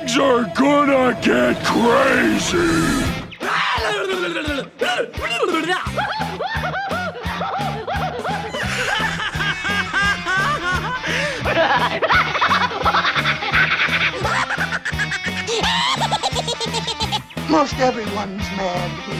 Things are gonna get crazy! Most everyone's mad here.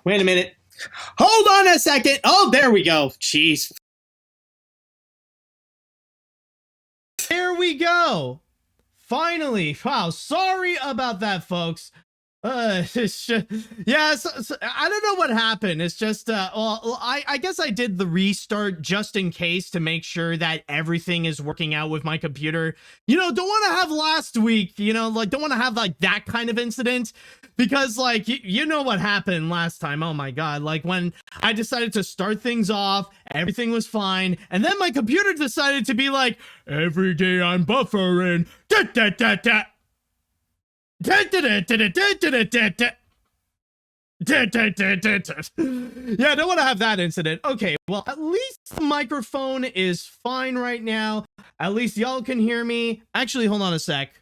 Wait a minute. Hold on a second. Oh, there we go. Jeez. There we go. Finally. Wow. Sorry about that, folks. It's just, yeah, so I don't know what happened. It's just, well, I guess I did the restart just in case to make sure that everything is working out with my computer. You know, don't want to have last week, you know, like, don't want to have like that kind of incident because like, you know what happened last time. Oh my God. Like when I decided to start things off, everything was fine. And then my computer decided to be like, every day I'm buffering. Da, da, da, da. Yeah, I don't want to have that incident. Okay, well, at least the microphone is fine right now. At least y'all can hear me. Actually, hold on a sec.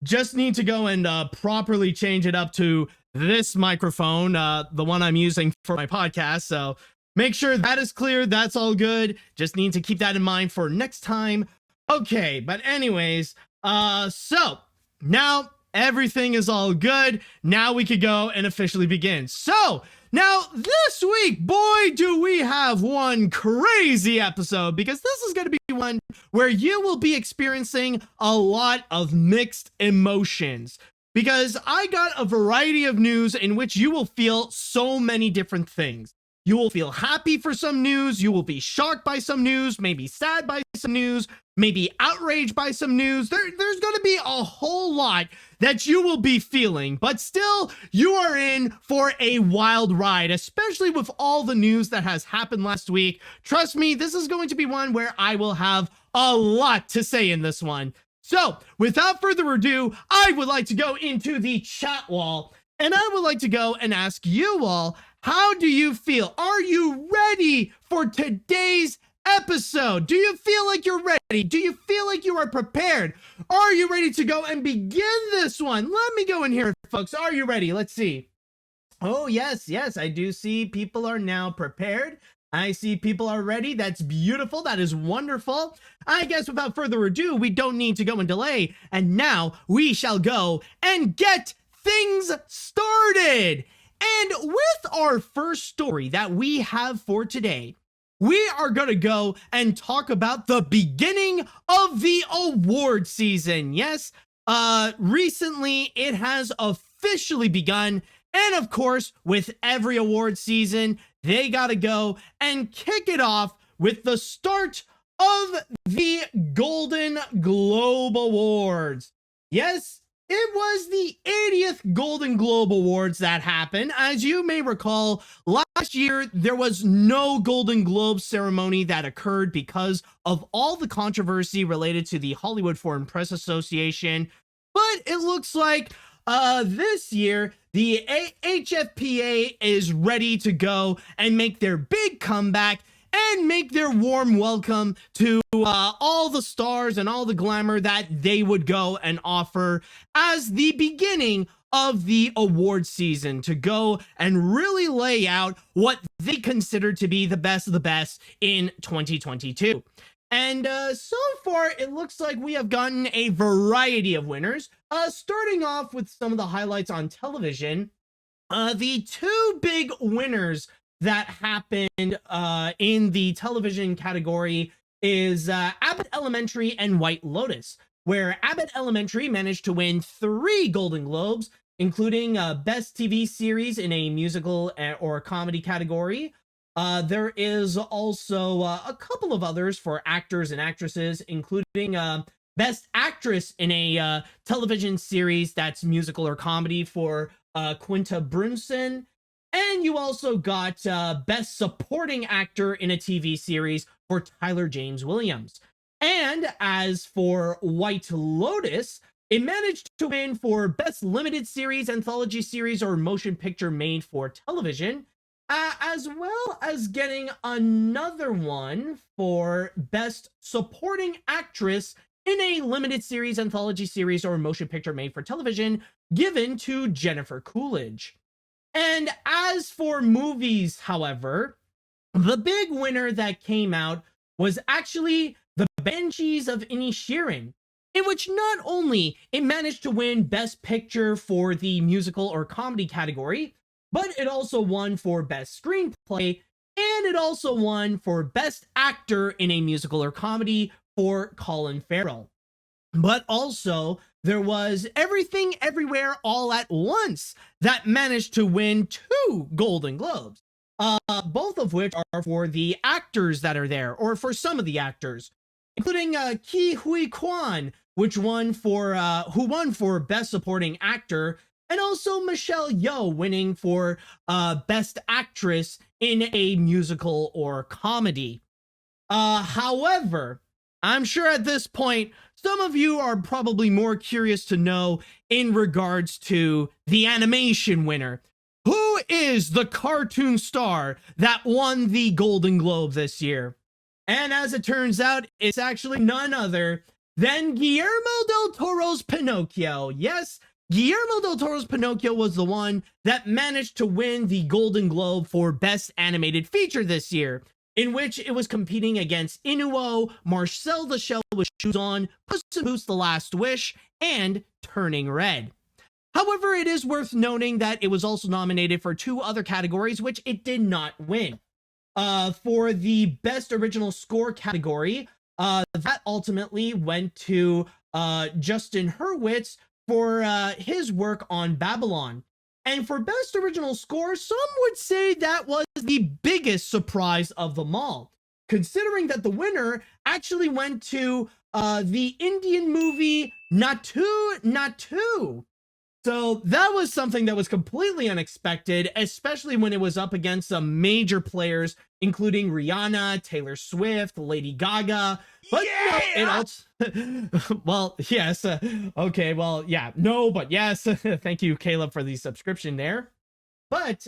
Just need to go and properly change it up to this microphone, the one I'm using for my podcast. So make sure that is clear. That's all good. Just need to keep that in mind for next time. Okay, but anyways, so now everything is all good. Now we could go and officially begin. So now this week, boy, do we have one crazy episode, because this is going to be one where you will be experiencing a lot of mixed emotions, because I got a variety of news in which you will feel so many different things. You will feel happy for some news. You will be shocked by some news, maybe sad by some news, maybe outraged by some news. There's going to be a whole lot that you will be feeling, but still you are in for a wild ride, especially with all the news that has happened last week. Trust me, this is going to be one where I will have a lot to say in this one. So without further ado, I would like to go into the chat wall, and I would like to go and ask you all, how do you feel? Are you ready for today's episode? Do you feel like you're ready? Do you feel like you are prepared? Are you ready to go and begin this one? Let me go in here, folks. Are you ready? Let's see. Oh, yes, I do see people are now prepared. I see people are ready. That's beautiful. That is wonderful. I guess without further ado, we don't need to go and delay. And now we shall go and get things started. And with our first story that we have for today, we are going to go and talk about the beginning of the award season. Yes, recently it has officially begun. And of course, with every award season, they got to go and kick it off with the start of the Golden Globe Awards. Yes, it was the 80th Golden Globe Awards that happened. As you may recall, last year there was no Golden Globe ceremony that occurred because of all the controversy related to the Hollywood Foreign Press Association. But it looks like this year the HFPA is ready to go and make their big comeback and make their warm welcome to all the stars and all the glamour that they would go and offer as the beginning of the award season, to go and really lay out what they consider to be the best of the best in 2022. And so far, it looks like we have gotten a variety of winners, starting off with some of the highlights on television. The two big winners that happened in the television category is Abbott Elementary and White Lotus, where Abbott Elementary managed to win 3 Golden Globes, including Best TV Series in a musical or comedy category. There is also a couple of others for actors and actresses, including Best Actress in a television series that's musical or comedy for Quinta Brunson. And you also got Best Supporting Actor in a TV Series for Tyler James Williams. And as for White Lotus, it managed to win for Best Limited Series, Anthology Series, or Motion Picture Made for Television, as well as getting another one for Best Supporting Actress in a Limited Series, Anthology Series, or Motion Picture Made for Television, given to Jennifer Coolidge. And as for movies, however, the big winner that came out was actually The Banshees of Inisherin, in which not only it managed to win Best Picture for the musical or comedy category, but it also won for Best Screenplay, and it also won for Best Actor in a musical or comedy for Colin Farrell. But also, there was Everything Everywhere All at Once that managed to win 2 Golden Globes, both of which are for the actors that are there, or for some of the actors, including Ke Huy Quan, who won for Best Supporting Actor, and also Michelle Yeoh winning for Best Actress in a musical or comedy. However, I'm sure at this point, some of you are probably more curious to know in regards to the animation winner. Who is the cartoon star that won the Golden Globe this year? And as it turns out, it's actually none other than Guillermo del Toro's Pinocchio. Yes, Guillermo del Toro's Pinocchio was the one that managed to win the Golden Globe for Best Animated Feature this year, in which it was competing against Inuo, Marcel the Shell with Shoes On, Puss in Boots: The Last Wish, and Turning Red. However, it is worth noting that it was also nominated for 2 other categories, which it did not win. For the Best Original Score category, that ultimately went to Justin Hurwitz for his work on Babylon. And for Best Original Score, some would say that was the biggest surprise of them all, considering that the winner actually went to the Indian movie Natu Natu. So that was something that was completely unexpected, especially when it was up against some major players, including Rihanna, Taylor Swift, Lady Gaga. But yeah! No, it also, well, yes. Okay, well, yeah, no, but yes. Thank you, Caleb, for the subscription there. But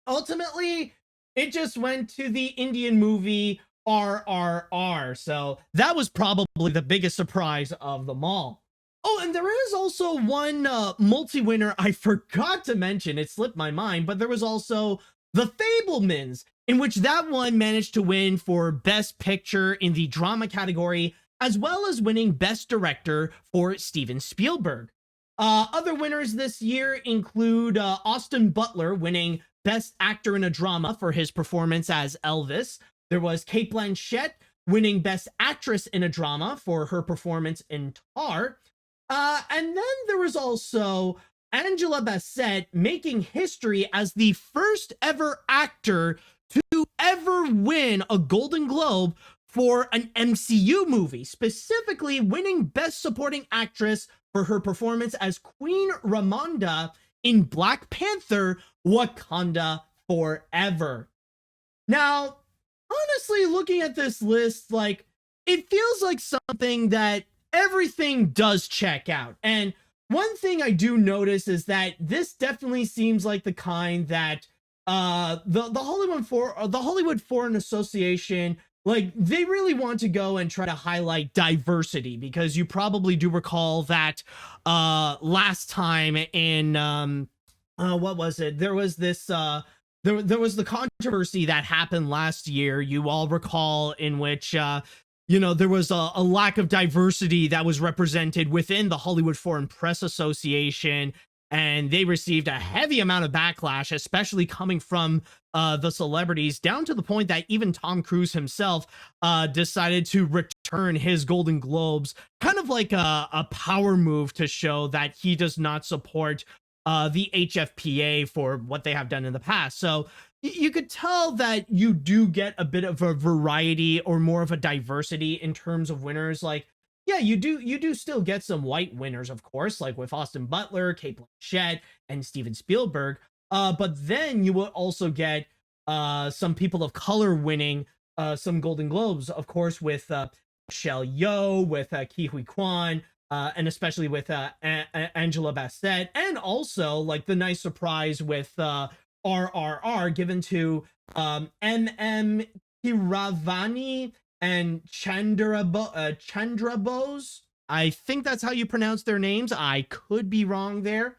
ultimately, it just went to the Indian movie RRR. So that was probably the biggest surprise of them all. Oh, and there is also one multi-winner I forgot to mention. It slipped my mind, but there was also The Fabelmans, in which that one managed to win for Best Picture in the drama category, as well as winning Best Director for Steven Spielberg. Other winners this year include Austin Butler winning Best Actor in a Drama for his performance as Elvis. There was Cate Blanchett winning Best Actress in a Drama for her performance in Tar. And then there was also Angela Bassett making history as the first ever actor to ever win a Golden Globe for an MCU movie, specifically winning Best Supporting Actress for her performance as Queen Ramonda in Black Panther: Wakanda Forever. Now, honestly, looking at this list, like, it feels like something that everything does check out. And one thing I do notice is that this definitely seems like the kind that the Hollywood Foreign Association, like, they really want to go and try to highlight diversity, because you probably do recall that last time in what was it? There was this there was the controversy that happened last year, you all recall, in which you know, there was a lack of diversity that was represented within the Hollywood Foreign Press Association, and they received a heavy amount of backlash, especially coming from the celebrities, down to the point that even Tom Cruise himself decided to return his Golden Globes, kind of like a power move to show that he does not support the HFPA for what they have done in the past. So you could tell that you do get a bit of a variety, or more of a diversity, in terms of winners. Like, yeah, you do still get some white winners, of course, like with Austin Butler, Cate Blanchett, and Steven Spielberg. But then you will also get some people of color winning some Golden Globes, of course, with Michelle Yeoh, with Ke Huy Quan, and especially with Angela Bassett, and also like the nice surprise with RRR given to MM Kiravani and Chandra Bose. I think that's how you pronounce their names. I could be wrong there.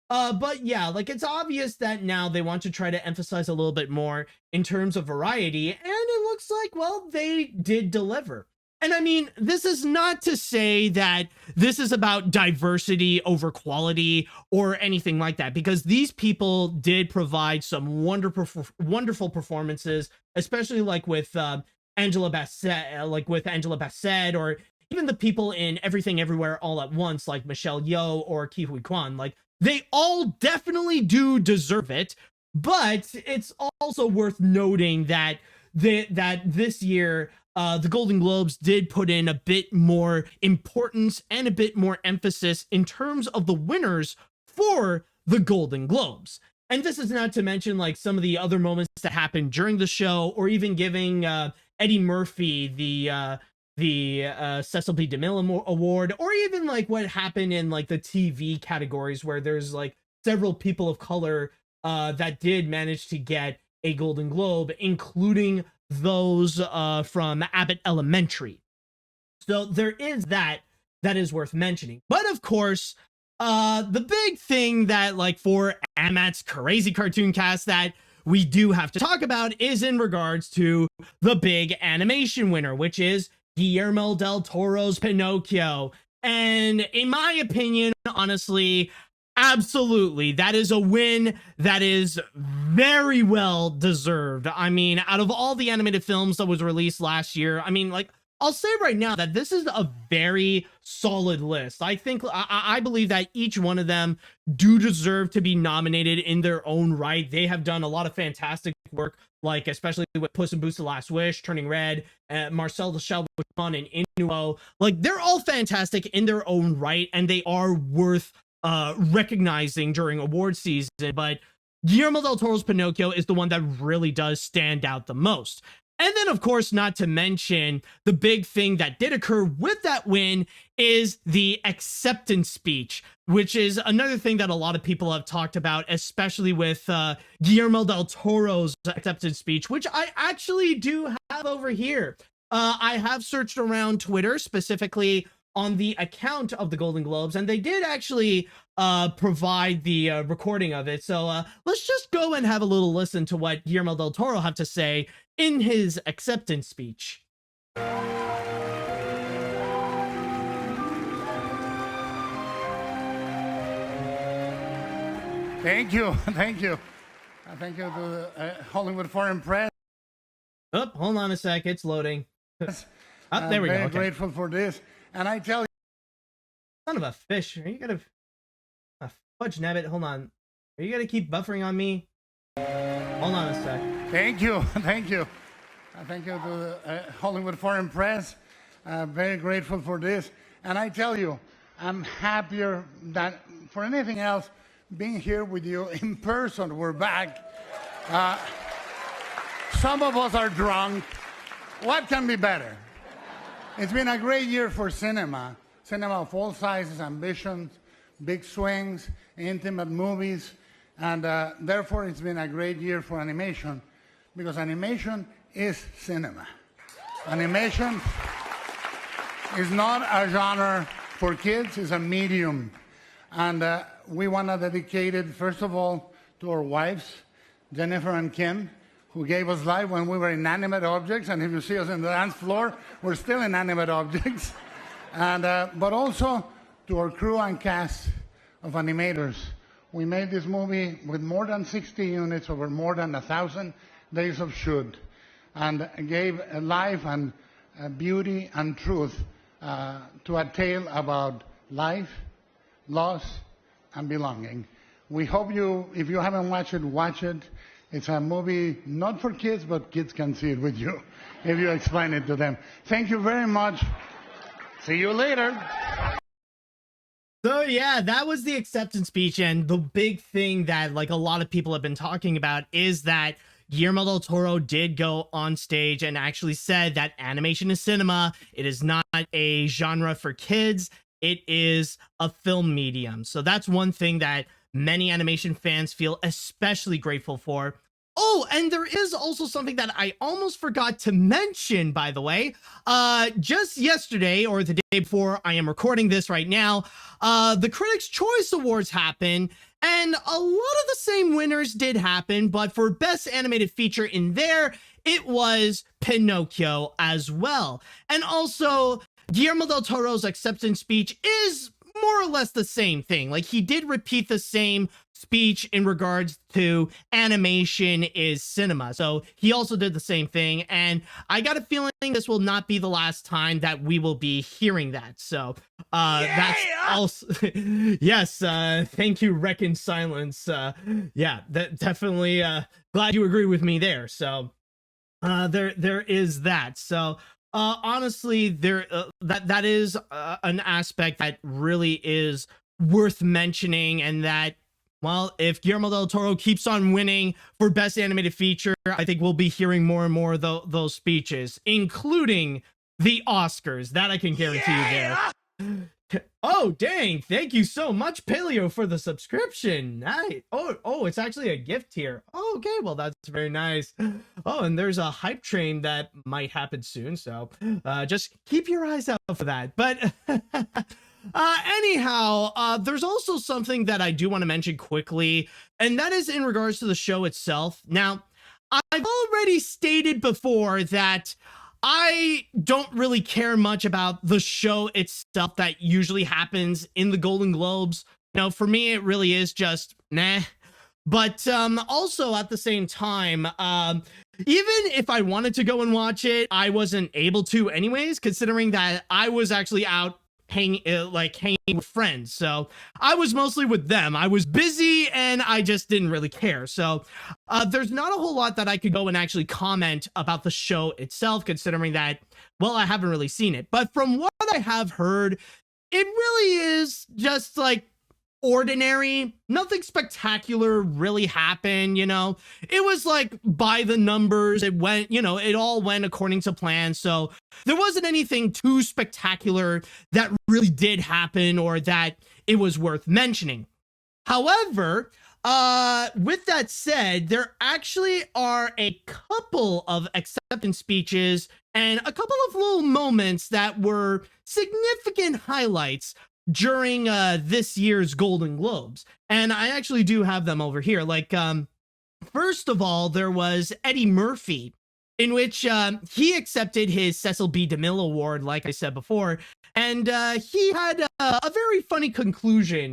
But yeah, like it's obvious that now they want to try to emphasize a little bit more in terms of variety, and it looks like, well, they did deliver. And I mean, this is not to say that this is about diversity over quality or anything like that, because these people did provide some wonderful performances, especially like with Angela Bassett, or even the people in Everything Everywhere All at Once, like Michelle Yeoh or Ke Huy Quan. Like, they all definitely do deserve it, but it's also worth noting that this year, the Golden Globes did put in a bit more importance and a bit more emphasis in terms of the winners for the Golden Globes. And this is not to mention like some of the other moments that happened during the show, or even giving Eddie Murphy the Cecil B. DeMille Award, or even like what happened in like the TV categories, where there's like several people of color that did manage to get a Golden Globe, including those from Abbott Elementary. So there is that is worth mentioning. But of course, the big thing that like for AniMat's crazy cartoon cast that we do have to talk about is in regards to the big animation winner, which is Guillermo del Toro's Pinocchio. And in my opinion, honestly, absolutely, that is a win that is very well deserved. I mean, out of all the animated films that was released last year, I mean, like, I'll say right now that this is a very solid list. I think, I believe that each one of them do deserve to be nominated in their own right. They have done a lot of fantastic work, like especially with Puss in Boots: The Last Wish, Turning Red, Marcel the Shell and Inuo. Like, they're all fantastic in their own right, and they are worth recognizing during award season. But Guillermo del Toro's Pinocchio is the one that really does stand out the most. And then, of course, not to mention the big thing that did occur with that win is the acceptance speech, which is another thing that a lot of people have talked about, especially with Guillermo del Toro's acceptance speech, which I actually do have over here. I have searched around Twitter, specifically on the account of the Golden Globes, and they did actually provide the recording of it. So let's just go and have a little listen to what Guillermo del Toro had to say in his acceptance speech. Thank you. Thank you. Thank you to the Hollywood Foreign Press. Oh, hold on a sec. It's loading. Oh, there we go. Very Okay. grateful for this. And I tell you, Son of a fish. Are you gonna fudge nabbit? Hold on. Are you gonna keep buffering on me? Hold on a sec. thank you. Thank you. Thank you to the Hollywood Foreign Press. Very grateful for this. And I tell you, I'm happier than for anything else being here with you in person. We're back. Some of us are drunk. What can be better? It's been a great year for cinema. Cinema of all sizes, ambitions, big swings, intimate movies. And therefore, it's been a great year for animation, because animation is cinema. Animation is not a genre for kids, it's a medium. And we want to dedicate it, first of all, to our wives, Jennifer and Kim, who gave us life when we were inanimate objects. And if you see us on the dance floor, we're still inanimate objects. And, but also to our crew and cast of animators. We made this movie with more than 60 units over more than 1,000 days of shoot, and gave a life and beauty and truth to a tale about life, loss, and belonging. We hope you, if you haven't watched it, watch it. It's a movie not for kids, but kids can see it with you if you explain it to them. Thank you very much. See you later. So yeah, that was the acceptance speech, and the big thing that like a lot of people have been talking about is that Guillermo del Toro did go on stage and actually said that animation is cinema. It is not a genre for kids. It is a film medium. So that's one thing that many animation fans feel especially grateful for. Oh, and there is also something that I almost forgot to mention, by the way. Just yesterday, or the day before I am recording this right now, the Critics' Choice Awards happened, and a lot of the same winners did happen, but for Best Animated Feature in there, it was Pinocchio as well. And also, Guillermo del Toro's acceptance speech is more or less the same thing. Like, he did repeat the same speech in regards to animation is cinema. So he also did the same thing. And I got a feeling this will not be the last time that we will be hearing that. So that's also, yes. Thank you, Reckon Silence. Yeah, that definitely, glad you agree with me there. So there is that. So honestly, that is an aspect that really is worth mentioning, and that, well, if Guillermo del Toro keeps on winning for Best Animated Feature, I think we'll be hearing more and more of those speeches, including the Oscars. That I can guarantee you there. Oh, dang. Thank you so much, Paleo, for the subscription. Nice. Oh, it's actually a gift here. Oh, okay, well, that's very nice. Oh, and there's a hype train that might happen soon, so just keep your eyes out for that. But anyhow, there's also something that I do want to mention quickly, and that is in regards to the show itself. Now, I've already stated before that I don't really care much about the show itself that usually happens in the Golden Globes. You know, for me, it really is just meh. But also at the same time, even if I wanted to go and watch it, I wasn't able to anyways, considering that I was actually out hanging with friends. So I was mostly with them. I was busy and I just didn't really care. So there's not a whole lot that I could go and actually comment about the show itself, considering that, well, I haven't really seen it. But from what I have heard, it really is just like ordinary. Nothing spectacular really happened, you know. It was like by the numbers. It went, you know, it all went according to plan. So there wasn't anything too spectacular that really did happen or that it was worth mentioning. However, with that said, there actually are a couple of acceptance speeches and a couple of little moments that were significant highlights during this year's Golden Globes. And I actually do have them over here. Like, first of all, there was Eddie Murphy, in which he accepted his Cecil B. DeMille Award, like I said before. And he had a very funny conclusion.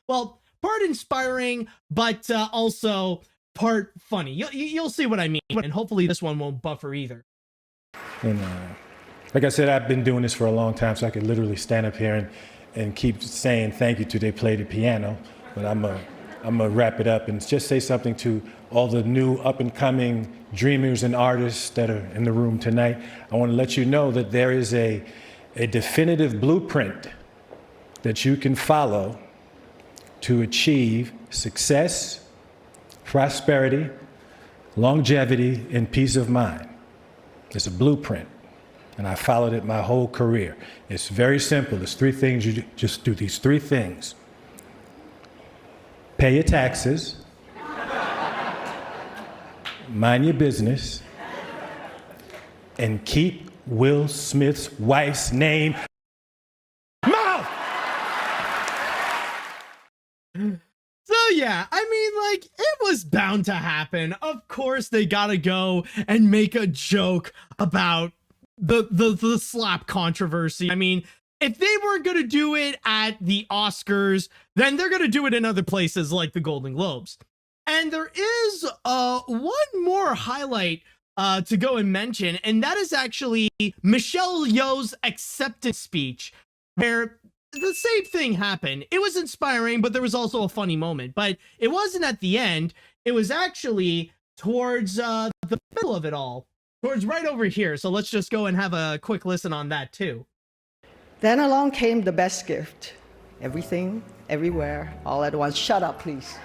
Well, part inspiring, but also part funny. You'll see what I mean. And hopefully this one won't buffer either. And like I said, I've been doing this for a long time, so I could literally stand up here and keep saying thank you till they play the piano. But I'm gonna wrap it up and just say something to all the new up-and-coming dreamers and artists that are in the room tonight. I want to let you know that there is a definitive blueprint that you can follow to achieve success, prosperity, longevity, and peace of mind. It's a blueprint. And I followed it my whole career. It's very simple. There's three things you do. Just do these three things. Pay your taxes. Mind your business. And keep Will Smith's wife's name mouth. So yeah, I mean, like, it was bound to happen. Of course, they gotta go and make a joke about the slap controversy. I mean, if they weren't going to do it at the Oscars, then they're going to do it in other places like the Golden Globes. And there is one more highlight to go and mention, and that is actually Michelle Yeoh's acceptance speech, where the same thing happened. It was inspiring, but there was also a funny moment. But it wasn't at the end. It was actually towards the middle of it all. Towards right over here. So let's just go and have a quick listen on that too. Then along came the best gift, everything, everywhere, all at once. Shut up, please.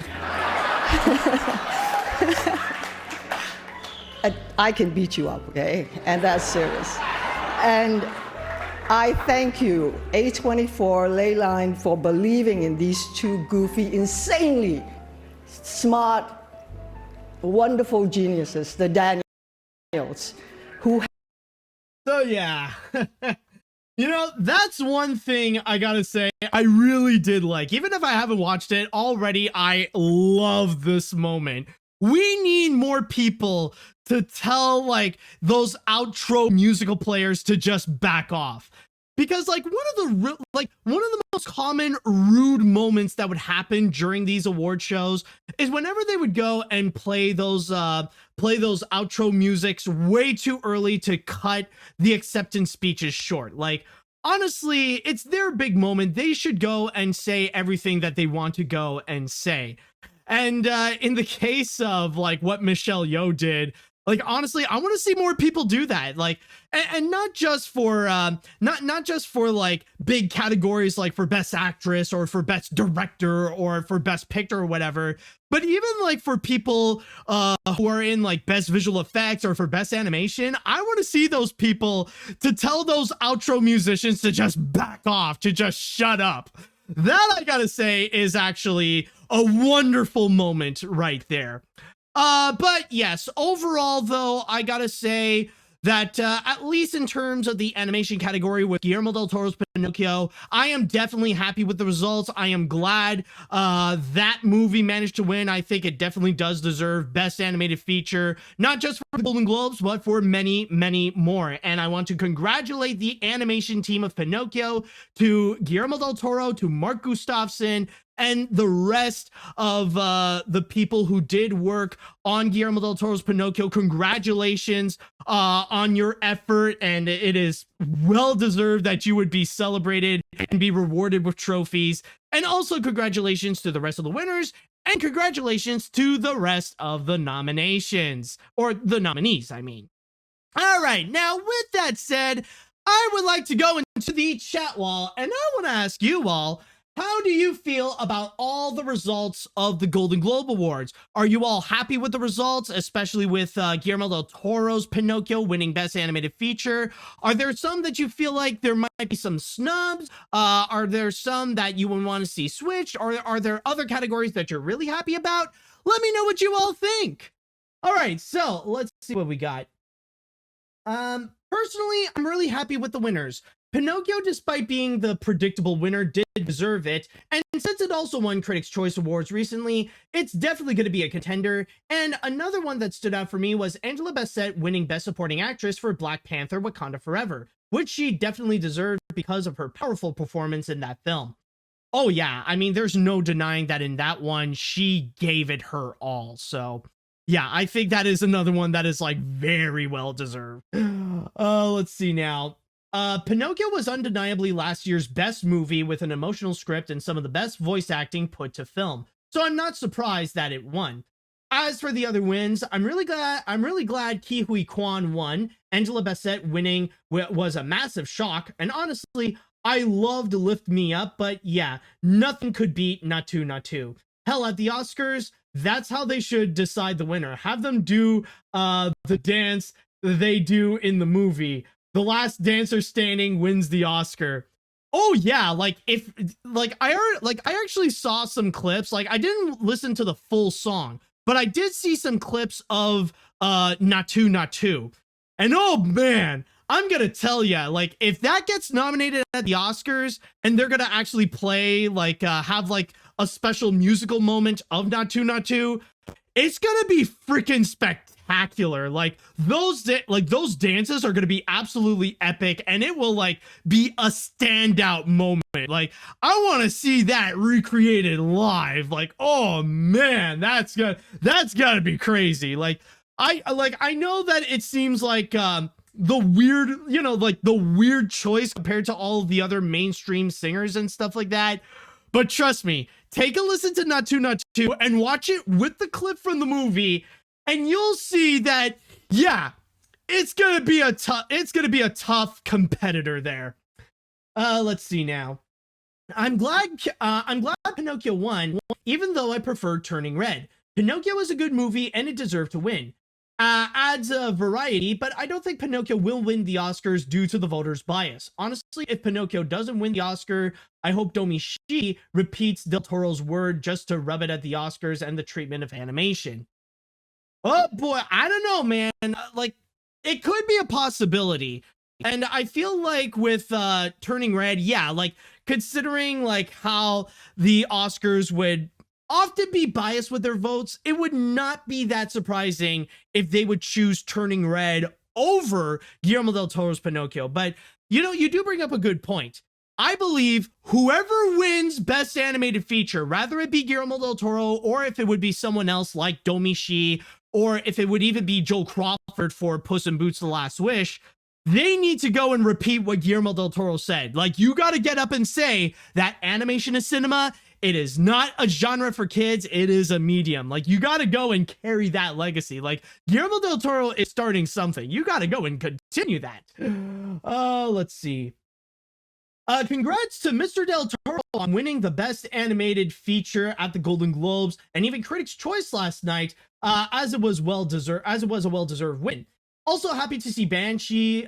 I can beat you up, okay? And that's serious. And I thank you, A24, Leyline, for believing in these two goofy, insanely smart, wonderful geniuses, the Daniels, who... So yeah, you know, that's one thing I gotta say I really did like. Even if I haven't watched it already, I love this moment. We need more people to tell like those outro musical players to just back off. Because like one of the most common rude moments that would happen during these award shows is whenever they would go and play those outro musics way too early to cut the acceptance speeches short. Like, honestly, it's their big moment. They should go and say everything that they want to go and say. And in the case of like what Michelle Yeoh did, like, honestly, I want to see more people do that. Like, and not just for not just for like big categories like for best actress or for best director or for best picture or whatever, but even like for people who are in like best visual effects or for best animation. I want to see those people to tell those outro musicians to just back off, to just shut up. That, I gotta say, is actually a wonderful moment right there. But yes, overall though, I gotta say that at least in terms of the animation category with Guillermo del Toro's Pinocchio, I am definitely happy with the results. I am glad that movie managed to win. I think it definitely does deserve Best Animated Feature, not just for the Golden Globes, but for many, many more. And I want to congratulate the animation team of Pinocchio, to Guillermo del Toro, to Mark Gustafson, and the rest of the people who did work on Guillermo del Toro's Pinocchio. Congratulations on your effort, and it is well deserved that you would be celebrated and be rewarded with trophies. And also congratulations to the rest of the winners, and congratulations to the rest of the nominations, or the nominees, I mean. All right, now with that said, I would like to go into the chat wall, and I want to ask you all, how do you feel about all the results of the Golden Globe Awards? Are you all happy with the results, especially with Guillermo del Toro's Pinocchio winning Best Animated Feature? Are there some that you feel like there might be some snubs? Are there some that you would want to see switched? Or are there other categories that you're really happy about? Let me know what you all think. All right, so let's see what we got. Personally, I'm really happy with the winners. Pinocchio, despite being the predictable winner, did deserve it, and since it also won Critics' Choice Awards recently, it's definitely going to be a contender. And another one that stood out for me was Angela Bassett winning Best Supporting Actress for Black Panther: Wakanda Forever, which she definitely deserved because of her powerful performance in that film. Oh yeah, I mean, there's no denying that in that one, she gave it her all, so... yeah, I think that is another one that is like very well deserved. Let's see now. Pinocchio was undeniably last year's best movie with an emotional script and some of the best voice acting put to film, so I'm not surprised that it won. As for the other wins, I'm really glad Ke Huy Quan won. Angela Bassett winning was a massive shock, and honestly, I loved Lift Me Up, but yeah, nothing could beat Naatu Naatu. Hell, at the Oscars, that's how they should decide the winner. Have them do the dance they do in the movie. The last dancer standing wins the Oscar. Oh yeah, like if I actually saw some clips. Like, I didn't listen to the full song, but I did see some clips of Naatu Naatu. And oh man, I'm gonna tell ya, like, if that gets nominated at the Oscars and they're gonna actually play like have like a special musical moment of Naatu Naatu, it's gonna be freaking spectacular. Like those dances are gonna be absolutely epic, and it will like be a standout moment. Like, I want to see that recreated live. Like, oh man, that's gotta be crazy. Like, I know that it seems like the weird, you know, like the weird choice compared to all of the other mainstream singers and stuff like that. But trust me, take a listen to Naatu Naatu and watch it with the clip from the movie, and you'll see that, yeah, it's gonna be a tough competitor there. Let's see now. I'm glad Pinocchio won, even though I preferred Turning Red. Pinocchio was a good movie and it deserved to win. Adds a variety, but I don't think Pinocchio will win the Oscars due to the voters' bias. Honestly, if Pinocchio doesn't win the Oscar, I hope Domichi repeats Del Toro's word just to rub it at the Oscars and the treatment of animation. Oh boy, I don't know, man. Like, it could be a possibility. And I feel like with Turning Red, yeah, like considering like how the Oscars would often be biased with their votes, it would not be that surprising if they would choose Turning Red over Guillermo del Toro's Pinocchio. But you know, you do bring up a good point. I believe whoever wins Best Animated Feature, rather it be Guillermo del Toro or if it would be someone else like Domichi, or if it would even be Joel Crawford for Puss in Boots: The Last Wish, they need to go and repeat what Guillermo del Toro said. Like, you got to get up and say that animation is cinema. It is not a genre for kids. It is a medium. Like, you got to go and carry that legacy. Like, Guillermo del Toro is starting something. You got to go and continue that. Let's see. Congrats to Mr. Del Toro on winning the Best Animated Feature at the Golden Globes and even Critics' Choice last night, as it was a well-deserved win. Also happy to see Banshees,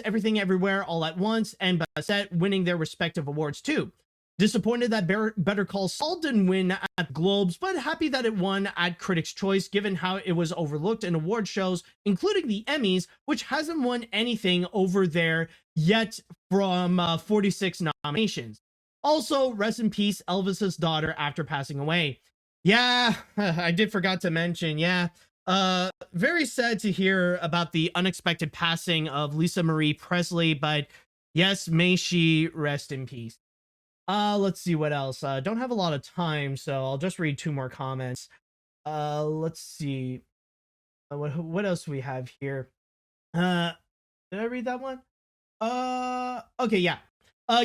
Everything Everywhere All at Once, and Bassett winning their respective awards too. Disappointed that Better Call Saul didn't win at Globes, but happy that it won at Critics' Choice given how it was overlooked in award shows, including the Emmys, which hasn't won anything over there yet from 46 nominations. Also, rest in peace, Elvis's daughter after passing away. Yeah, I did forgot to mention, yeah. Very sad to hear about the unexpected passing of Lisa Marie Presley, but yes, may she rest in peace. Let's see what else. Don't have a lot of time, so I'll just read 2 more comments. Let's see. What else do we have here? Did I read that one? Okay, yeah.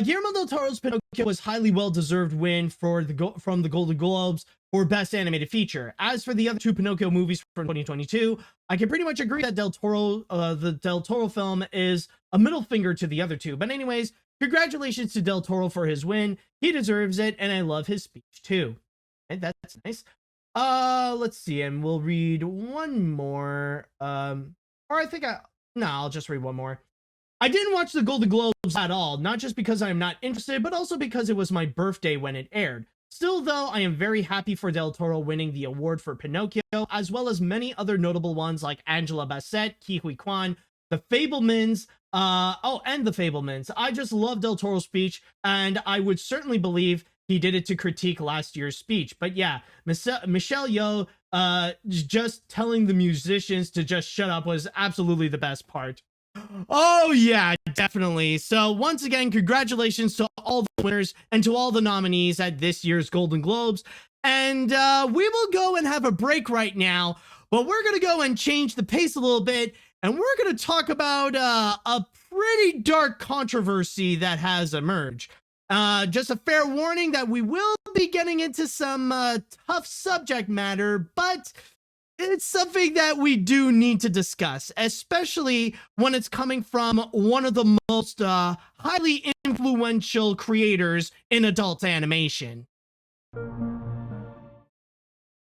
Guillermo del Toro's Pinocchio was highly well-deserved win from the Golden Globes for Best Animated Feature. As for the other 2 Pinocchio movies from 2022, I can pretty much agree that the Del Toro film is a middle finger to the other 2. But anyways, congratulations to Del Toro for his win. He deserves it, and I love his speech too. And that's nice. Let's see, and we'll read one more. I'll just read one more. I didn't watch the Golden Globes at all, not just because I am not interested, but also because it was my birthday when it aired. Still, though, I am very happy for Del Toro winning the award for Pinocchio, as well as many other notable ones like Angela Bassett, Ke Huy Quan, The Fabelmans, and The Fabelmans. I just love Del Toro's speech, and I would certainly believe he did it to critique last year's speech. But yeah, Michelle Yeoh just telling the musicians to just shut up was absolutely the best part. Oh yeah, definitely. So once again, congratulations to all the winners and to all the nominees at this year's Golden Globes. And we will go and have a break right now, but we're going to go and change the pace a little bit, and we're going to talk about a pretty dark controversy that has emerged. Just a fair warning that we will be getting into some tough subject matter, but it's something that we do need to discuss, especially when it's coming from one of the most highly influential creators in adult animation.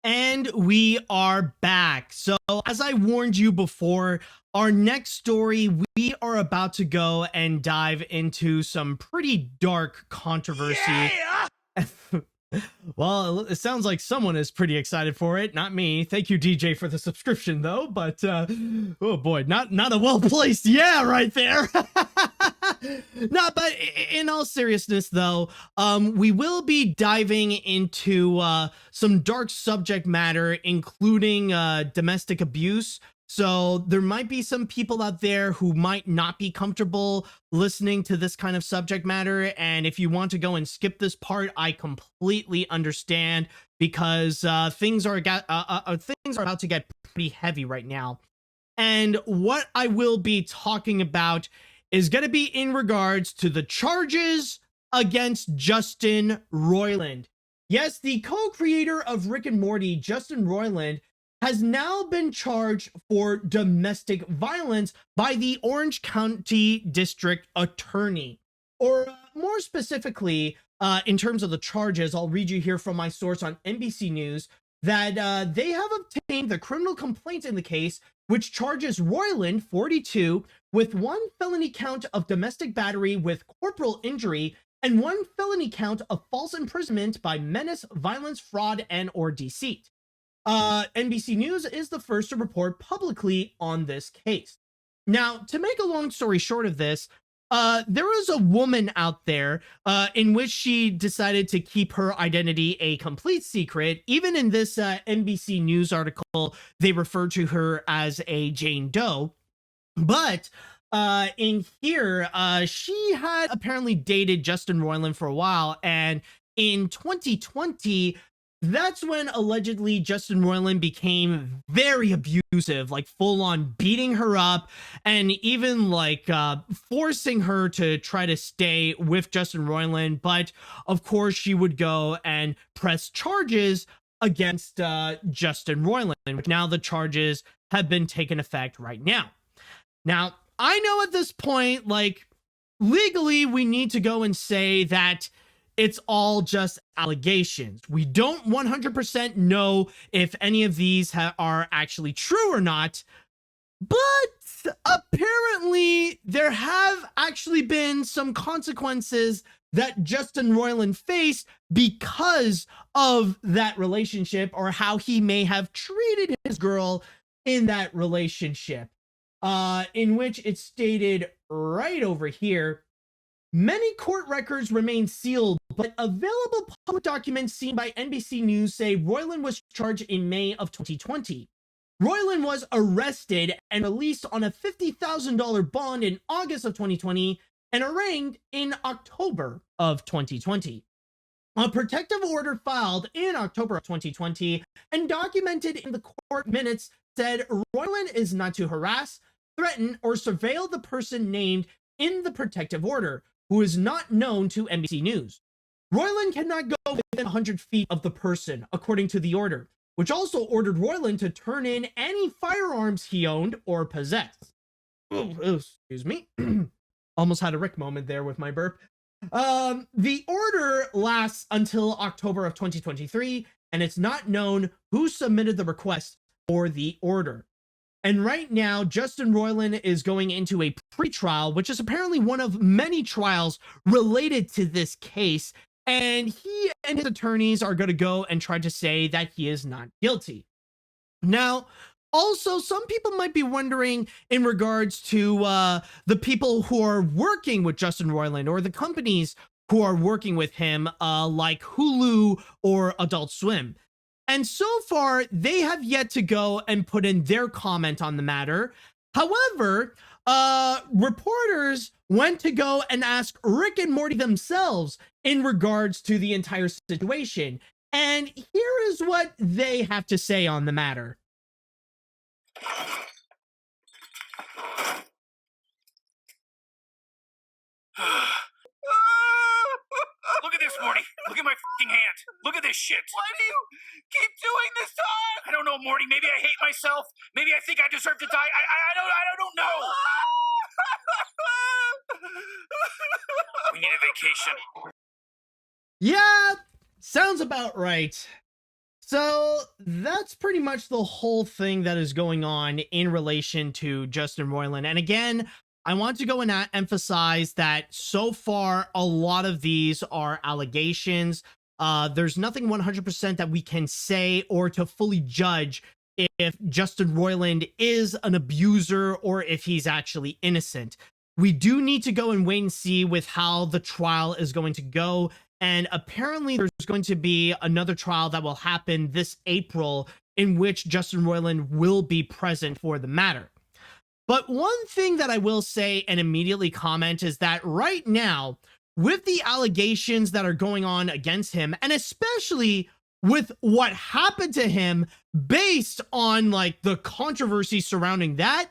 And we are back. So, as I warned you before, our next story, we are about to go and dive into some pretty dark controversy. Yeah! Well, it sounds like someone is pretty excited for it. Not me. Thank you, DJ, for the subscription, though. But, oh boy, not a well-placed yeah right there. No, but in all seriousness, though, we will be diving into some dark subject matter, including domestic abuse. So there might be some people out there who might not be comfortable listening to this kind of subject matter. And if you want to go and skip this part, I completely understand, because things are about to get pretty heavy right now. And what I will be talking about is going to be in regards to the charges against Justin Roiland. Yes, the co-creator of Rick and Morty, Justin Roiland, has now been charged for domestic violence by the Orange County District Attorney. Or more specifically, in terms of the charges, I'll read you here from my source on NBC News that they have obtained the criminal complaint in the case, which charges Roiland, 42, with 1 felony count of domestic battery with corporal injury and 1 felony count of false imprisonment by menace, violence, fraud, and or deceit. NBC News is the first to report publicly on this case. Now, to make a long story short of this, there was a woman out there in which she decided to keep her identity a complete secret. Even in this NBC News article, they refer to her as a Jane Doe. But in here, she had apparently dated Justin Roiland for a while, and in 2020, that's when allegedly Justin Roiland became very abusive, like full on beating her up and even like forcing her to try to stay with Justin Roiland. But of course, she would go and press charges against Justin Roiland, which now the charges have been taken effect right now. Now, I know at this point, like legally, we need to go and say that it's all just allegations. We don't 100% know if any of these are actually true or not, but apparently there have actually been some consequences that Justin Roiland faced because of that relationship, or how he may have treated his girl in that relationship, in which it's stated right over here. Many court records remain sealed, but available public documents seen by NBC News say Roiland was charged in May of 2020. Roiland was arrested and released on a $50,000 bond in August of 2020 and arraigned in October of 2020. A protective order filed in October of 2020 and documented in the court minutes said Roiland is not to harass, threaten, or surveil the person named in the protective order, who is not known to NBC News. Roiland cannot go within 100 feet of the person, according to the order, which also ordered Roiland to turn in any firearms he owned or possessed. Excuse me. Almost had a Rick moment there with my burp. The order lasts until October of 2023, and it's not known who submitted the request for the order. And right now, Justin Roiland is going into a pretrial, which is apparently one of many trials related to this case. And he and his attorneys are going to go and try to say that he is not guilty. Now, also, some people might be wondering in regards to the people who are working with Justin Roiland, or the companies who are working with him, like Hulu or Adult Swim. And so far, they have yet to go and put in their comment on the matter. However, reporters went to go and ask Rick and Morty themselves in regards to the entire situation. And here is what they have to say on the matter. Look at this, Morty. Look at my fucking hand. Look at this shit. Why do you keep doing this to us? I don't know, Morty. Maybe I hate myself. Maybe I think I deserve to die. I don't know. We need a vacation. Yeah, sounds about right. So that's pretty much the whole thing that is going on in relation to Justin Roiland. And again, I want to go and emphasize that so far, a lot of these are allegations. There's nothing 100% that we can say or to fully judge if Justin Roiland is an abuser or if he's actually innocent. We do need to go and wait and see with how the trial is going to go. And apparently there's going to be another trial that will happen this April in which Justin Roiland will be present for the matter. But one thing that I will say and immediately comment is that right now, with the allegations that are going on against him, and especially with what happened to him based on like the controversy surrounding that,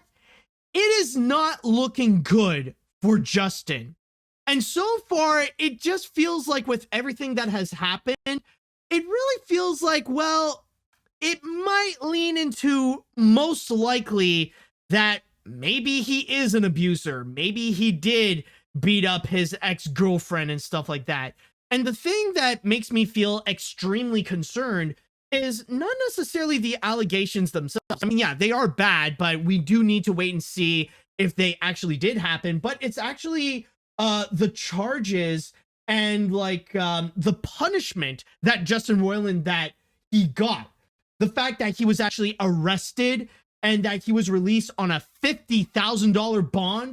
it is not looking good for Justin. And so far, it just feels like with everything that has happened, it really feels like, well, it might lean into most likely that maybe he is an abuser. Maybe he did beat up his ex-girlfriend and stuff like that. And the thing that makes me feel extremely concerned is not necessarily the allegations themselves. I mean, yeah, they are bad, but we do need to wait and see if they actually did happen. But it's actually the charges and like the punishment that Justin Roiland that he got. The fact that he was actually arrested and that he was released on a $50,000 bond.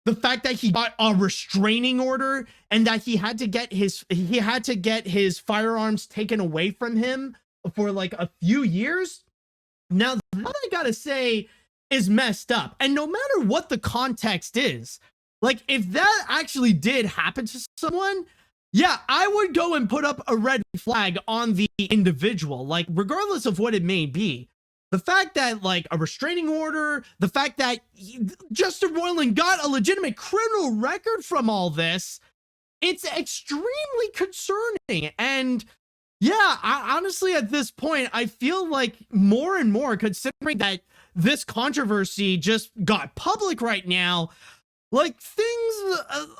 The fact that he got a restraining order and that he had to get his firearms taken away from him for like a few years. Now that I gotta say is messed up. And no matter what the context is, like if that actually did happen to someone, yeah, I would go and put up a red flag on the individual, like regardless of what it may be. The fact that like a restraining order, the fact that Justin Roiland got a legitimate criminal record from all this, it's extremely concerning. And yeah, I honestly, at this point, I feel like more and more, considering that this controversy just got public right now, like things,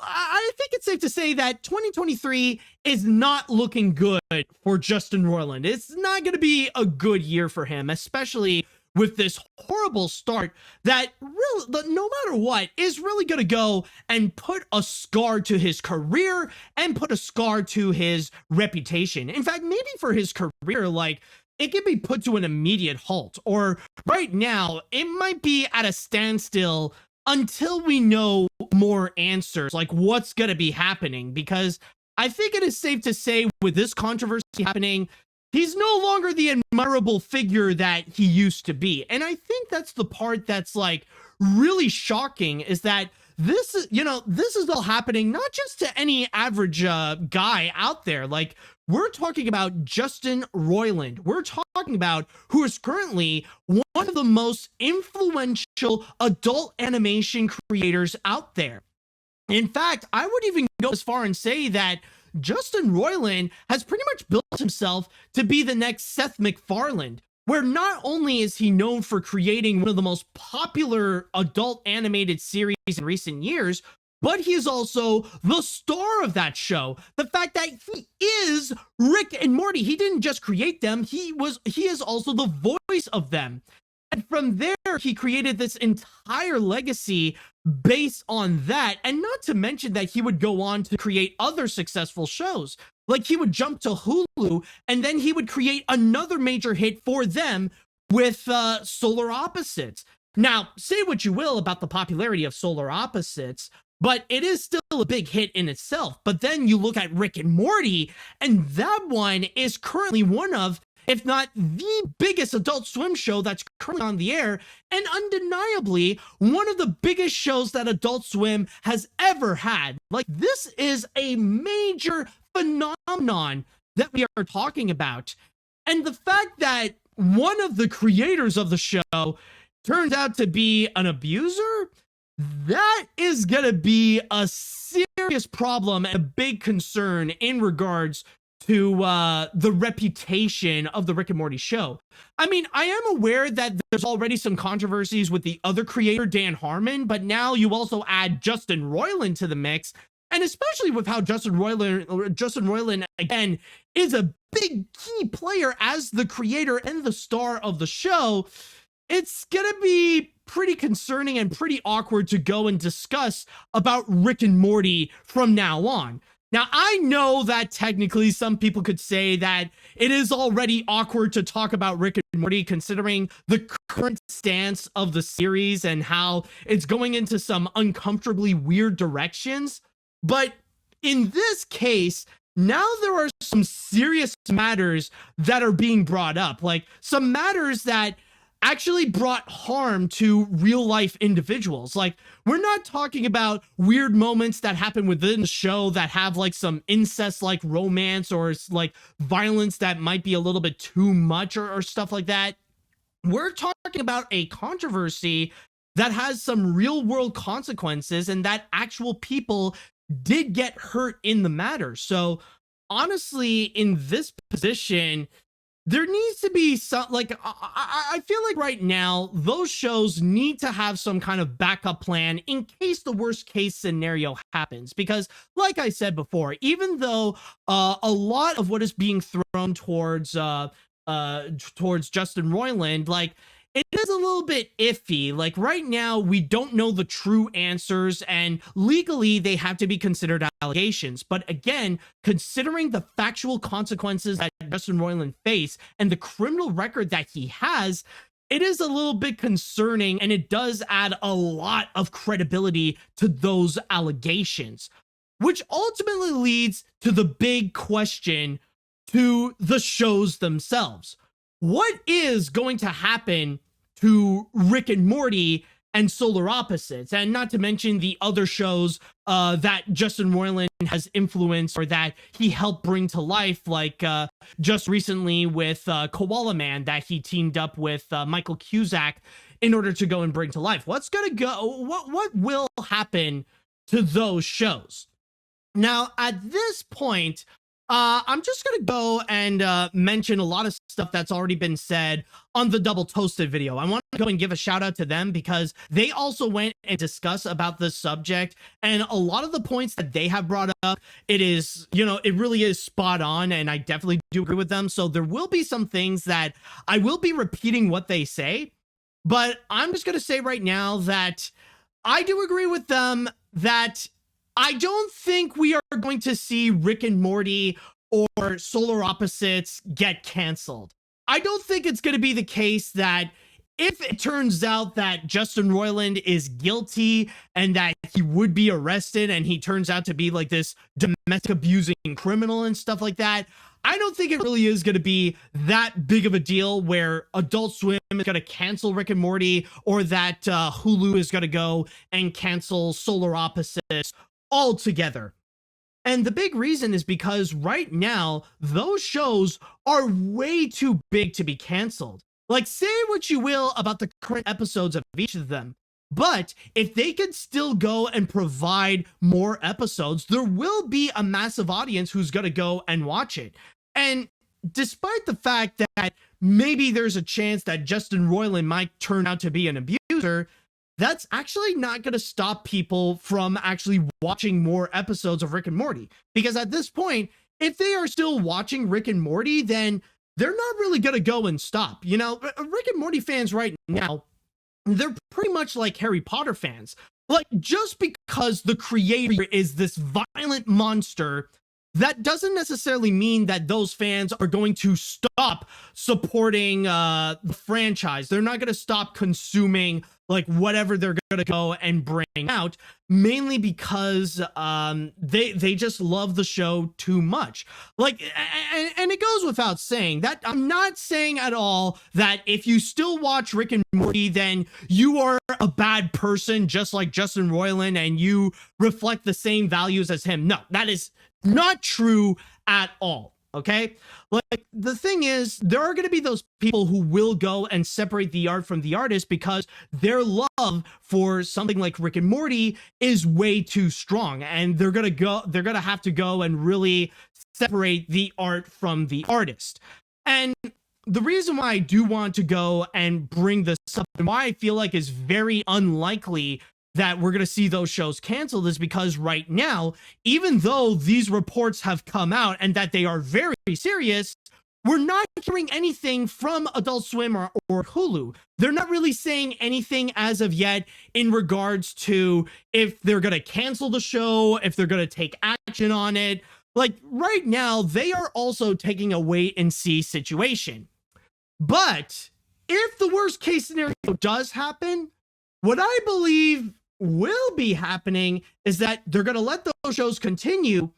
I think it's safe to say that 2023 is not looking good for Justin Roiland. It's not going to be a good year for him, especially with this horrible start that really, no matter what, is really going to go and put a scar to his career and put a scar to his reputation. In fact, maybe for his career, like it can be put to an immediate halt, or right now it might be at a standstill until we know more answers, like what's going to be happening, because I think it is safe to say with this controversy happening, he's no longer the admirable figure that he used to be. And I think that's the part that's like really shocking, is that this is, this is all happening not just to any average guy out there. Like we're talking about Justin Roiland. We're talking about who is currently one of the most influential adult animation creators out there. In fact, I would even go as far and say that Justin Roiland has pretty much built himself to be the next Seth MacFarlane, where not only is he known for creating one of the most popular adult animated series in recent years, but he is also the star of that show. The fact that he is Rick and Morty. He didn't just create them, he is also the voice of them. And from there, he created this entire legacy based on that. And not to mention that he would go on to create other successful shows. Like he would jump to Hulu and then he would create another major hit for them with Solar Opposites. Now, say what you will about the popularity of Solar Opposites, but it is still a big hit in itself. But then you look at Rick and Morty, and that one is currently one of, if not the biggest Adult Swim show that's currently on the air, and undeniably one of the biggest shows that Adult Swim has ever had. Like, this is a major phenomenon that we are talking about. And the fact that one of the creators of the show turns out to be an abuser, that is going to be a serious problem and a big concern in regards to the reputation of the Rick and Morty show. I mean, I am aware that there's already some controversies with the other creator, Dan Harmon, but now you also add Justin Roiland to the mix, and especially with how Justin Roiland again is a big key player as the creator and the star of the show, it's gonna be pretty concerning and pretty awkward to go and discuss about Rick and Morty from now on. Now, I know that technically some people could say that it is already awkward to talk about Rick and Morty considering the current stance of the series and how it's going into some uncomfortably weird directions. But in this case, now there are some serious matters that are being brought up, like some matters that actually brought harm to real life individuals. Like, we're not talking about weird moments that happen within the show that have like some incest like romance or like violence that might be a little bit too much or stuff like that. We're talking about a controversy that has some real world consequences and that actual people did get hurt in the matter. So honestly, in this position, there needs to be some, like, I feel like right now those shows need to have some kind of backup plan in case the worst case scenario happens, because like I said before, even though a lot of what is being thrown towards Justin Roiland, like, it is a little bit iffy. Like, right now, we don't know the true answers, and legally, they have to be considered allegations. But again, considering the factual consequences that Justin Roiland faced and the criminal record that he has, it is a little bit concerning, and it does add a lot of credibility to those allegations, which ultimately leads to the big question to the shows themselves. What is going to happen to Rick and Morty and Solar Opposites? And not to mention the other shows that Justin Roiland has influenced or that he helped bring to life, like just recently with Koala Man, that he teamed up with Michael Cusack in order to go and bring to life. What will happen to those shows? Now, at this point, I'm just going to go and mention a lot of stuff that's already been said on the Double Toasted video. I want to go and give a shout out to them because they also went and discussed about this subject, and a lot of the points that they have brought up, it is, it really is spot on, and I definitely do agree with them. So there will be some things that I will be repeating what they say, but I'm just going to say right now that I do agree with them that I don't think we are going to see Rick and Morty or Solar Opposites get canceled. I don't think it's going to be the case that if it turns out that Justin Roiland is guilty and that he would be arrested and he turns out to be like this domestic abusing criminal and stuff like that, I don't think it really is going to be that big of a deal where Adult Swim is going to cancel Rick and Morty, or that Hulu is going to go and cancel Solar Opposites altogether. And the big reason is because right now, those shows are way too big to be canceled. Like, say what you will about the current episodes of each of them, but if they can still go and provide more episodes, there will be a massive audience who's going to go and watch it. And despite the fact that maybe there's a chance that Justin Roiland might turn out to be an abuser, that's actually not going to stop people from actually watching more episodes of Rick and Morty. Because at this point, if they are still watching Rick and Morty, then they're not really going to go and stop. Rick and Morty fans right now, they're pretty much like Harry Potter fans. Like, just because the creator is this violent monster, that doesn't necessarily mean that those fans are going to stop supporting the franchise. They're not going to stop consuming like whatever they're going to go and bring out, mainly because they just love the show too much. Like, and it goes without saying that I'm not saying at all that if you still watch Rick and Morty, then you are a bad person, just like Justin Roiland, and you reflect the same values as him. No, that is not true at all. Okay, like, the thing is, there are going to be those people who will go and separate the art from the artist because their love for something like Rick and Morty is way too strong, and they're going to have to go and really separate the art from the artist. And the reason why I do want to go and bring this up and why I feel like is very unlikely that we're going to see those shows canceled is because right now, even though these reports have come out and that they are very serious, we're not hearing anything from Adult Swim or Hulu. They're not really saying anything as of yet in regards to if they're going to cancel the show, if they're going to take action on it. Like, right now, they are also taking a wait and see situation. But if the worst case scenario does happen, what I believe will be happening is that they're going to let those shows continue,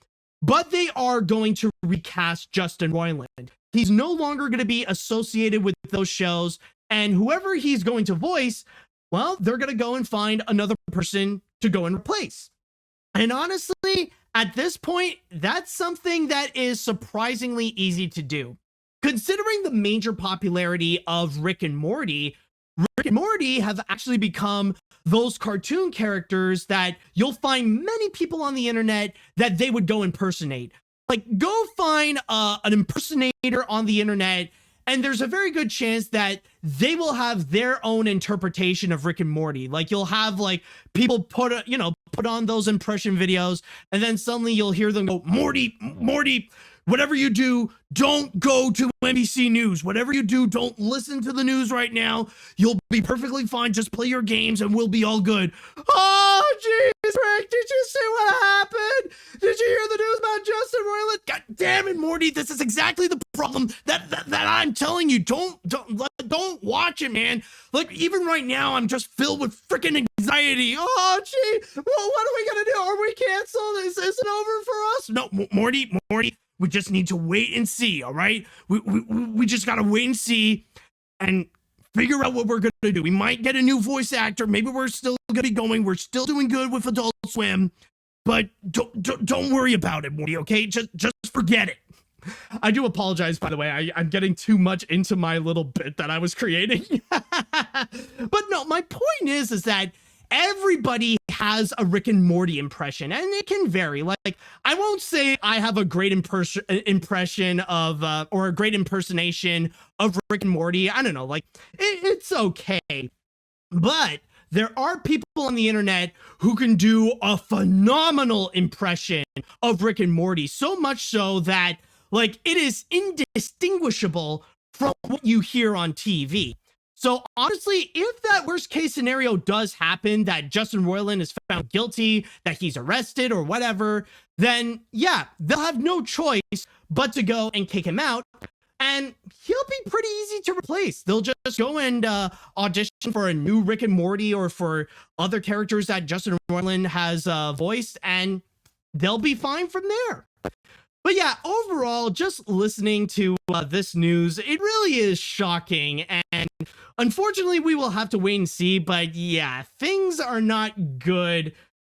but they are going to recast Justin Roiland. He's no longer going to be associated with those shows, and whoever he's going to voice, well, they're going to go and find another person to go and replace. And honestly, at this point, that's something that is surprisingly easy to do. Considering the major popularity of Rick and Morty have actually become those cartoon characters that you'll find many people on the internet that they would go impersonate. Like, go find an impersonator on the internet And there's a very good chance that they will have their own interpretation of Rick and Morty. Like you'll have like people put on those impression videos, and then suddenly you'll hear them go, Morty, whatever you do, don't go to NBC News. Whatever you do, don't listen to the news right now. You'll be perfectly fine. Just play your games and we'll be all good. Oh, jeez, Rick, did you see what happened? Did you hear the news about Justin Roiland? God damn it, Morty, this is exactly the problem that I'm telling you. Don't watch it, man. Like, even right now, I'm just filled with freaking anxiety. Oh, gee, well, what are we gonna do? Are we canceled? Is it over for us? No, Morty, we just need to wait and see, all right? We just gotta wait and see and figure out what we're gonna do. We might get a new voice actor. Maybe we're still gonna be going. We're still doing good with Adult Swim, but don't worry about it, Morty, okay? Just forget it. I do apologize, by the way. I'm getting too much into my little bit that I was creating. But no, my point is that everybody has a Rick and Morty impression, and it can vary. Like, I won't say I have a great impression of, or a great impersonation of Rick and Morty. I don't know, like, it's okay. But there are people on the internet who can do a phenomenal impression of Rick and Morty, so much so that, like, it is indistinguishable from what you hear on TV. So honestly, if that worst case scenario does happen, that Justin Roiland is found guilty, that he's arrested or whatever, then yeah, they'll have no choice but to go and kick him out. And he'll be pretty easy to replace. They'll just go and audition for a new Rick and Morty or for other characters that Justin Roiland has voiced, and they'll be fine from there. But yeah, overall, just listening to this news, it really is shocking. And unfortunately, we will have to wait and see. But yeah, things are not good.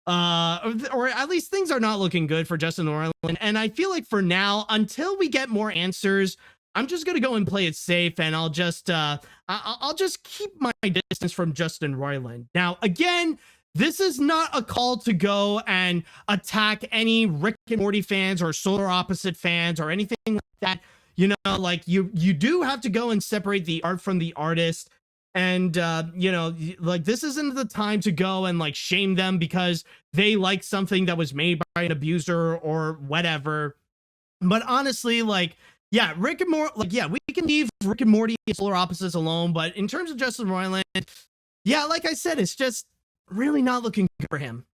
Or at least things are not looking good for Justin Roiland. And I feel like for now, until we get more answers, I'm just going to go and play it safe. And I'll just keep my distance from Justin Roiland. Now, again, this is not a call to go and attack any Rick and Morty fans or Solar Opposite fans or anything like that. You know, like you do have to go and separate the art from the artist. And, you know, like this isn't the time to go and like shame them because they like something that was made by an abuser or whatever. But honestly, like, yeah, Rick and Morty, like, yeah, we can leave Rick and Morty and Solar Opposites alone. But in terms of Justin Roiland, yeah, like I said, it's just really not looking good for him.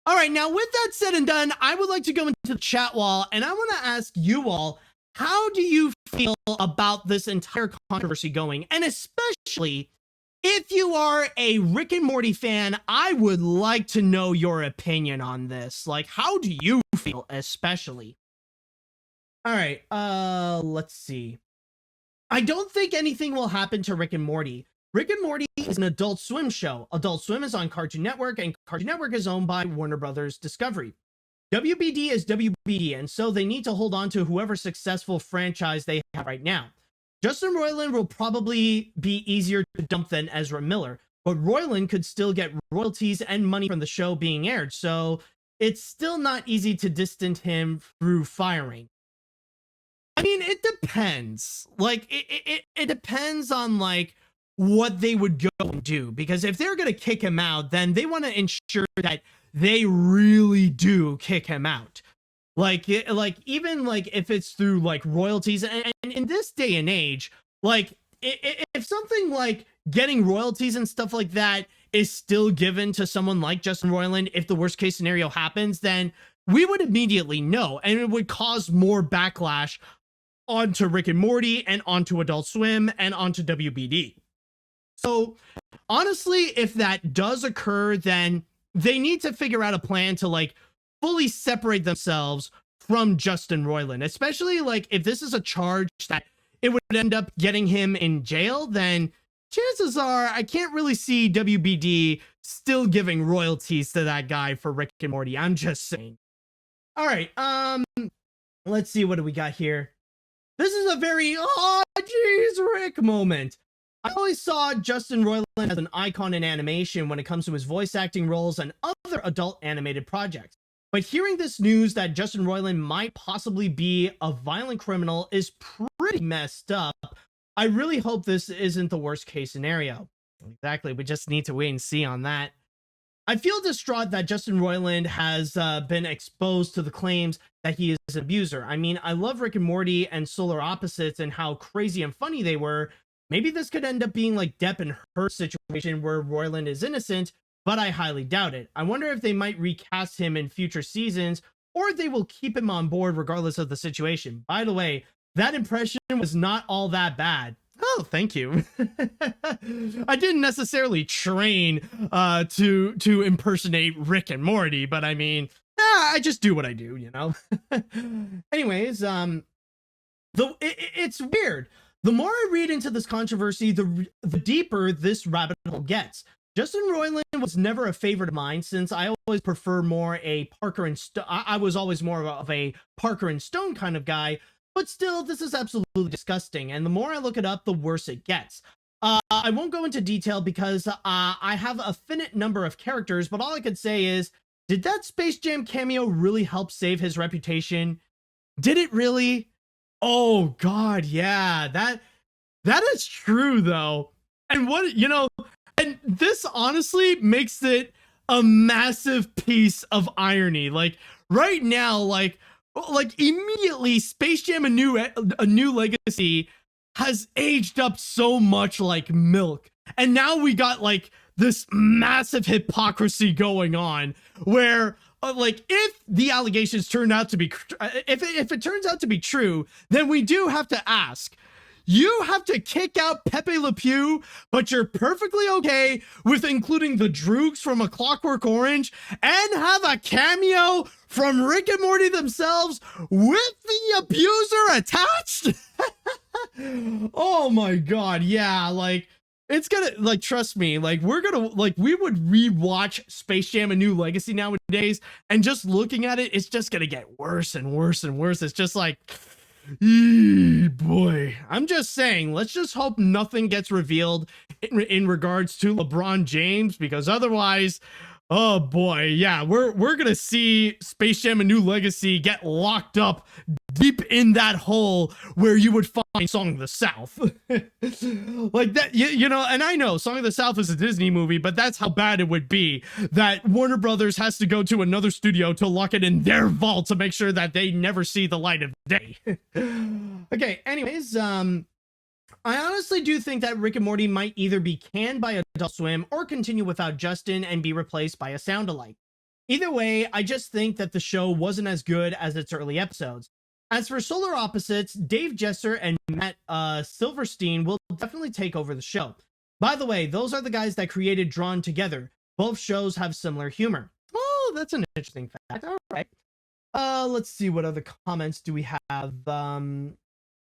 All right, now with that said and done, I would like to go into the chat wall and I want to ask you all, how do you feel about this entire controversy going? And especially if you are a Rick and Morty fan, I would like to know your opinion on this. Like, how do you feel especially? All right, let's see. I don't think anything will happen to Rick and Morty. Rick and Morty is an Adult Swim show. Adult Swim is on Cartoon Network, and Cartoon Network is owned by Warner Brothers Discovery. WBD is WBD, and so they need to hold on to whoever successful franchise they have right now. Justin Roiland will probably be easier to dump than Ezra Miller, but Roiland could still get royalties and money from the show being aired, so it's still not easy to distance him through firing. I mean, it depends. Like, it depends on, like, what they would go and do, because if they're going to kick him out, then they want to ensure that they really do kick him out. Like even like if it's through like royalties, and in this day and age, like if something like getting royalties and stuff like that is still given to someone like Justin Roiland, if the worst case scenario happens, then we would immediately know, and it would cause more backlash onto Rick and Morty and onto Adult Swim and onto WBD. So honestly, if that does occur, then they need to figure out a plan to like fully separate themselves from Justin Roiland, especially like if this is a charge that it would end up getting him in jail, then chances are I can't really see WBD still giving royalties to that guy for Rick and Morty. I'm just saying. All right, let's see, what do we got here? This is a very, oh, geez, Rick moment. I always saw Justin Roiland as an icon in animation when it comes to his voice acting roles and other adult animated projects. But hearing this news that Justin Roiland might possibly be a violent criminal is pretty messed up. I really hope this isn't the worst case scenario. Exactly. We just need to wait and see on that. I feel distraught that Justin Roiland has been exposed to the claims that he is an abuser. I mean, I love Rick and Morty and Solar Opposites and how crazy and funny they were. Maybe this could end up being like Depp and her situation where Roiland is innocent, but I highly doubt it. I wonder if they might recast him in future seasons, or they will keep him on board regardless of the situation. By the way, that impression was not all that bad. Oh, thank you. I didn't necessarily train to impersonate Rick and Morty, but I mean, I just do what I do, you know. Anyways, it's weird. The more I read into this controversy, the deeper this rabbit hole gets. Justin Roiland was never a favorite of mine, since I always prefer more a Parker and Stone. I was always more of a Parker and Stone kind of guy. But still, this is absolutely disgusting, and the more I look it up, the worse it gets. I won't go into detail because I have a finite number of characters, but all I could say is, did that Space Jam cameo really help save his reputation? Did it really? Oh God, yeah, that is true though. And what, you know, and this honestly makes it a massive piece of irony. Like right now, like immediately Space Jam a new legacy has aged up so much like milk, and now we got like this massive hypocrisy going on where like if the allegations turn out to be if it turns out to be true, then we do have to ask, you have to kick out Pepe Le Pew, but you're perfectly okay with including the Droogs from A Clockwork Orange and have a cameo from Rick and Morty themselves with the abuser attached? Oh my God, yeah, like, it's gonna, like, trust me, like, we're gonna, like, we would rewatch Space Jam: A New Legacy nowadays, and just looking at it, it's just gonna get worse and worse and worse. It's just like, boy, I'm just saying, let's just hope nothing gets revealed in regards to LeBron James, because otherwise, oh boy, yeah, we're gonna see Space Jam: A New Legacy get locked up deep in that hole where you would find Song of the South. Like that, you know, and I know Song of the South is a Disney movie, but that's how bad it would be that Warner Brothers has to go to another studio to lock it in their vault to make sure that they never see the light of day. Okay, anyways, I honestly do think that Rick and Morty might either be canned by Adult Swim or continue without Justin and be replaced by a sound-alike. Either way, I just think that the show wasn't as good as its early episodes. As for Solar Opposites, Dave Jesser and Matt Silverstein will definitely take over the show. By the way, those are the guys that created Drawn Together. Both shows have similar humor. Oh, that's an interesting fact. All right. Let's see, what other comments do we have?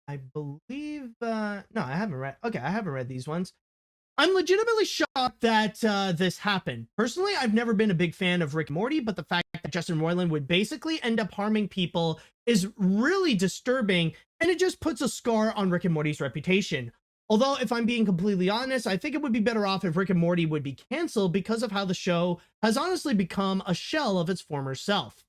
I believe, no, I haven't read, okay, I haven't read these ones. I'm legitimately shocked that this happened. Personally, I've never been a big fan of Rick and Morty, but the fact that Justin Roiland would basically end up harming people is really disturbing, and it just puts a scar on Rick and Morty's reputation. Although, if I'm being completely honest, I think it would be better off if Rick and Morty would be canceled because of how the show has honestly become a shell of its former self.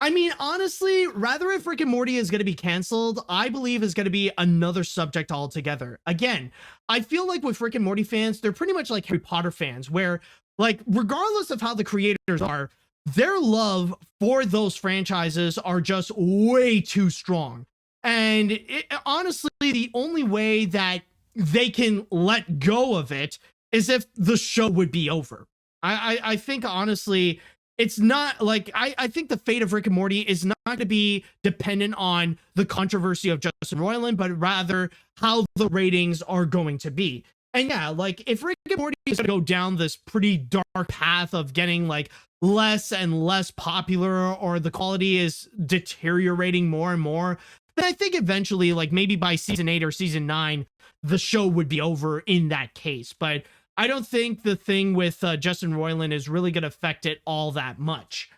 I mean, honestly, rather if Rick and Morty is going to be canceled, I believe is going to be another subject altogether. Again, I feel like with Rick and Morty fans, they're pretty much like Harry Potter fans, where, like, regardless of how the creators are, their love for those franchises are just way too strong. And honestly, the only way that they can let go of it is if the show would be over. I think, honestly, it's not like, I think the fate of Rick and Morty is not going to be dependent on the controversy of Justin Roiland, but rather how the ratings are going to be. And yeah, like, if Rick and Morty is going to go down this pretty dark path of getting like less and less popular, or the quality is deteriorating more and more, then I think eventually, like maybe by season 8 or season 9, the show would be over in that case. But I don't think the thing with Justin Roiland is really going to affect it all that much.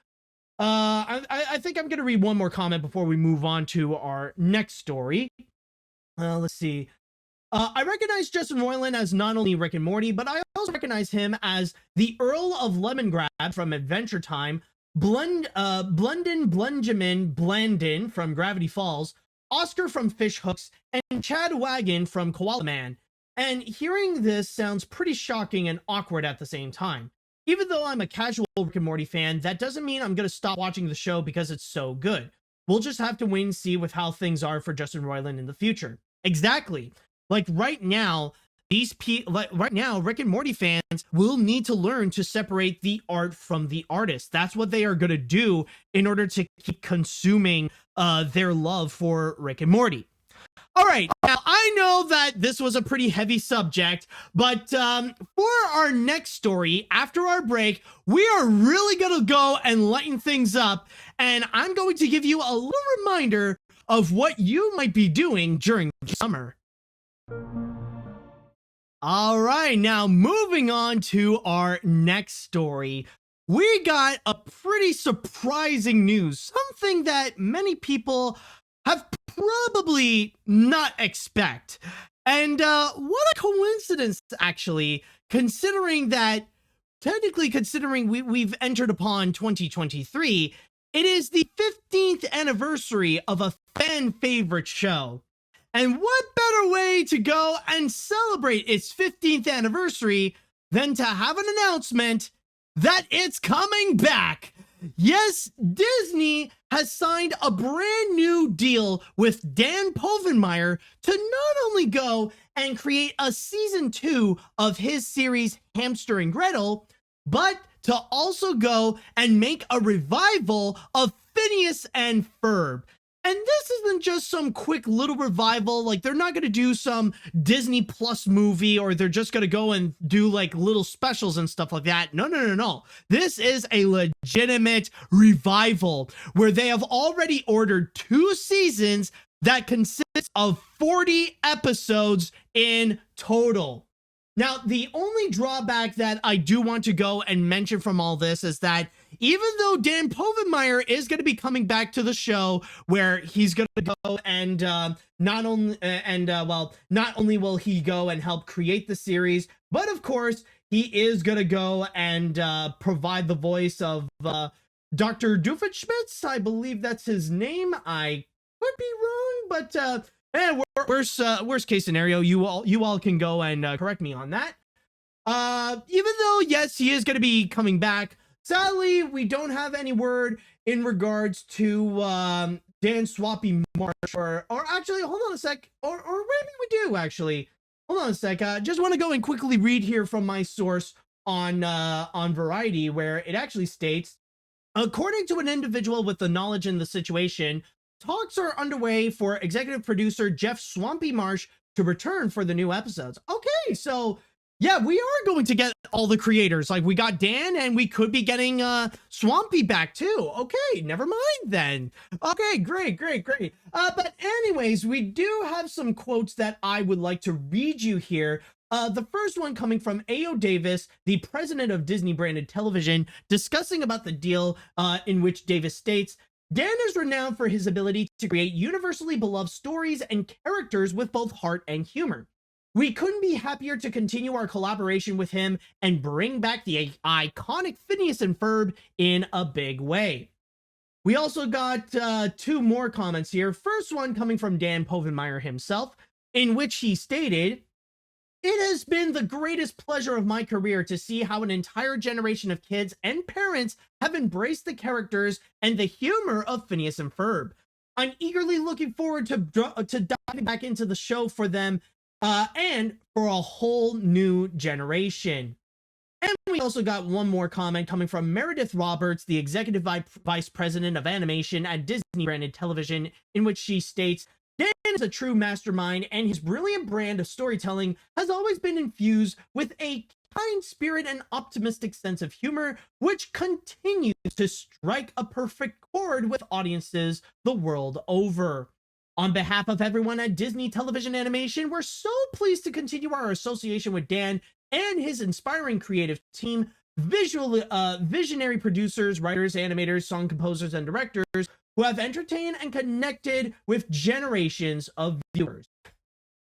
I think I'm going to read one more comment before we move on to our next story. Let's see. I recognize Justin Roiland as not only Rick and Morty, but I also recognize him as the Earl of Lemongrab from Adventure Time, Blunden Blunjamin Blandin from Gravity Falls, Oscar from Fish Hooks, and Chad Wagon from Koala Man. And hearing this sounds pretty shocking and awkward at the same time. Even though I'm a casual Rick and Morty fan, that doesn't mean I'm going to stop watching the show because it's so good. We'll just have to wait and see with how things are for Justin Roiland in the future. Exactly. Like right now, Rick and Morty fans will need to learn to separate the art from the artist. That's what they are going to do in order to keep consuming their love for Rick and Morty. All right, now I know that this was a pretty heavy subject, but for our next story, after our break, we are really going to go and lighten things up, and I'm going to give you a little reminder of what you might be doing during the summer. All right, now moving on to our next story. We got a pretty surprising news, something that many people have probably not expect. And what a coincidence, actually, considering we've entered upon 2023, it is the 15th anniversary of a fan favorite show. And what better way to go and celebrate its 15th anniversary than to have an announcement that it's coming back? Yes, Disney has signed a brand new deal with Dan Povenmire to not only go and create a season 2 of his series Hamster and Gretel, but to also go and make a revival of Phineas and Ferb. And this isn't just some quick little revival, like they're not going to do some Disney Plus movie or they're just going to go and do like little specials and stuff like that. No. This is a legitimate revival where they have already ordered 2 seasons that consists of 40 episodes in total. Now, the only drawback that I do want to go and mention from all this is that even though Dan Povenmire is going to be coming back to the show, where he's going to go and not only will he go and help create the series, but of course he is going to go and provide the voice of Dr. Doofenshmirtz. I believe that's his name. I could be wrong, but worst case scenario, you all can go and correct me on that. Even though yes, he is going to be coming back, sadly we don't have any word in regards to Dan Swampy Marsh or actually hold on a sec, or maybe we do actually. Hold on a sec. Just want to go and quickly read here from my source on Variety, where it actually states, according to an individual with the knowledge in the situation, talks are underway for executive producer Jeff Swampy Marsh to return for the new episodes. Okay, so yeah, we are going to get all the creators. Like, we got Dan, and we could be getting Swampy back too. Okay, never mind then. Okay, great. But anyways, we do have some quotes that I would like to read you here. The first one coming from A.O. Davis, the president of Disney Branded Television, discussing about the deal in which Davis states, Dan is renowned for his ability to create universally beloved stories and characters with both heart and humor. We couldn't be happier to continue our collaboration with him and bring back the iconic Phineas and Ferb in a big way. We also got 2 more comments here. First one coming from Dan Povenmire himself, in which he stated, "It has been the greatest pleasure of my career to see how an entire generation of kids and parents have embraced the characters and the humor of Phineas and Ferb. I'm eagerly looking forward to diving back into the show for them and for a whole new generation." And we also got one more comment coming from Meredith Roberts, the executive vice president of animation at Disney Branded Television, in which she states, Dan is a true mastermind, and his brilliant brand of storytelling has always been infused with a kind spirit and optimistic sense of humor, which continues to strike a perfect chord with audiences the world over. On behalf of everyone at Disney Television Animation, we're so pleased to continue our association with Dan and his inspiring creative team, visionary producers, writers, animators, song composers, and directors who have entertained and connected with generations of viewers.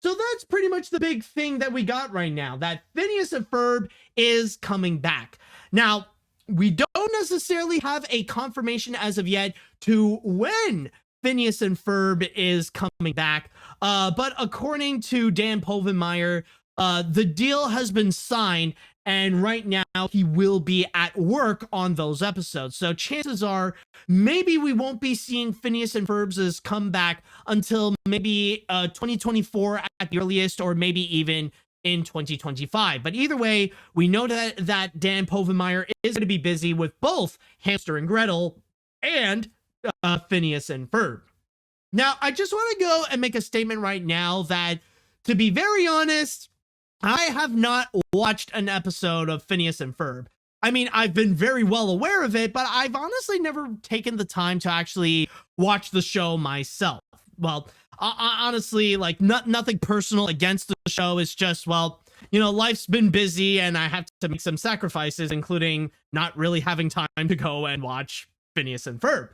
So that's pretty much the big thing that we got right now, that Phineas and Ferb is coming back. Now, we don't necessarily have a confirmation as of yet to when Phineas and Ferb is coming back. But according to Dan Povenmire, the deal has been signed, and right now he will be at work on those episodes. So chances are maybe we won't be seeing Phineas and Ferb's comeback until maybe 2024 at the earliest, or maybe even in 2025. But either way, we know that Dan Povenmire is going to be busy with both Hamster and Gretel and Phineas and Ferb. Now, I just want to go and make a statement right now that, to be very honest, I have not watched an episode of Phineas and Ferb. I mean, I've been very well aware of it, but I've honestly never taken the time to actually watch the show myself. Well, honestly, like, nothing personal against the show. It's just, well, you know, life's been busy and I have to make some sacrifices, including not really having time to go and watch Phineas and Ferb.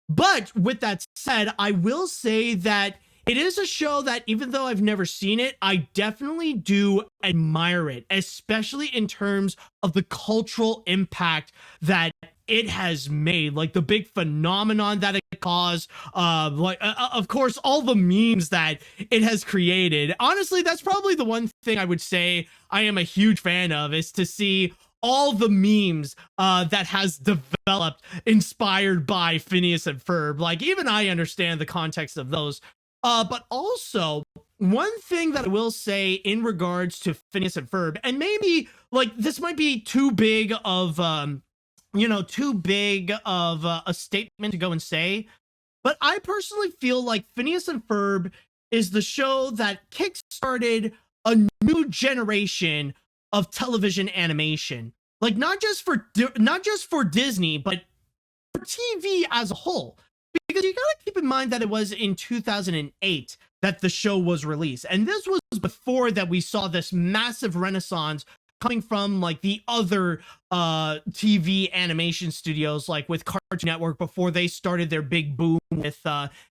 But with that said, I will say that it is a show that, even though I've never seen it, I definitely do admire it, especially in terms of the cultural impact that it has made, like the big phenomenon that it caused, of course, all the memes that it has created. Honestly, that's probably the one thing I would say I am a huge fan of, is to see all the memes that has developed inspired by Phineas and Ferb. Like, even I understand the context of those. But also, one thing that I will say in regards to Phineas and Ferb, and maybe, like, this might be too big of, a statement to go and say, but I personally feel like Phineas and Ferb is the show that kickstarted a new generation of television animation. Like, not just for Disney, but for TV as a whole. Because you gotta keep in mind that it was in 2008 that the show was released. And this was before that we saw this massive renaissance coming from, like, the other TV animation studios, like with Cartoon Network, before they started their big boom with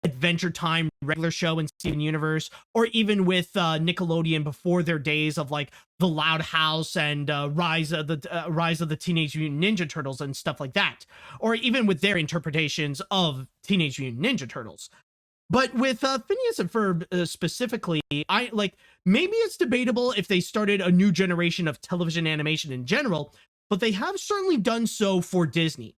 Adventure Time regular show and Steven Universe, or even with Nickelodeon before their days of, like, The Loud House and Rise of the Teenage Mutant Ninja Turtles and stuff like that, or even with their interpretations of Teenage Mutant Ninja Turtles. But with Phineas and Ferb specifically, maybe it's debatable if they started a new generation of television animation in general, but they have certainly done so for Disney.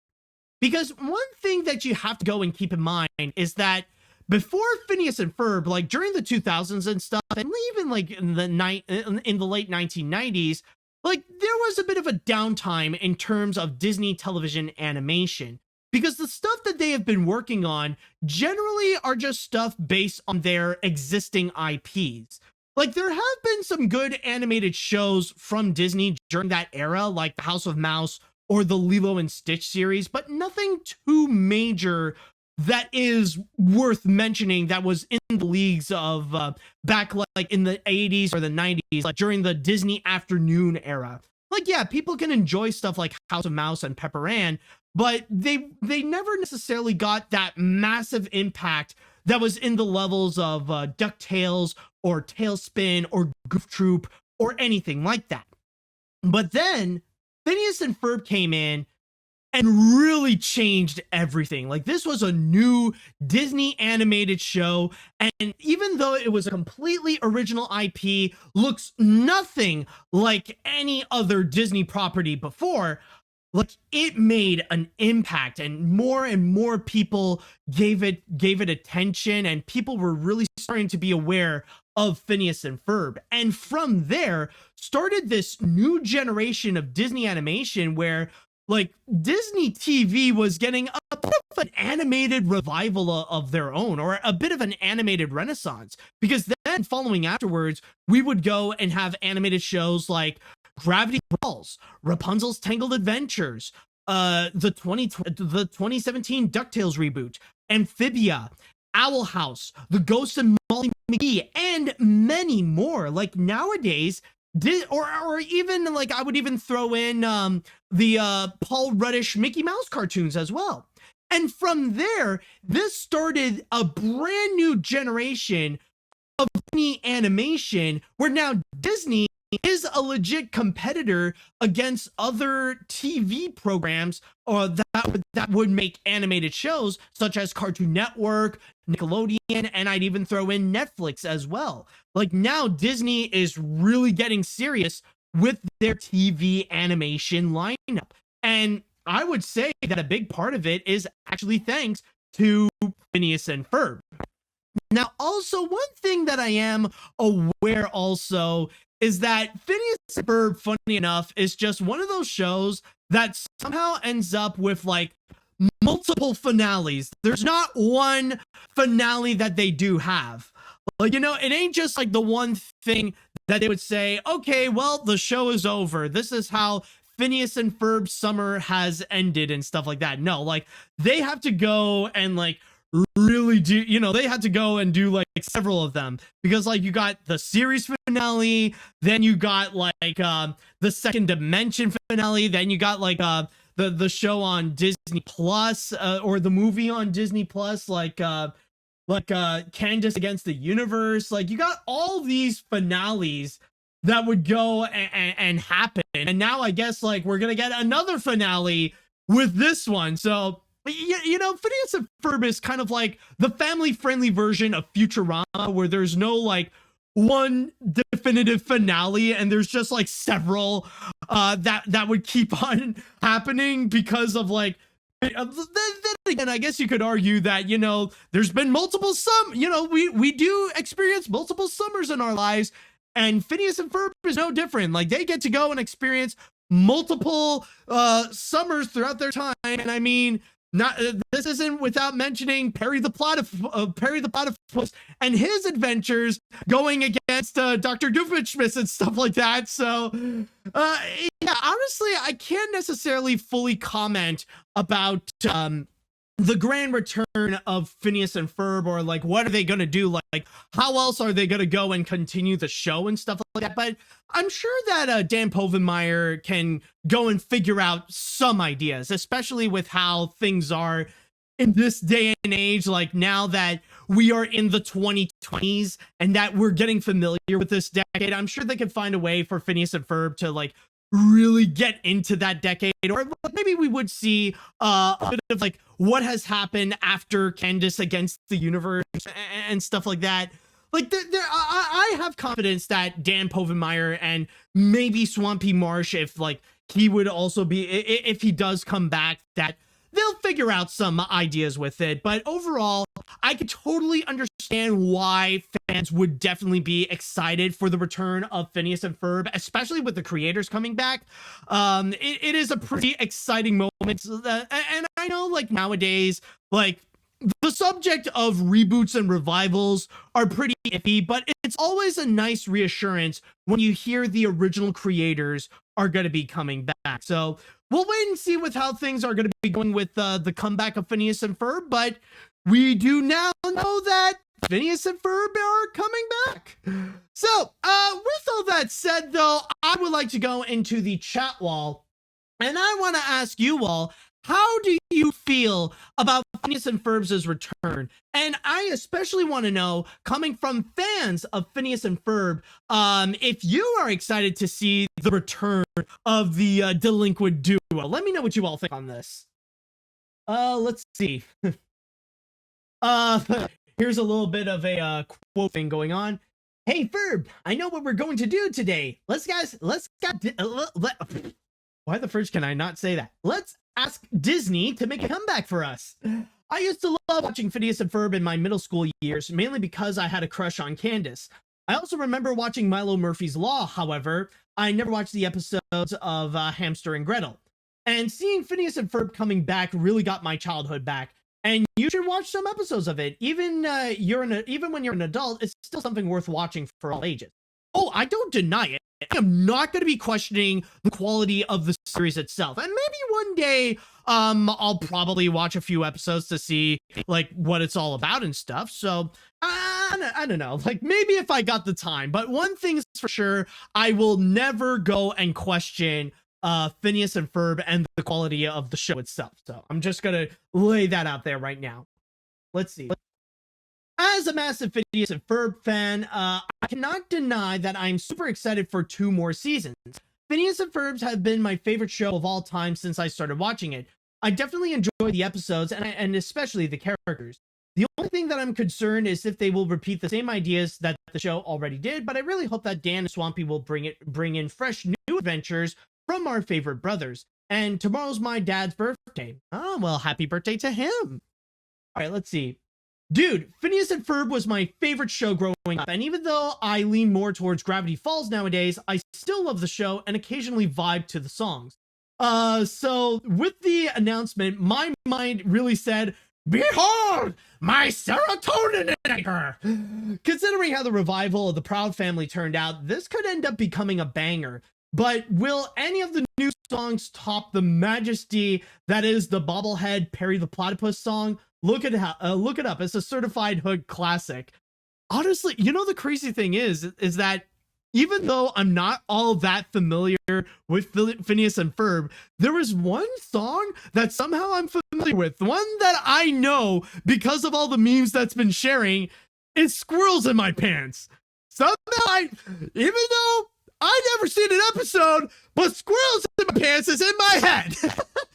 Because one thing that you have to go and keep in mind is that before Phineas and Ferb, like during the 2000s and stuff, and even like in the late 1990s, like there was a bit of a downtime in terms of Disney television animation. Because the stuff that they have been working on generally are just stuff based on their existing IPs. Like, there have been some good animated shows from Disney during that era, like The House of Mouse or the Lilo and Stitch series, but nothing too major that is worth mentioning that was in the leagues of back like in the 80s or the 90s, like during the Disney afternoon era. Like, yeah, people can enjoy stuff like House of Mouse and Pepper Ann, but they never necessarily got that massive impact that was in the levels of DuckTales or Tailspin or Goof Troop or anything like that. But then Phineas and Ferb came in and really changed everything. Like, this was a new Disney animated show, and even though it was a completely original IP, looks nothing like any other Disney property before, like, it made an impact, and more people gave it attention, and people were really starting to be aware of Phineas and Ferb. And from there started this new generation of Disney animation where, like, Disney TV was getting a bit of an animated revival of their own, or a bit of an animated renaissance. Because then following afterwards, we would go and have animated shows like Gravity Falls, Rapunzel's Tangled Adventures, the 2017 DuckTales reboot, Amphibia, Owl House, The Ghost of Molly McGee, and many more. Like, nowadays, or even, like, I would even throw in the Paul Ruddish Mickey Mouse cartoons as well. And from there, this started a brand new generation of Disney animation, where now Disney is a legit competitor against other TV programs or that would make animated shows such as Cartoon Network, Nickelodeon, and I'd even throw in Netflix as well. Like now Disney is really getting serious with their TV animation lineup. And I would say that a big part of it is actually thanks to Phineas and Ferb. Now, also, one thing that I am aware also is that Phineas and Ferb, funny enough, is just one of those shows that somehow ends up with like multiple finales. There's not one finale that they do have. Like, you know, it ain't just like the one thing that they would say, okay, well, the show is over. This is how Phineas and Ferb's summer has ended and stuff like that. No, like they have to go and like really do, you know, they had to go and do like several of them because like you got the series finale, then you got like the second dimension finale, then you got like the show on Disney Plus or the movie on Disney Plus, like Candace Against the Universe. Like you got all these finales that would go and happen, and now I guess like we're gonna get another finale with this one. So you know, Phineas and Ferb is kind of like the family-friendly version of Futurama, where there's no like one definitive finale, and there's just like several that would keep on happening because of like. Then again, I guess you could argue that, you know, there's been multiple you know, we do experience multiple summers in our lives, and Phineas and Ferb is no different. Like they get to go and experience multiple summers throughout their time, and I mean. Not this isn't without mentioning Perry the Platypus and his adventures going against Dr. Doofenshmirtz and stuff like that. So, yeah, honestly, I can't necessarily fully comment about the grand return of Phineas and Ferb, or like what are they gonna do, like how else are they gonna go and continue the show and stuff like that. But I'm sure that Dan Povenmire can go and figure out some ideas, especially with how things are in this day and age, like now that we are in the 2020s and that we're getting familiar with this decade. I'm sure they can find a way for Phineas and Ferb to like really get into that decade, or maybe we would see a bit of like what has happened after Candace Against the Universe and stuff like that. Like I have confidence that Dan Povenmire and maybe Swampy Marsh, if like he would also be, if he does come back, that they'll figure out some ideas with it. But overall, I could totally understand why fans would definitely be excited for the return of Phineas and Ferb, especially with the creators coming back. It is a pretty exciting moment. And I know like nowadays, like the subject of reboots and revivals are pretty iffy, but it's always a nice reassurance when you hear the original creators are going to be coming back. So we'll wait and see with how things are going to be going with the comeback of Phineas and Ferb, but we do now know that Phineas and Ferb are coming back. So, with all that said, though, I would like to go into the chat wall, and I want to ask you all, how do you feel about Phineas and Ferb's return? And I especially want to know, coming from fans of Phineas and Ferb, if you are excited to see the return of the delinquent duo. Let me know what you all think on this. Let's see. Here's a little bit of a quote thing going on. Hey Ferb, I know what we're going to do today. Why the fridge can I not say that? Let's ask Disney to make a comeback for us. I used to love watching Phineas and Ferb in my middle school years, mainly because I had a crush on Candace. I also remember watching Milo Murphy's Law, however, I never watched the episodes of Hamster and Gretel. And seeing Phineas and Ferb coming back really got my childhood back. And you should watch some episodes of it. Even when you're an adult, it's still something worth watching for all ages. Oh, I don't deny it. I am not going to be questioning the quality of the series itself. And maybe one day, I'll probably watch a few episodes to see like what it's all about and stuff. So I don't know, like maybe if I got the time. But one thing is for sure, I will never go and question Phineas and Ferb and the quality of the show itself. So I'm just gonna lay that out there right now. Let's see. As a massive Phineas and Ferb fan, I cannot deny that I'm super excited for 2 more seasons. Phineas and Ferbs have been my favorite show of all time since I started watching it. I definitely enjoy the episodes and especially the characters. The only thing that I'm concerned is if they will repeat the same ideas that the show already did, but I really hope that Dan and Swampy will bring in fresh new adventures from our favorite brothers. And tomorrow's my dad's birthday. Oh, well, happy birthday to him. All right, let's see. Dude, Phineas and Ferb was my favorite show growing up, and even though I lean more towards Gravity Falls nowadays, I still love the show and occasionally vibe to the songs. So with the announcement, my mind really said, "Behold, my serotonin inhibitor!" Considering how the revival of the Proud Family turned out, this could end up becoming a banger. But will any of the new songs top the majesty that is the bobblehead Perry the Platypus song? Look it up. It's a certified hood classic. Honestly, you know, the crazy thing is that even though I'm not all that familiar with Phineas and Ferb, there is one song that somehow I'm familiar with. One that I know because of all the memes that's been sharing is Squirrels in My Pants. Somehow, even though I never seen an episode, but Squirrels in My Pants is in my head.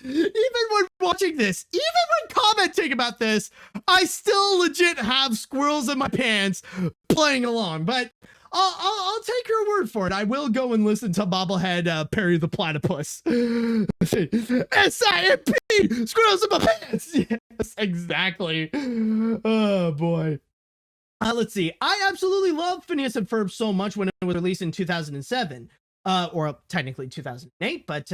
Even when watching this, even when commenting about this, I still legit have Squirrels in My Pants playing along. But I'll take your word for it. I will go and listen to bobblehead Perry the Platypus. S-I-M-P! Squirrels in My Pants! Yes, exactly. Oh, boy. Let's see. I absolutely love Phineas and Ferb so much when it was released in 2007. Or technically 2008, but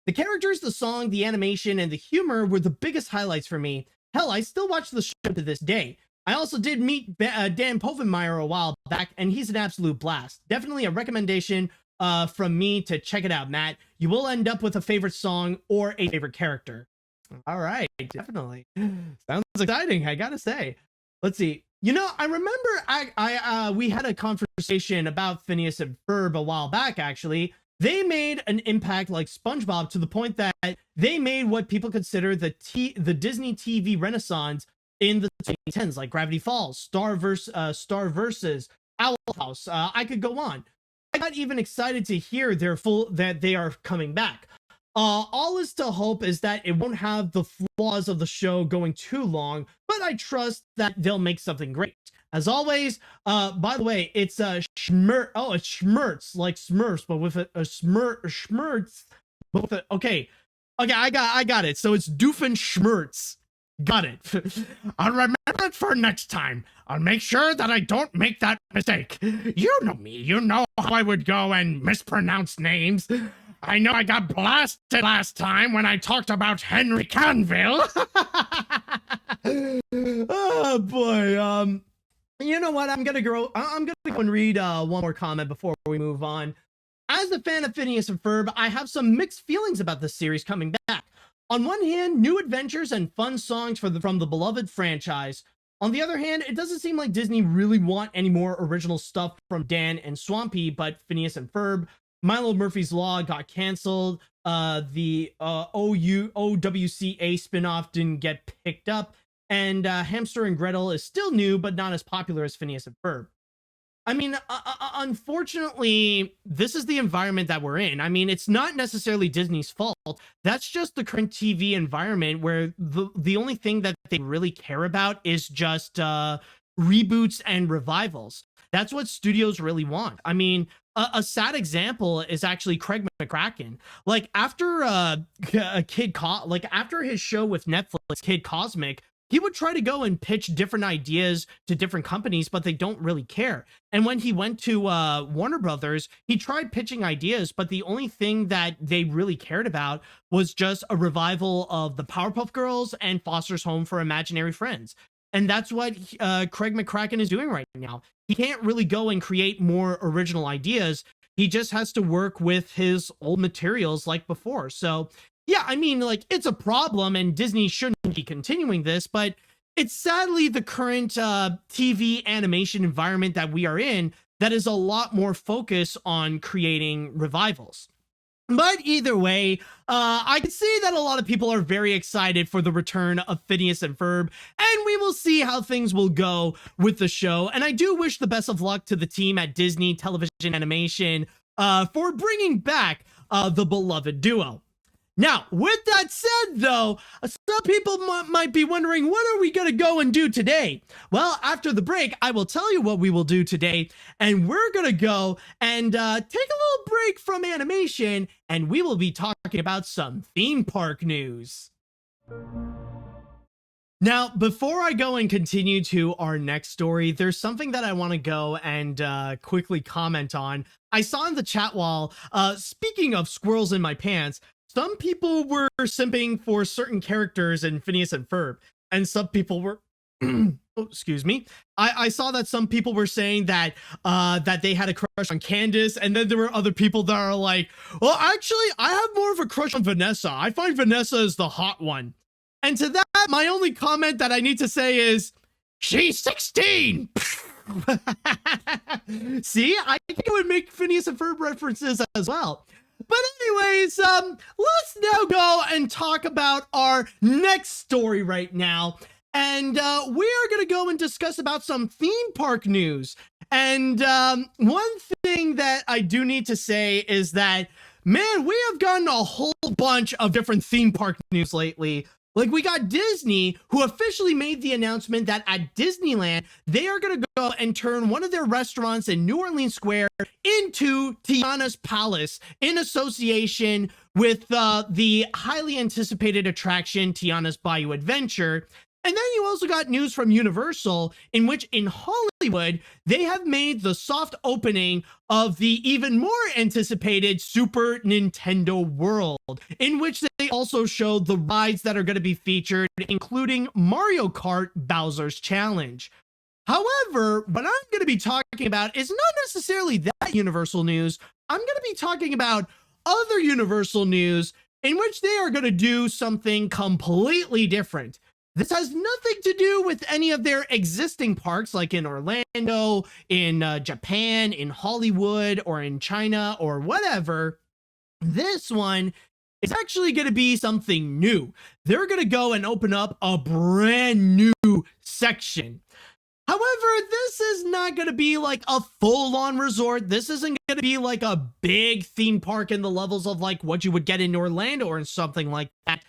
the characters, the song, the animation, and the humor were the biggest highlights for me. Hell, I still watch the show to this day. I also did meet Dan Povenmire a while back, and he's an absolute blast. Definitely a recommendation from me to check it out, Matt. You will end up with a favorite song or a favorite character. All right, definitely. Sounds exciting, I gotta say. Let's see. You know, I remember we had a conversation about Phineas and Ferb a while back, actually. They made an impact like SpongeBob to the point that they made what people consider the Disney TV renaissance in the 2010s, like Gravity Falls, Star Versus, Owl House. I could go on. I got even excited to hear that they are coming back. All is to hope is that it won't have the flaws of the show going too long, but I trust that they'll make something great. As always, by the way, it's it's Schmertz, like Smurfs, but with a Schmertz, but with a, okay, I got it. So it's Doofenshmirtz. Got it. I'll remember it for next time. I'll make sure that I don't make that mistake. You know me. You know how I would go and mispronounce names. I know I got blasted last time when I talked about Henry Canville. Oh boy. You know what? I'm gonna go and read one more comment before we move on. As a fan of Phineas and Ferb, I have some mixed feelings about this series coming back. On one hand, new adventures and fun songs from the beloved franchise. On the other hand, it doesn't seem like Disney really want any more original stuff from Dan and Swampy, but Phineas and Ferb. Milo Murphy's Law got canceled. The OWCA spinoff didn't get picked up. And Hamster and Gretel is still new, but not as popular as Phineas and Ferb. I mean, unfortunately, this is the environment that we're in. I mean, it's not necessarily Disney's fault. That's just the current TV environment where the only thing that they really care about is just reboots and revivals. That's what studios really want. I mean, a sad example is actually Craig McCracken. Like after after his show with Netflix, Kid Cosmic, he would try to go and pitch different ideas to different companies, but they don't really care. And when he went to Warner Brothers, he tried pitching ideas, but the only thing that they really cared about was just a revival of the Powerpuff Girls and Foster's Home for Imaginary Friends. And that's what Craig McCracken is doing right now. He can't really go and create more original ideas. He just has to work with his old materials like before. So yeah, I mean, like, it's a problem and Disney shouldn't be continuing this, but it's sadly the current TV animation environment that we are in that is a lot more focused on creating revivals. But either way, I can see that a lot of people are very excited for the return of Phineas and Ferb, and we will see how things will go with the show. And I do wish the best of luck to the team at Disney Television Animation for bringing back the beloved duo. Now, with that said, though, some people might be wondering, what are we going to go and do today? Well, after the break, I will tell you what we will do today, and we're going to go and take a little break from animation, and we will be talking about some theme park news. Now, before I go and continue to our next story, there's something that I want to go and quickly comment on. I saw in the chat wall, speaking of squirrels in my pants, some people were simping for certain characters in Phineas and Ferb, and some people were, oh, excuse me. I saw that some people were saying that that they had a crush on Candace, and then there were other people that are like, well, actually, I have more of a crush on Vanessa. I find Vanessa is the hot one. And to that, my only comment that I need to say is, she's 16. See, I think I would make Phineas and Ferb references as well. But anyways, let's now go and talk about our next story right now. And we are going to go and discuss about some theme park news. And one thing that I do need to say is that, man, we have gotten a whole bunch of different theme park news lately. Like, we got Disney, who officially made the announcement that at Disneyland, they are going to go and turn one of their restaurants in New Orleans Square into Tiana's Palace in association with the highly anticipated attraction Tiana's Bayou Adventure. And then you also got news from Universal, in which in Hollywood, they have made the soft opening of the even more anticipated Super Nintendo World, in which they also showed the rides that are going to be featured, including Mario Kart Bowser's Challenge. However, what I'm going to be talking about is not necessarily that Universal news. I'm going to be talking about other Universal news in which they are going to do something completely different. This has nothing to do with any of their existing parks, like in Orlando, in Japan, in Hollywood, or in China, or whatever. This one is actually going to be something new. They're going to go and open up a brand new section. However, this is not going to be like a full-on resort. This isn't going to be like a big theme park in the levels of like what you would get in Orlando or something like that.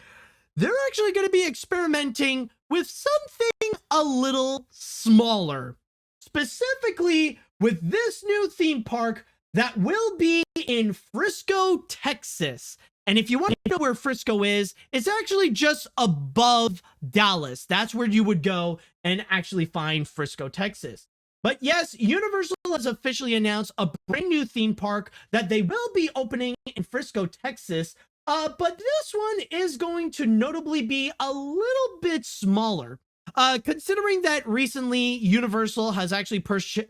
They're actually going to be experimenting with something a little smaller, specifically with this new theme park that will be in Frisco, Texas. And if you want to know where Frisco is, it's actually just above Dallas. That's where you would go and actually find Frisco, Texas. But yes, Universal has officially announced a brand new theme park that they will be opening in Frisco, Texas. But this one is going to notably be a little bit smaller, considering that recently Universal has actually purchased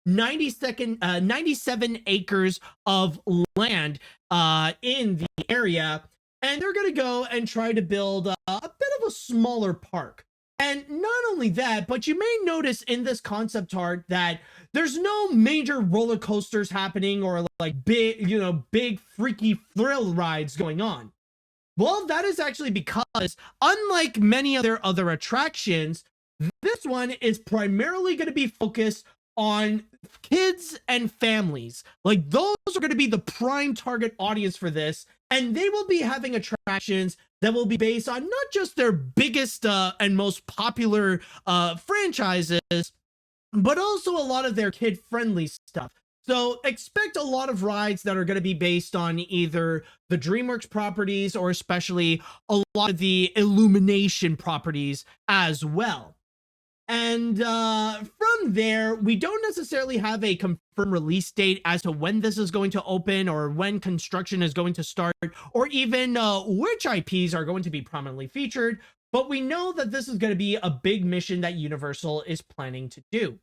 97 acres of land in the area, and they're going to go and try to build a bit of a smaller park. And not only that, but you may notice in this concept art that there's no major roller coasters happening or like big freaky thrill rides going on. Well, that is actually because, unlike many other attractions, this one is primarily going to be focused on kids and families. Like, those are going to be the prime target audience for this, and they will be having attractions that will be based on not just their biggest and most popular franchises, but also a lot of their kid-friendly stuff. So expect a lot of rides that are going to be based on either the DreamWorks properties or especially a lot of the Illumination properties as well. And from there, we don't necessarily have a confirmed release date as to when this is going to open or when construction is going to start, or even which IPs are going to be prominently featured. But we know that this is going to be a big mission that Universal is planning to do.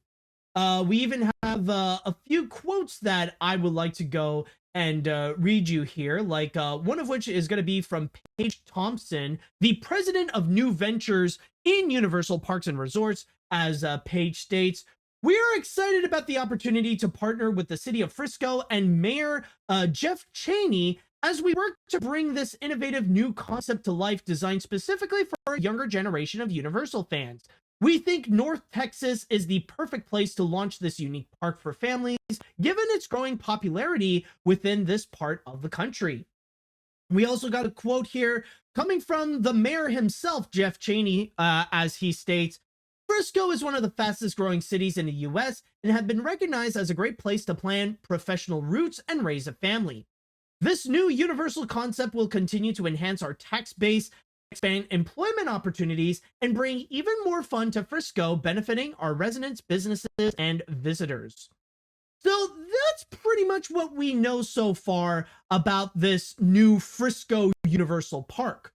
We even have a few quotes that I would like to go and read you here, like one of which is going to be from Paige Thompson, the president of new ventures in Universal Parks and Resorts. As Paige states, We are excited about the opportunity to partner with the city of Frisco and Mayor Jeff Cheney as we work to bring this innovative new concept to life, designed specifically for a younger generation of Universal fans. We think North Texas is the perfect place to launch this unique park for families, given its growing popularity within this part of the country. We also got a quote here coming from the mayor himself, Jeff Cheney, as he states, Frisco is one of the fastest growing cities in the US and have been recognized as a great place to plan professional roots and raise a family. This new Universal concept will continue to enhance our tax base, expand employment opportunities, and bring even more fun to Frisco, benefiting our residents, businesses, and visitors. So that's pretty much what we know so far about this new Frisco Universal Park.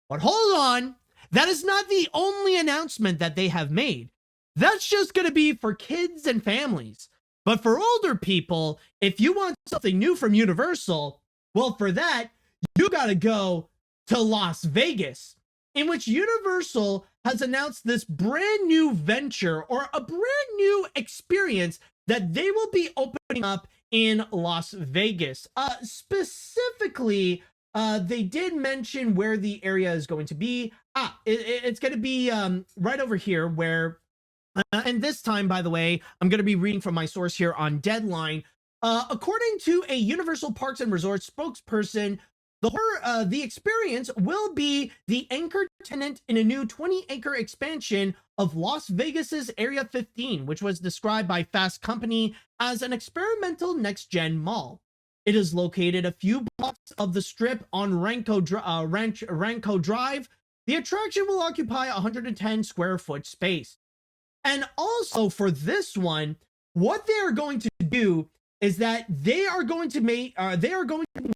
But hold on, that is not the only announcement that they have made. That's just going to be for kids and families. But for older people, if you want something new from Universal, well, for that, you got to go to Las Vegas, in which Universal has announced this brand new venture or a brand new experience that they will be opening up in Las Vegas. Specifically, they did mention where the area is going to be. It's going to be right over here where, and this time, by the way, I'm going to be reading from my source here on Deadline. According to a Universal Parks and Resorts spokesperson, the experience will be the anchor tenant in a new 20-acre expansion of Las Vegas's Area 15, which was described by Fast Company as an experimental next-gen mall. It is located a few blocks of the strip on Ranco Drive. The attraction will occupy 110 square foot space. And also for this one, what they are going to do is that they are going to be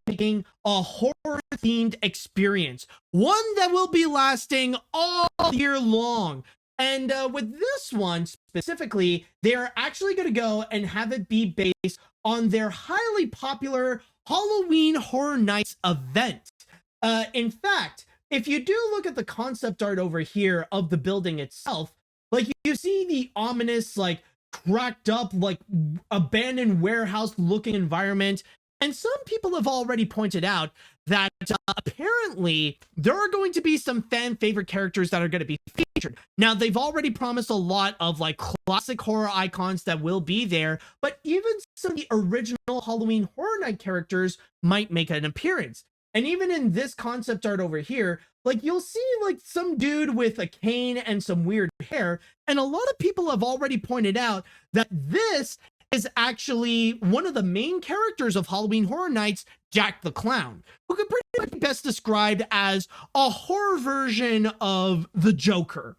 making a horror themed experience, one that will be lasting all year long. And with this one specifically, they are actually going to go and have it be based on their highly popular Halloween Horror Nights event. In fact, if you do look at the concept art over here of the building itself, like you see the ominous, like cracked up, like abandoned warehouse looking environment. And some people have already pointed out that apparently there are going to be some fan favorite characters that are going to be featured. Now, they've already promised a lot of like classic horror icons that will be there, but even some of the original Halloween Horror Night characters might make an appearance. And even in this concept art over here, like you'll see like some dude with a cane and some weird hair. And a lot of people have already pointed out that this is actually one of the main characters of Halloween Horror Nights, Jack the Clown, who could pretty much be best described as a horror version of the Joker.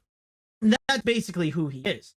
That's basically who he is.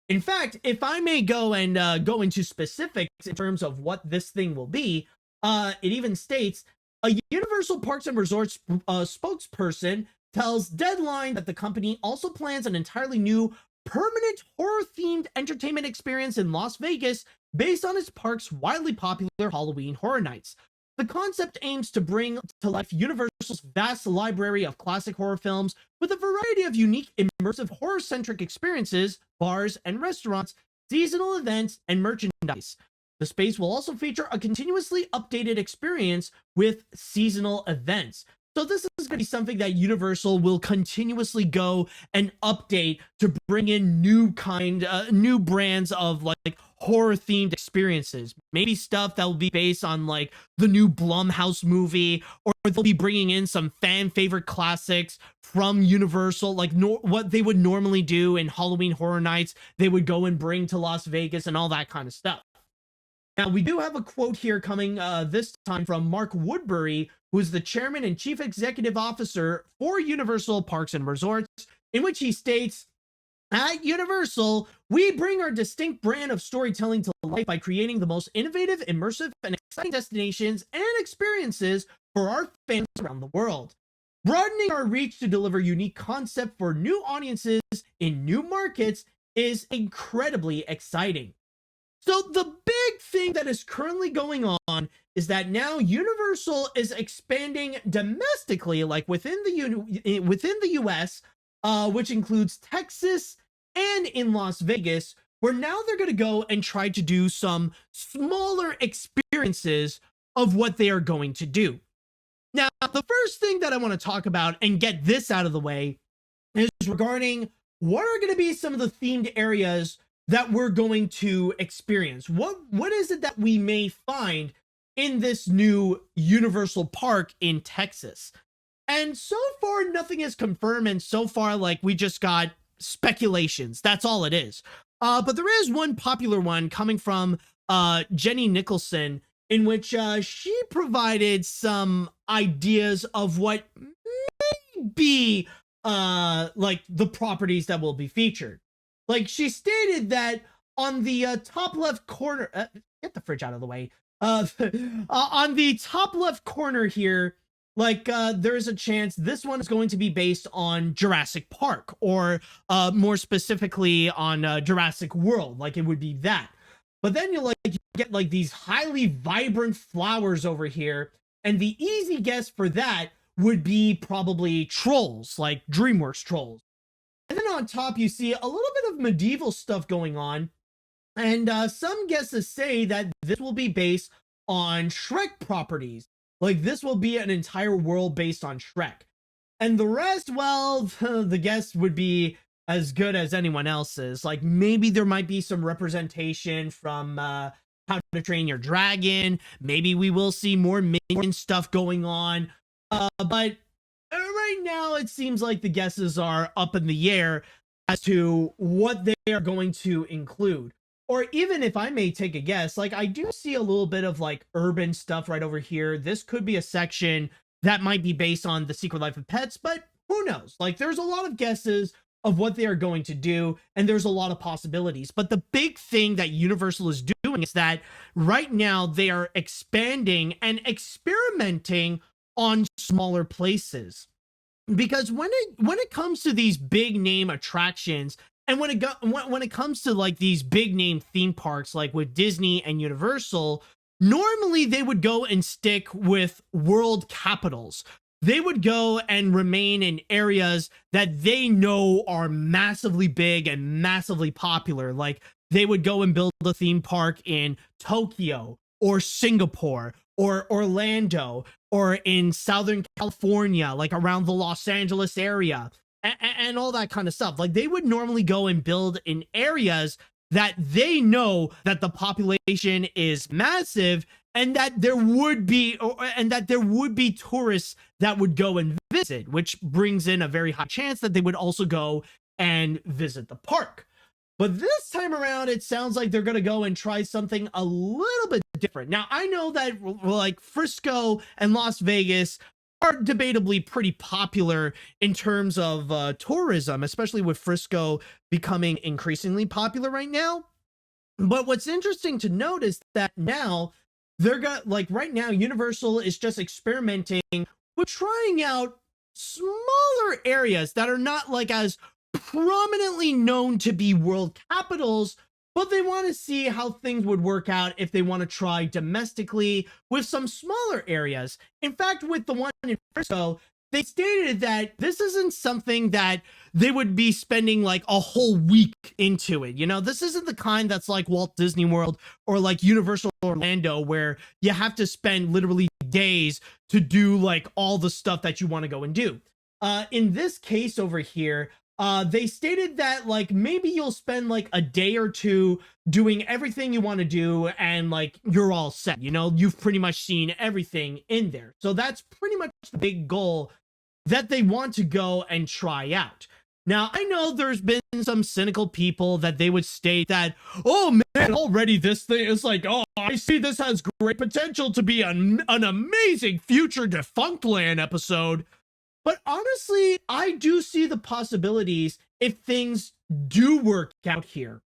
In fact, if I may go and go into specifics in terms of what this thing will be, it even states, a Universal Parks and Resorts spokesperson tells Deadline that the company also plans an entirely new permanent horror-themed entertainment experience in Las Vegas based on its park's widely popular Halloween Horror Nights. The concept aims to bring to life Universal's vast library of classic horror films with a variety of unique, immersive, horror-centric experiences, bars and restaurants, seasonal events, and merchandise. The space will also feature a continuously updated experience with seasonal events. So this is going to be something that Universal will continuously go and update to bring in new brands of like horror themed experiences. Maybe stuff that will be based on like the new Blumhouse movie, or they'll be bringing in some fan favorite classics from Universal, like what they would normally do in Halloween Horror Nights. They would go and bring to Las Vegas and all that kind of stuff. Now, we do have a quote here coming this time from Mark Woodbury, who is the chairman and chief executive officer for Universal Parks and Resorts, in which he states, at Universal, we bring our distinct brand of storytelling to life by creating the most innovative, immersive, and exciting destinations and experiences for our fans around the world. Broadening our reach to deliver unique concepts for new audiences in new markets is incredibly exciting. So the big thing that is currently going on is that now Universal is expanding domestically, like within the US, which includes Texas and in Las Vegas, where now they're going to go and try to do some smaller experiences of what they are going to do. Now, the first thing that I want to talk about and get this out of the way is regarding what are going to be some of the themed areas that we're going to experience. What is it that we may find in this new Universal Park in Texas? And so far, nothing is confirmed, and so far, like, we just got speculations. That's all it is. But there is one popular one coming from Jenny Nicholson, in which she provided some ideas of what may be like the properties that will be featured. Like, she stated that on the top left corner, get the fridge out of the way. On the top left corner here, like, there is a chance this one is going to be based on Jurassic Park, or more specifically on Jurassic World. Like, it would be that. But then you get like these highly vibrant flowers over here, and the easy guess for that would be probably trolls, like DreamWorks trolls. And then on top you see a little bit of medieval stuff going on, and some guesses say that this will be based on Shrek properties. Like, this will be an entire world based on Shrek. And the rest, well, the guess would be as good as anyone else's. Like, maybe there might be some representation from How to Train Your Dragon. Maybe we will see more minion stuff going on. But right now, it seems like the guesses are up in the air as to what they are going to include. Or even if I may take a guess, like, I do see a little bit of like urban stuff right over here. This could be a section that might be based on The Secret Life of Pets, but who knows? Like, there's a lot of guesses of what they are going to do, and there's a lot of possibilities. But the big thing that Universal is doing is that right now they are expanding and experimenting on smaller places. Because when it comes to these big name attractions, and when it comes to like these big name theme parks, like with Disney and Universal, normally they would go and stick with world capitals. They would go and remain in areas that they know are massively big and massively popular. Like, they would go and build a theme park in Tokyo or Singapore or Orlando or in Southern California, like around the Los Angeles area, and all that kind of stuff. Like, they would normally go and build in areas that they know that the population is massive, and that there would be tourists that would go and visit, which brings in a very high chance that they would also go and visit the park. But this time around, it sounds like they're going to go and try something a little bit different. Now, I know that like Frisco and Las Vegas are debatably pretty popular in terms of tourism, especially with Frisco becoming increasingly popular right now. But what's interesting to note is that now right now, Universal is just experimenting with trying out smaller areas that are not like as prominently known to be world capitals, but they want to see how things would work out if they want to try domestically with some smaller areas. In fact, with the one in Frisco, they stated that this isn't something that they would be spending like a whole week into it. You know, this isn't the kind that's like Walt Disney World or like Universal Orlando, where you have to spend literally days to do like all the stuff that you want to go and do. In this case over here, they stated that like maybe you'll spend like a day or two doing everything you want to do, and like you're all set. You know, you've pretty much seen everything in there. So that's pretty much the big goal that they want to go and try out. Now, I know there's been some cynical people that they would state that, oh man, already this thing is like, oh, I see this has great potential to be an amazing future Defunctland episode. But honestly, I do see the possibilities if things do work out here.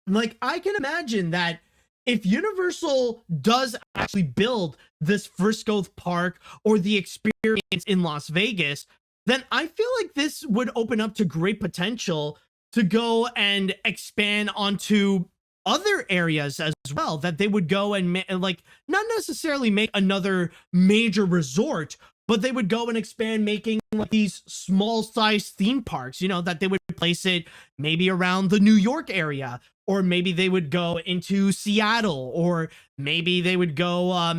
Like, I can imagine that if Universal does actually build this Frisco Park or the experience in Las Vegas, then I feel like this would open up to great potential to go and expand onto other areas as well, that they would go and like not necessarily make another major resort, but they would go and expand, making like these small size theme parks, you know, that they would place it maybe around the New York area, or maybe they would go into Seattle, or maybe they would go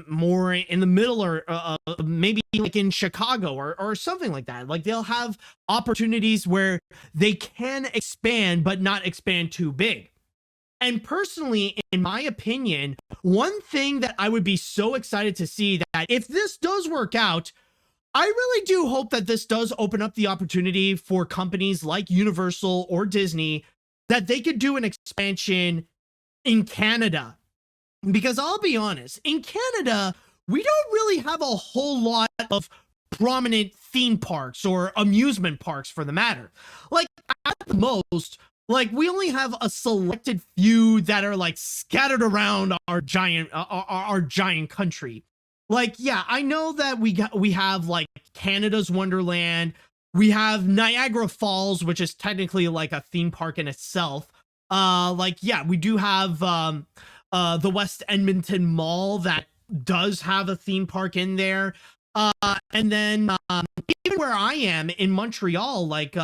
more in the middle, or maybe like in Chicago, or something like that. Like they'll have opportunities where they can expand, but not expand too big. And personally, in my opinion, one thing that I would be so excited to see, that if this does work out, I really do hope that this does open up the opportunity for companies like Universal or Disney, that they could do an expansion in Canada. Because I'll be honest, in Canada, we don't really have a whole lot of prominent theme parks or amusement parks, for the matter. Like, at the most, like, we only have a selected few that are like scattered around our giant country. Like, yeah, I know that we have like Canada's Wonderland. We have Niagara Falls, which is technically like a theme park in itself. Like, yeah, we do have the West Edmonton Mall that does have a theme park in there. And then even where I am in Montreal, like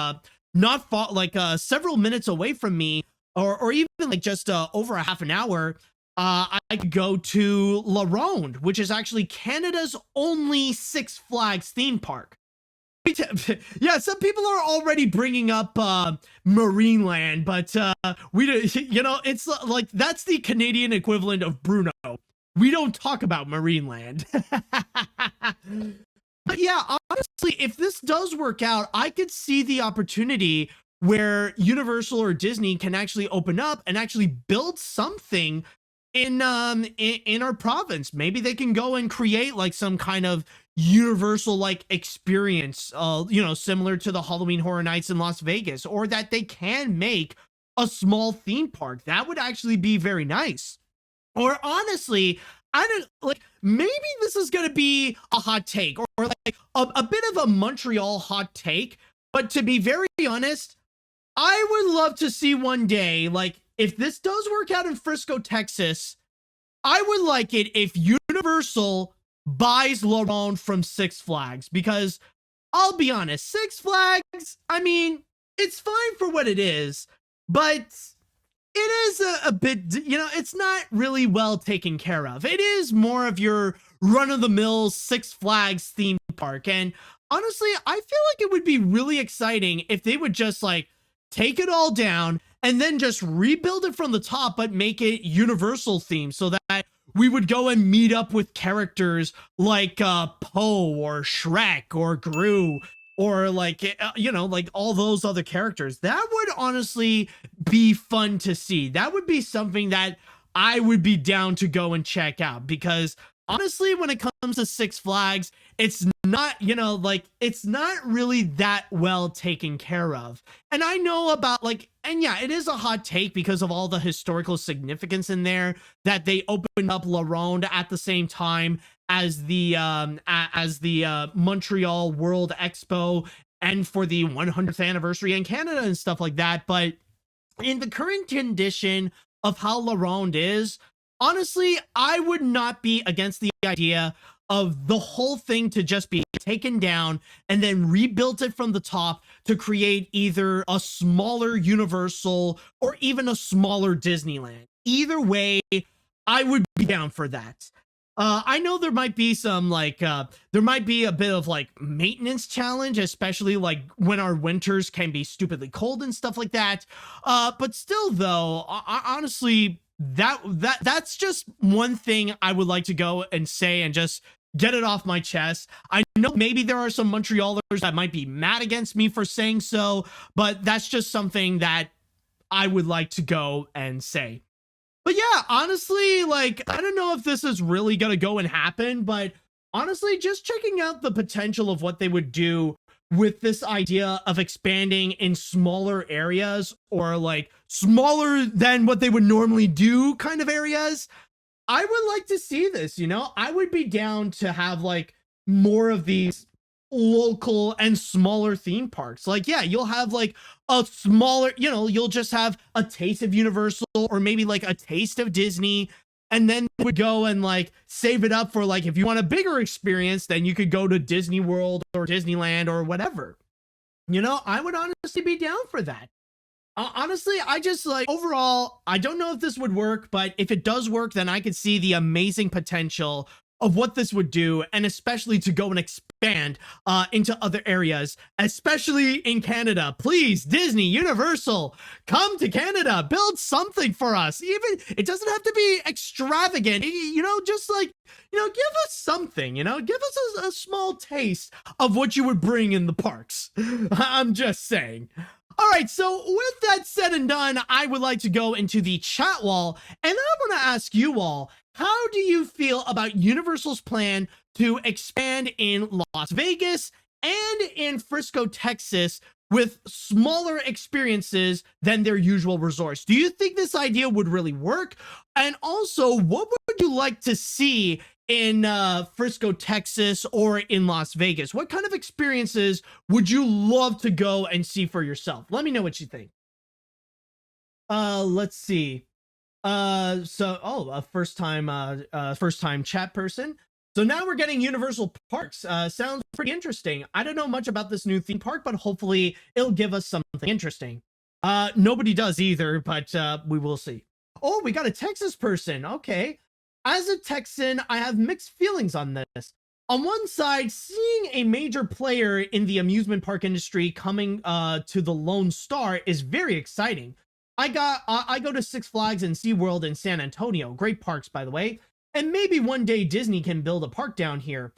not far, like several minutes away from me, or even like just over a half an hour, I could go to La Ronde, which is actually Canada's only Six Flags theme park. Yeah, some people are already bringing up Marineland, but we, you know, it's like that's the Canadian equivalent of Bruno. We don't talk about Marineland. But yeah, honestly, if this does work out, I could see the opportunity where Universal or Disney can actually open up and actually build something in our province. Maybe they can go and create like some kind of Universal like experience, you know, similar to the Halloween Horror Nights in Las Vegas, or that they can make a small theme park. That would actually be very nice. Or honestly, I don't like, maybe this is going to be a hot take, or like a bit of a Montreal hot take. But to be very honest, I would love to see one day, like if this does work out in Frisco, Texas, I would like it if Universal buys La Ronde from Six Flags, because I'll be honest, Six Flags, I mean, it's fine for what it is, but it is a bit, you know, it's not really well taken care of. It is more of your run-of-the-mill Six Flags theme park. And honestly, I feel like it would be really exciting if they would just like take it all down and then just rebuild it from the top, but make it Universal themed, so that we would go and meet up with characters like Poe or Shrek or Gru, or like, you know, like all those other characters. That would honestly be fun to see. That would be something that I would be down to go and check out, because honestly, when it comes to Six Flags, it's not, you know, like, it's not really that well taken care of. And I know about like, and yeah, it is a hot take because of all the historical significance in there, that they opened up La Ronde at the same time as the Montreal World Expo, and for the 100th anniversary in Canada and stuff like that. But in the current condition of how La Ronde is, honestly, I would not be against the idea of the whole thing to just be taken down and then rebuilt it from the top to create either a smaller Universal or even a smaller Disneyland. Either way, I would be down for that. I know there might be some like, there might be a bit of like maintenance challenge, especially like when our winters can be stupidly cold and stuff like that. But still though, honestly, that's just one thing I would like to go and say and just get it off my chest. I know maybe there are some Montrealers that might be mad against me for saying so, but that's just something that I would like to go and say. But yeah, honestly, like, I don't know if this is really gonna go and happen, but honestly, just checking out the potential of what they would do with this idea of expanding in smaller areas, or like smaller than what they would normally do kind of areas. I would like to see this, you know. I would be down to have like more of these local and smaller theme parks. Like, yeah, you'll have like a smaller, you know, you'll just have a taste of Universal, or maybe like a taste of Disney, and then would go and like save it up for like, if you want a bigger experience, then you could go to Disney World or Disneyland or whatever. You know, I would honestly be down for that. Honestly, I just like overall, I don't know if this would work, but if it does work, then I could see the amazing potential of what this would do, and especially to go and expand into other areas, especially in Canada. Please, Disney, Universal, come to Canada, build something for us. Even it doesn't have to be extravagant, you know, just like, you know, give us something, you know, give us a small taste of what you would bring in the parks. I'm just saying. All right, so with that said and done, I would like to go into the chat wall, and I want to ask you all, how do you feel about Universal's plan to expand in Las Vegas and in Frisco, Texas, with smaller experiences than their usual resorts? Do you think this idea would really work? And also, what would you like to see in Frisco, Texas, or in Las Vegas? What kind of experiences would you love to go and see for yourself? Let me know what you think. Let's see. A first time chat person. So now we're getting Universal Parks. Sounds pretty interesting. I don't know much about this new theme park, but hopefully it'll give us something interesting. Nobody does either, but we will see. Oh, we got a Texas person. Okay. As a Texan, I have mixed feelings on this. On one side, seeing a major player in the amusement park industry coming to the Lone Star is very exciting. I go to Six Flags and SeaWorld in San Antonio. Great parks, by the way. And maybe one day Disney can build a park down here.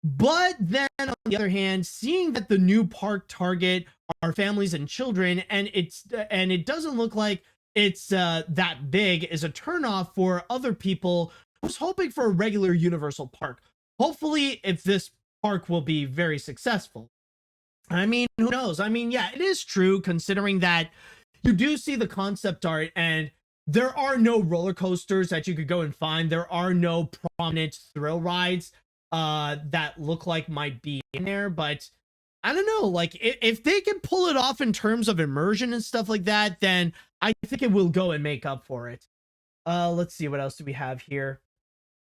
But then, on the other hand, seeing that the new park target are families and children, and it doesn't look like it's that big, is a turnoff for other people who's hoping for a regular Universal park. Hopefully, if this park will be very successful. I mean, who knows? I mean, yeah, it is true, considering that you do see the concept art, and there are no roller coasters that you could go and find. There are no prominent thrill rides that look like might be in there, but I don't know, like if they can pull it off in terms of immersion and stuff like that, then I think it will go and make up for it. Let's see, what else do we have here?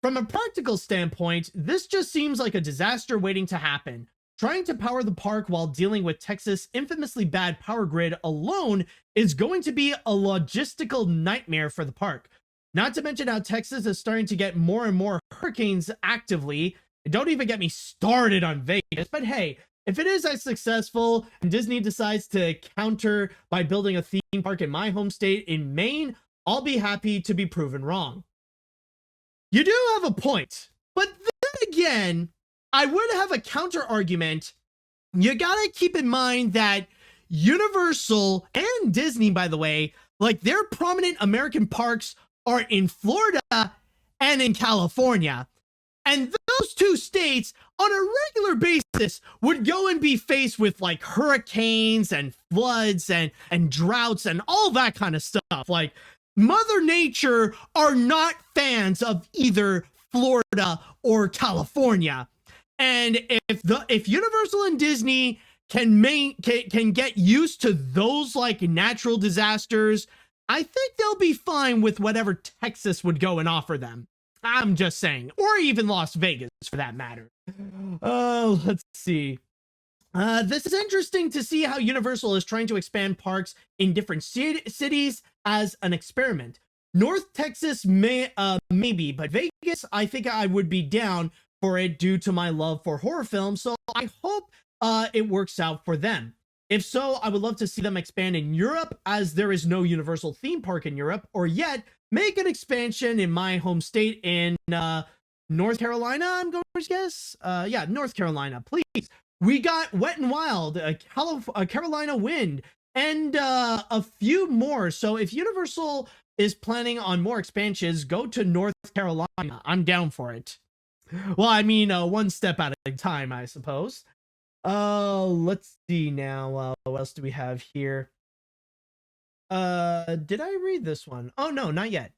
From a practical standpoint, this just seems like a disaster waiting to happen. Trying to power the park while dealing with Texas' infamously bad power grid alone is going to be a logistical nightmare for the park. Not to mention how Texas is starting to get more and more hurricanes actively. Don't even get me started on Vegas, but hey, if it is as successful and Disney decides to counter by building a theme park in my home state in Maine, I'll be happy to be proven wrong. You do have a point, but then again, I would have a counter argument. You gotta keep in mind that Universal and Disney, by the way, like their prominent American parks are in Florida and in California. And those two states on a regular basis would go and be faced with like hurricanes and floods and droughts and all that kind of stuff. Like Mother Nature are not fans of either Florida or California. And if Universal and Disney can get used to those like natural disasters, I think they'll be fine with whatever Texas would go and offer them. I'm just saying, or even Las Vegas for that matter. Oh, let's see. This is interesting to see how Universal is trying to expand parks in different cities as an experiment. North Texas maybe, but Vegas, I think I would be down for it due to my love for horror films, so I hope it works out for them. If so, I would love to see them expand in Europe, as there is no Universal theme park in Europe, or yet make an expansion in my home state in North Carolina, I'm going to guess. Yeah, North Carolina, please. We got Wet n Wild, a Carolina Wind, and a few more. So if Universal is planning on more expansions, go to North Carolina. I'm down for it. Well, I mean, one step at a time, I suppose. Let's see now. What else do we have here? Did I read this one? Oh, no, not yet.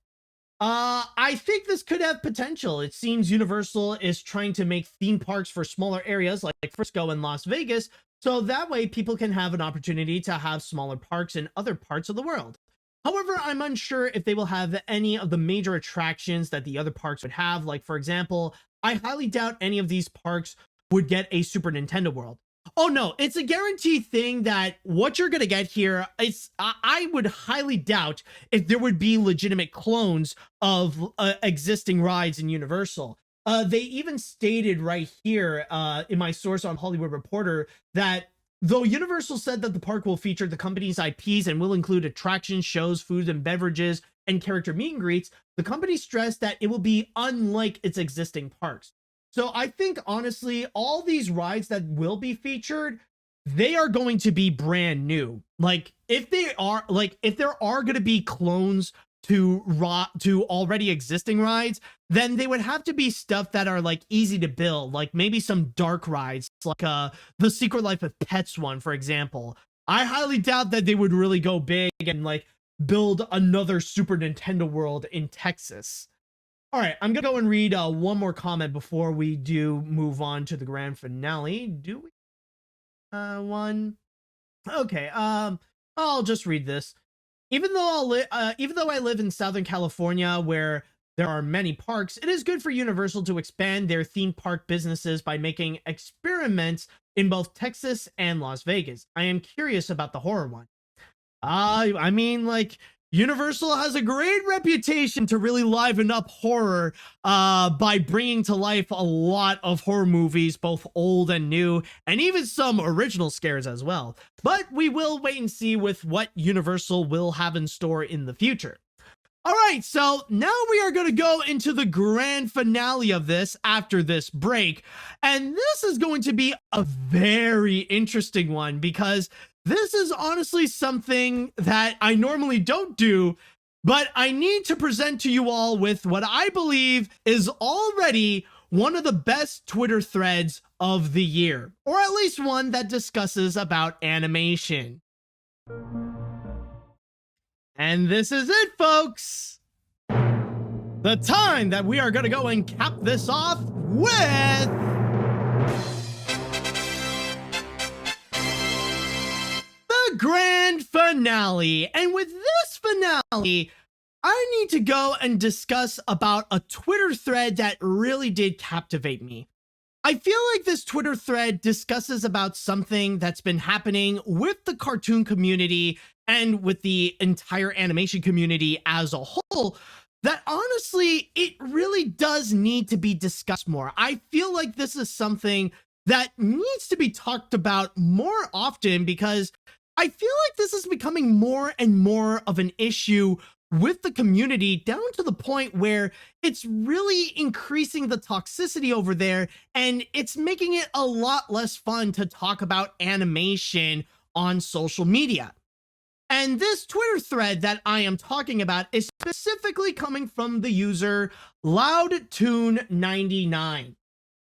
I think this could have potential. It seems Universal is trying to make theme parks for smaller areas like Frisco and Las Vegas, so that way people can have an opportunity to have smaller parks in other parts of the world. However, I'm unsure if they will have any of the major attractions that the other parks would have. Like, for example, I highly doubt any of these parks would get a Super Nintendo World. Oh no, it's a guaranteed thing that what you're gonna get here, I would highly doubt if there would be legitimate clones of existing rides in Universal. They even stated right here in my source on Hollywood Reporter that though Universal said that the park will feature the company's IPs and will include attractions, shows, foods and beverages, and character meet and greets, the company stressed that it will be unlike its existing parks. So I think honestly, all these rides that will be featured, they are going to be brand new. Like if there are going to be clones to already existing rides, then they would have to be stuff that are like easy to build, like maybe some dark rides, like the Secret Life of Pets one, for example. I highly doubt that they would really go big and like build another Super Nintendo World in Texas. All right, I'm gonna go and read one more comment before we do move on to the grand finale. Do we? One. Okay. I'll just read this. Even though I live in Southern California, where there are many parks, it is good for Universal to expand their theme park businesses by making experiments in both Texas and Las Vegas. I am curious about the horror one. I mean, like, Universal has a great reputation to really liven up horror by bringing to life a lot of horror movies, both old and new, and even some original scares as well. But we will wait and see with what Universal will have in store in the future. All right, so now we are going to go into the grand finale of this after this break. And this is going to be a very interesting one because this is honestly something that I normally don't do, but I need to present to you all with what I believe is already one of the best Twitter threads of the year, or at least one that discusses about animation. And this is it, folks. The time that we are going to go and cap this off with grand finale. And with this finale, I need to go and discuss about a Twitter thread that really did captivate me. I feel like this Twitter thread discusses about something that's been happening with the cartoon community and with the entire animation community as a whole, that honestly, it really does need to be discussed more. I feel like this is something that needs to be talked about more often because I feel like this is becoming more and more of an issue with the community, down to the point where it's really increasing the toxicity over there, and it's making it a lot less fun to talk about animation on social media. And this Twitter thread that I am talking about is specifically coming from the user LoudTune99.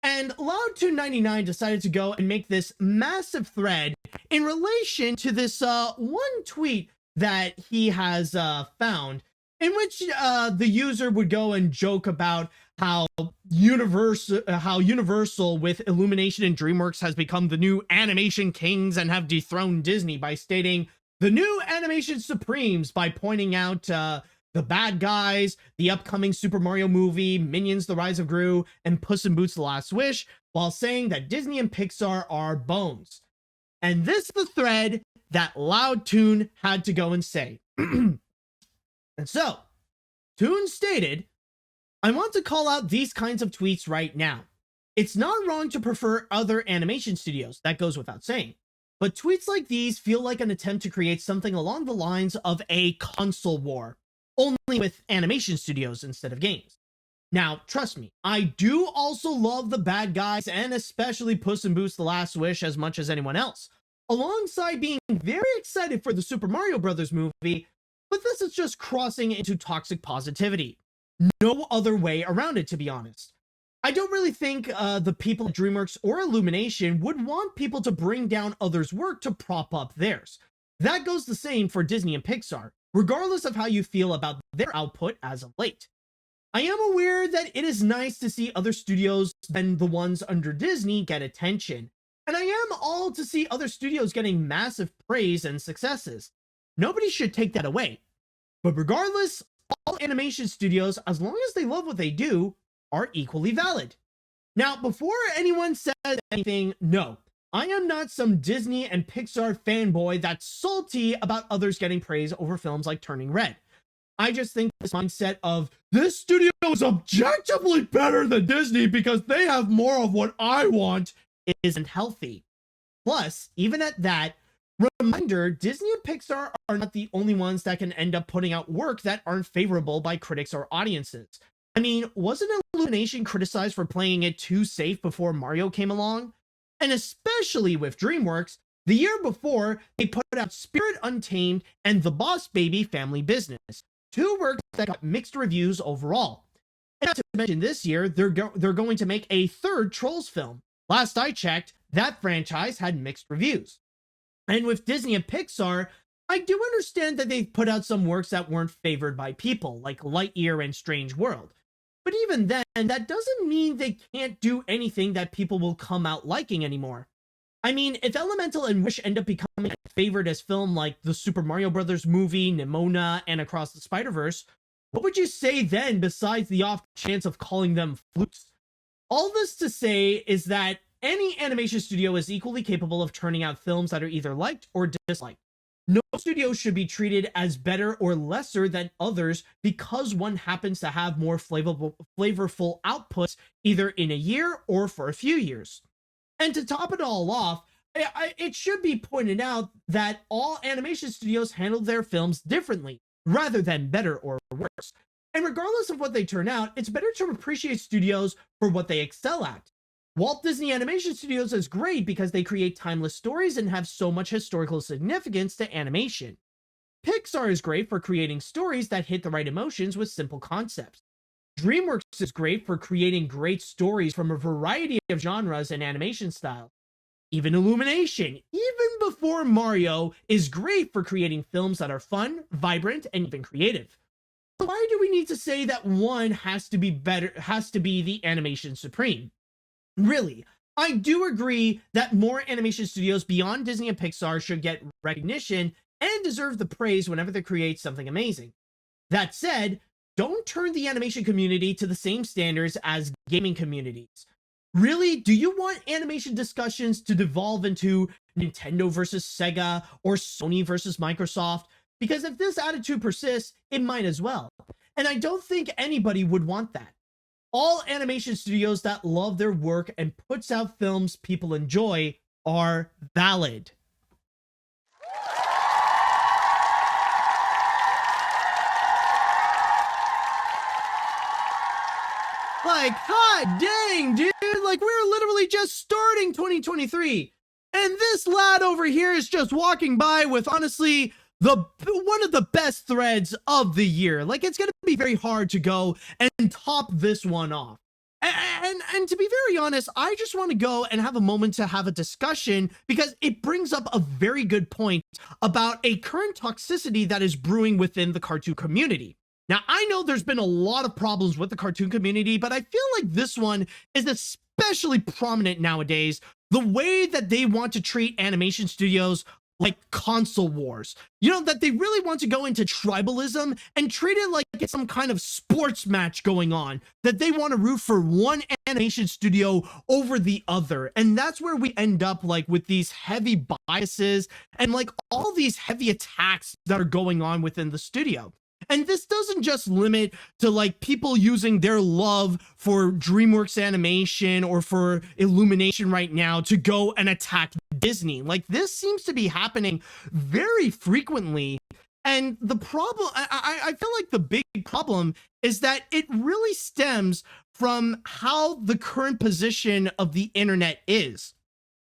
And LoudTune99 decided to go and make this massive thread in relation to this one tweet that he has found, in which the user would go and joke about how Universal with Illumination and DreamWorks has become the new animation kings and have dethroned Disney by stating the new animation supremes, by pointing out the bad guys, the upcoming Super Mario movie, Minions: The Rise of Gru, and Puss in Boots: The Last Wish, while saying that Disney and Pixar are bones. And this is the thread that LoudTune had to go and say. And so, Tune stated, I want to call out these kinds of tweets right now. It's not wrong to prefer other animation studios, that goes without saying. But tweets like these feel like an attempt to create something along the lines of a console war, only with animation studios instead of games. Now, trust me, I do also love the bad guys and especially Puss in Boots: The Last Wish as much as anyone else, alongside being very excited for the Super Mario Bros. Movie, but this is just crossing into toxic positivity. No other way around it, to be honest. I don't really think the people at DreamWorks or Illumination would want people to bring down others' work to prop up theirs. That goes the same for Disney and Pixar, regardless of how you feel about their output as of late. I am aware that it is nice to see other studios than the ones under Disney get attention, and I am all to see other studios getting massive praise and successes. Nobody should take that away. But regardless, all animation studios, as long as they love what they do, are equally valid. Now, before anyone says anything, no, I am not some Disney and Pixar fanboy that's salty about others getting praise over films like Turning Red. I just think this mindset of this studio is objectively better than Disney because they have more of what I want isn't healthy. Plus, even at that, reminder, Disney and Pixar are not the only ones that can end up putting out work that aren't favorable by critics or audiences. I mean, wasn't Illumination criticized for playing it too safe before Mario came along? And especially with DreamWorks, the year before, they put out Spirit Untamed and The Boss Baby Family Business, two works that got mixed reviews overall. And not to mention this year, they're going to make a third Trolls film. Last I checked, that franchise had mixed reviews. And with Disney and Pixar, I do understand that they've put out some works that weren't favored by people, like Lightyear and Strange World. But even then, that doesn't mean they can't do anything that people will come out liking anymore. I mean, if Elemental and Wish end up becoming favored as film like the Super Mario Bros. Movie, Nimona, and Across the Spider-Verse, what would you say then besides the off chance of calling them flukes? All this to say is that any animation studio is equally capable of turning out films that are either liked or disliked. No studio should be treated as better or lesser than others because one happens to have more flavorful outputs either in a year or for a few years. And to top it all off, it should be pointed out that all animation studios handle their films differently, rather than better or worse. And regardless of what they turn out, it's better to appreciate studios for what they excel at. Walt Disney Animation Studios is great because they create timeless stories and have so much historical significance to animation. Pixar is great for creating stories that hit the right emotions with simple concepts. DreamWorks is great for creating great stories from a variety of genres and animation styles. Even Illumination, even before Mario, is great for creating films that are fun, vibrant, and even creative. So why do we need to say that one has to be the animation supreme? Really, I do agree that more animation studios beyond Disney and Pixar should get recognition and deserve the praise whenever they create something amazing. That said, don't turn the animation community to the same standards as gaming communities. Really, do you want animation discussions to devolve into Nintendo versus Sega or Sony versus Microsoft? Because if this attitude persists, it might as well. And I don't think anybody would want that. All animation studios that love their work and puts out films people enjoy are valid. Like, hot dang, dude, like we're literally just starting 2023. And this lad over here is just walking by with honestly one of the best threads of the year. Like, it's gonna be very hard to go and top this one off. And to be very honest, I just want to go and have a moment to have a discussion because it brings up a very good point about a current toxicity that is brewing within the cartoon community. Now, I know there's been a lot of problems with the cartoon community, but I feel like this one is especially prominent nowadays. The way that they want to treat animation studios like console wars, you know, that they really want to go into tribalism and treat it like it's some kind of sports match going on, that they want to root for one animation studio over the other. And that's where we end up like with these heavy biases and like all these heavy attacks that are going on within the studio. And this doesn't just limit to like people using their love for DreamWorks Animation or for Illumination right now to go and attack Disney. Like, this seems to be happening very frequently. And the problem, I feel like the big problem is that it really stems from how the current position of the internet is.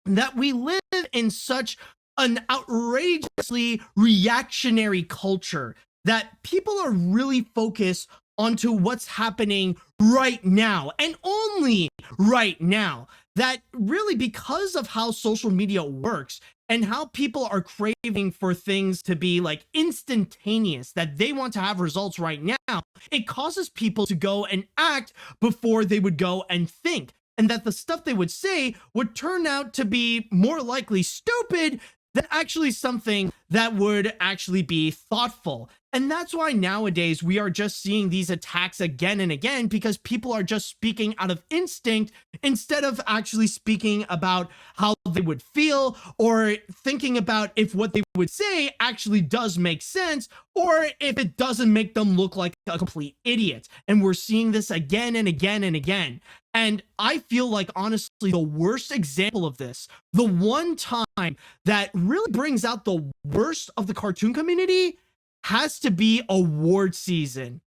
That we live in such an outrageously reactionary culture that people are really focused onto what's happening right now and only right now. That really, because of how social media works and how people are craving for things to be like instantaneous, that they want to have results right now, it causes people to go and act before they would go and think. And that the stuff they would say would turn out to be more likely stupid than actually something that would actually be thoughtful. And that's why nowadays we are just seeing these attacks again and again, because people are just speaking out of instinct instead of actually speaking about how they would feel or thinking about if what they would say actually does make sense or if it doesn't make them look like a complete idiot. And we're seeing this again and again and again. And I feel like, honestly, the worst example of this, the one time that really brings out the worst of the cartoon community, has to be award season.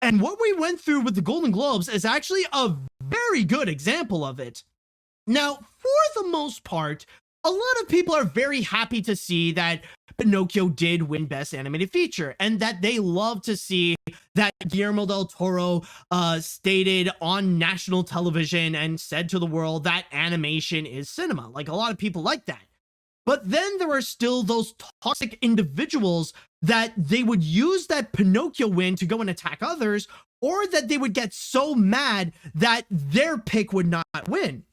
And what we went through with the Golden Globes is actually a very good example of it. Now, for the most part, a lot of people are very happy to see that Pinocchio did win Best Animated Feature, and that they love to see that Guillermo del Toro stated on national television and said to the world that animation is cinema. Like, a lot of people like that. But then there are still those toxic individuals that they would use that Pinocchio win to go and attack others, or that they would get so mad that their pick would not win.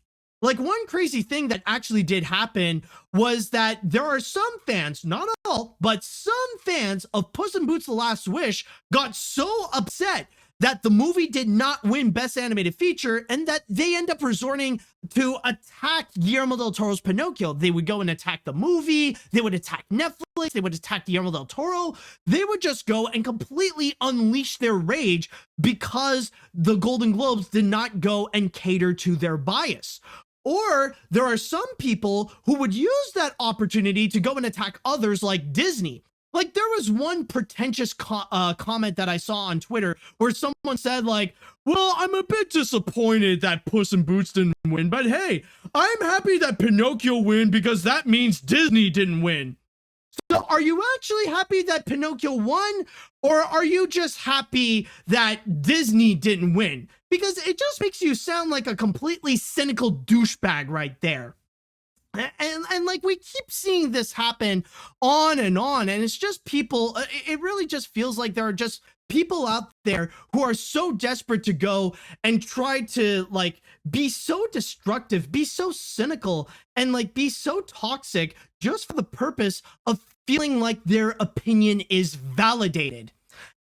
Like, one crazy thing that actually did happen was that there are some fans, not all, but some fans of Puss in Boots: The Last Wish got so upset that the movie did not win Best Animated Feature, and that they end up resorting to attack Guillermo del Toro's Pinocchio. They would go and attack the movie, they would attack Netflix, they would attack Guillermo del Toro. They would just go and completely unleash their rage because the Golden Globes did not go and cater to their bias. Or there are some people who would use that opportunity to go and attack others, like Disney. Like, there was one pretentious comment that I saw on Twitter where someone said, like, well, I'm a bit disappointed that Puss in Boots didn't win, but hey, I'm happy that Pinocchio win because that means Disney didn't win. So are you actually happy that Pinocchio won, or are you just happy that Disney didn't win? Because it just makes you sound like a completely cynical douchebag right there. And like, we keep seeing this happen on, and it's just people, it really just feels like there are just people out there who are so desperate to go and try to, like, be so destructive, be so cynical, and like be so toxic just for the purpose of feeling like their opinion is validated.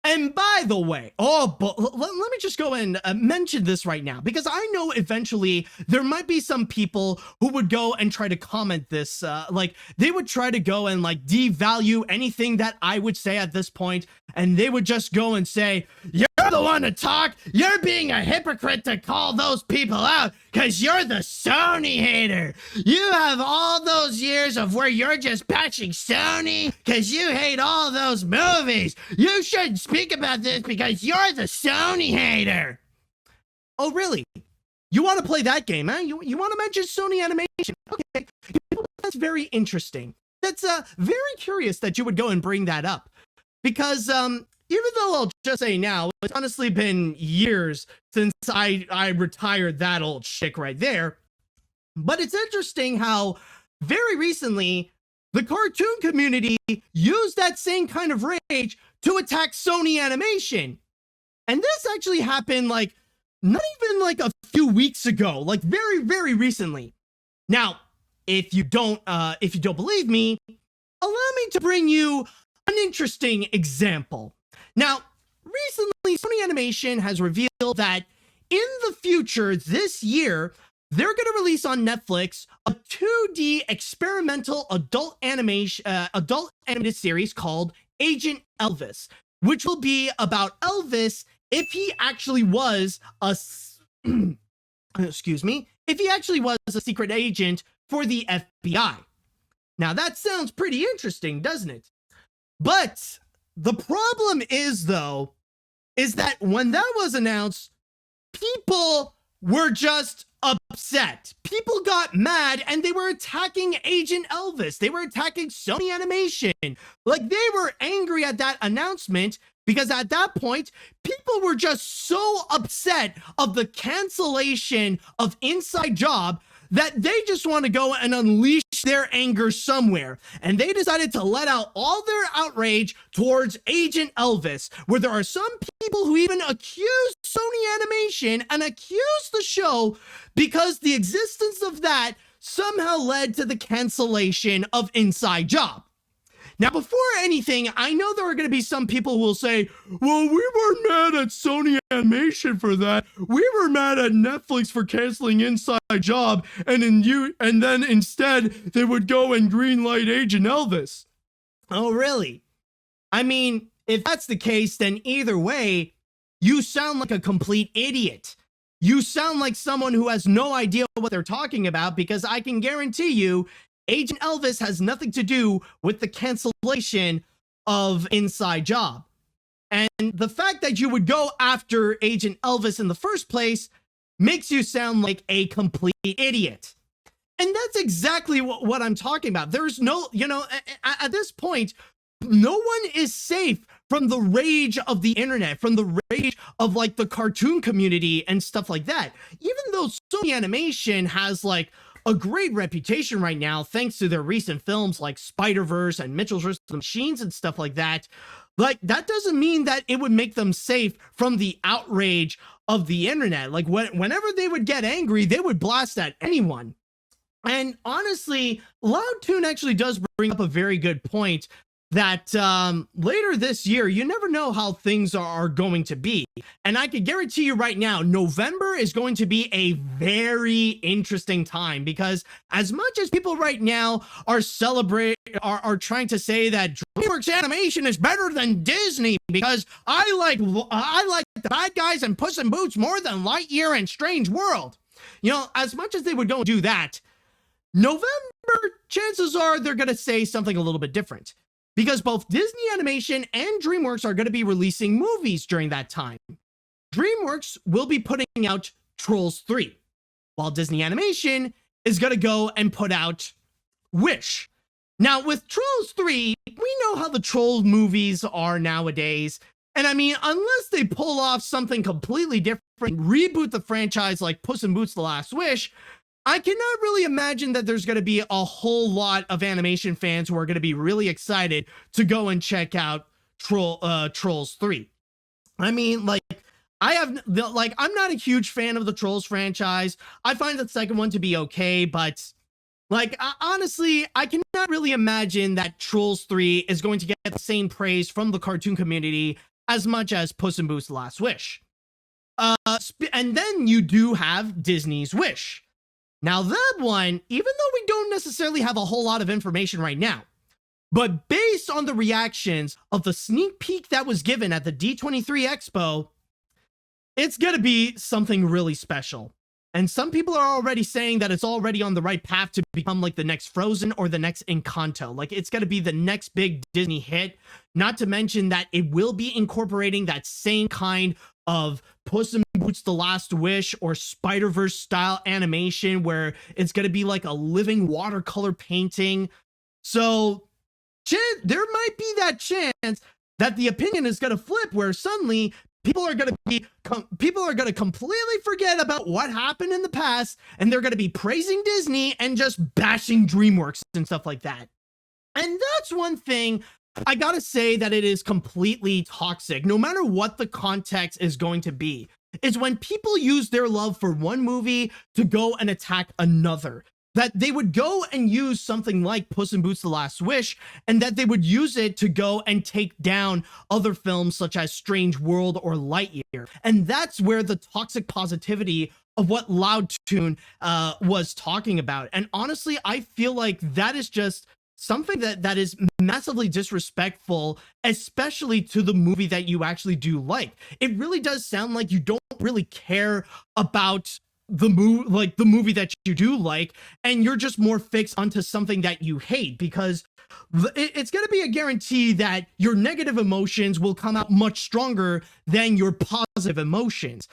And by the way, but let me just go and mention this right now, because I know eventually there might be some people who would go and try to comment this, like, they would try to go and, like, devalue anything that I would say at this point, and they would just go and say, you're the one to talk, you're being a hypocrite to call those people out, because you're the Sony hater. You have all those years of where you're just bashing Sony because you hate all those movies. You shouldn't speak about this because you're the Sony hater. Oh, really? You want to play that game, huh? You want to mention Sony Animation? Okay, that's very interesting. That's very curious that you would go and bring that up, because even though I'll just say now, it's honestly been years since I retired that old shtick right there. But it's interesting how very recently the cartoon community used that same kind of rage to attack Sony Animation. And this actually happened, like, not even like a few weeks ago, like very, very recently. Now, if you don't believe me, allow me to bring you an interesting example. Now, recently, Sony Animation has revealed that in the future, this year, they're going to release on Netflix a 2D experimental adult animated series called Agent Elvis, which will be about Elvis if he actually was a if he actually was a secret agent for the FBI. Now, that sounds pretty interesting, doesn't it? But the problem is, though, is that when that was announced, people were just upset. People got mad and they were attacking Agent Elvis. They were attacking Sony Animation. Like, they were angry at that announcement because at that point, people were just so upset of the cancellation of Inside Job that they just want to go and unleash their anger somewhere. And they decided to let out all their outrage towards Agent Elvis, where there are some people who even accuse Sony Animation and accuse the show because the existence of that somehow led to the cancellation of Inside Job. Now, before anything, I know there are going to be some people who will say, well, we weren't mad at Sony Animation for that. We were mad at Netflix for canceling Inside Job, and then instead they would go and greenlight Agent Elvis. Oh, really? I mean, if that's the case, then either way, you sound like a complete idiot. You sound like someone who has no idea what they're talking about, because I can guarantee you Agent Elvis has nothing to do with the cancellation of Inside Job. And the fact that you would go after Agent Elvis in the first place makes you sound like a complete idiot. And that's exactly what I'm talking about. There's no, at this point, no one is safe from the rage of the internet, from the rage of like the cartoon community and stuff like that. Even though Sony Animation has like a great reputation right now, thanks to their recent films like Spider-Verse and Mitchell's vs. the Machines and stuff like that, like that doesn't mean that it would make them safe from the outrage of the internet. Like whenever they would get angry, they would blast at anyone. And honestly, Loudtune actually does bring up a very good point that later this year, you never know how things are going to be. And I can guarantee you right now, November is going to be a very interesting time, because as much as people right now are trying to say that DreamWorks Animation is better than Disney because I like the Bad Guys and Puss in Boots more than Lightyear and Strange World. As much as they would go and do that, November, chances are they're going to say something a little bit different. Because both Disney Animation and DreamWorks are going to be releasing movies during that time. DreamWorks will be putting out Trolls 3, while Disney Animation is going to go and put out Wish. Now, with Trolls 3, we know how the Troll movies are nowadays. And I mean, unless they pull off something completely different, reboot the franchise like Puss in Boots: The Last Wish, I cannot really imagine that there's going to be a whole lot of animation fans who are going to be really excited to go and check out Trolls 3. I mean, I'm not a huge fan of the Trolls franchise. I find the second one to be okay, but honestly, I cannot really imagine that Trolls 3 is going to get the same praise from the cartoon community as much as Puss in Boots: The Last Wish. And then you do have Disney's Wish. Now that one, even though we don't necessarily have a whole lot of information right now, but based on the reactions of the sneak peek that was given at the D23 Expo, it's going to be something really special. And some people are already saying that it's already on the right path to become like the next Frozen or the next Encanto. Like it's going to be the next big Disney hit, not to mention that it will be incorporating that same kind of Puss in Boots: The Last Wish or Spider-Verse style animation where it's going to be like a living watercolor painting. So there might be that chance that the opinion is going to flip, where suddenly people are going to completely forget about what happened in the past, and they're going to be praising Disney and just bashing DreamWorks and stuff like that. And that's one thing I gotta say that it is completely toxic, no matter what the context is going to be, is when people use their love for one movie to go and attack another. That they would go and use something like Puss in Boots: The Last Wish, and that they would use it to go and take down other films such as Strange World or Lightyear. And that's where the toxic positivity of what Loudtune was talking about. And honestly, I feel like that is just something that is massively disrespectful, especially to the movie that you actually do like. It really does sound like you don't really care about the movie that you do like, and you're just more fixed onto something that you hate, because it's going to be a guarantee that your negative emotions will come out much stronger than your positive emotions.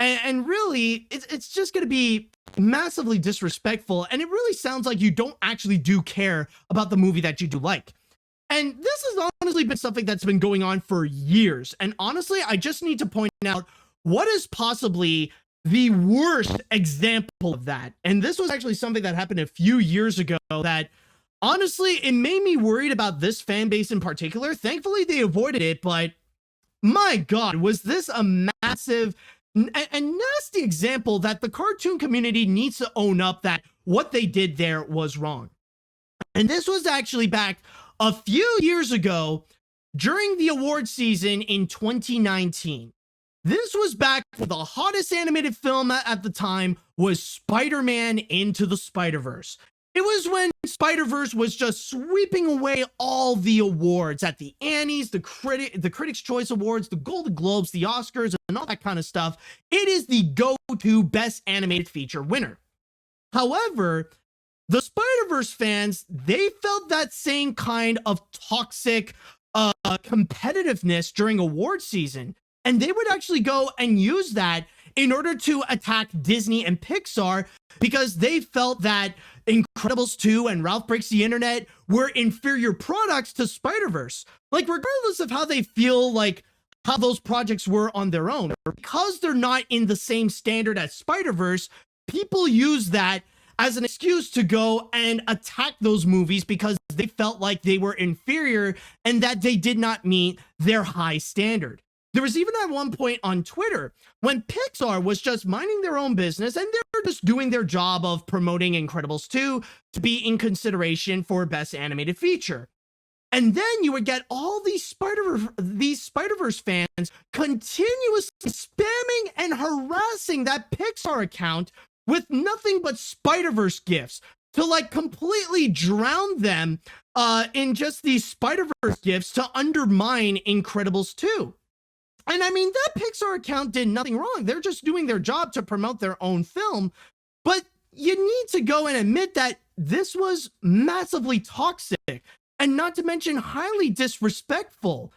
And really, it's just going to be massively disrespectful, and it really sounds like you don't actually do care about the movie that you do like. And this has honestly been something that's been going on for years. And honestly, I just need to point out what is possibly the worst example of that. And this was actually something that happened a few years ago that honestly, it made me worried about this fan base in particular. Thankfully, they avoided it, but my God, was this a massive and nasty example that the cartoon community needs to own up that what they did there was wrong. And this was actually back a few years ago during the award season in 2019. This was back when the hottest animated film at the time was Spider-Man Into the Spider-Verse. It was when Spider-Verse was just sweeping away all the awards at the Annies, the Critics' Choice Awards, the Golden Globes, the Oscars, and all that kind of stuff. It is the go-to Best Animated Feature winner. However, the Spider-Verse fans, they felt that same kind of toxic competitiveness during award season, and they would actually go and use that in order to attack Disney and Pixar because they felt that Incredibles 2 and Ralph Breaks the Internet were inferior products to Spider-Verse. Like, regardless of how they feel like how those projects were on their own, because they're not in the same standard as Spider-Verse, people use that as an excuse to go and attack those movies because they felt like they were inferior and that they did not meet their high standard. There was even at one point on Twitter when Pixar was just minding their own business and they were just doing their job of promoting Incredibles 2 to be in consideration for Best Animated Feature. And then you would get all these Spider-Verse fans continuously spamming and harassing that Pixar account with nothing but Spider-Verse gifts to like completely drown them in just these Spider-Verse gifts to undermine Incredibles 2. And I mean, that Pixar account did nothing wrong. They're just doing their job to promote their own film. But you need to go and admit that this was massively toxic and not to mention highly disrespectful.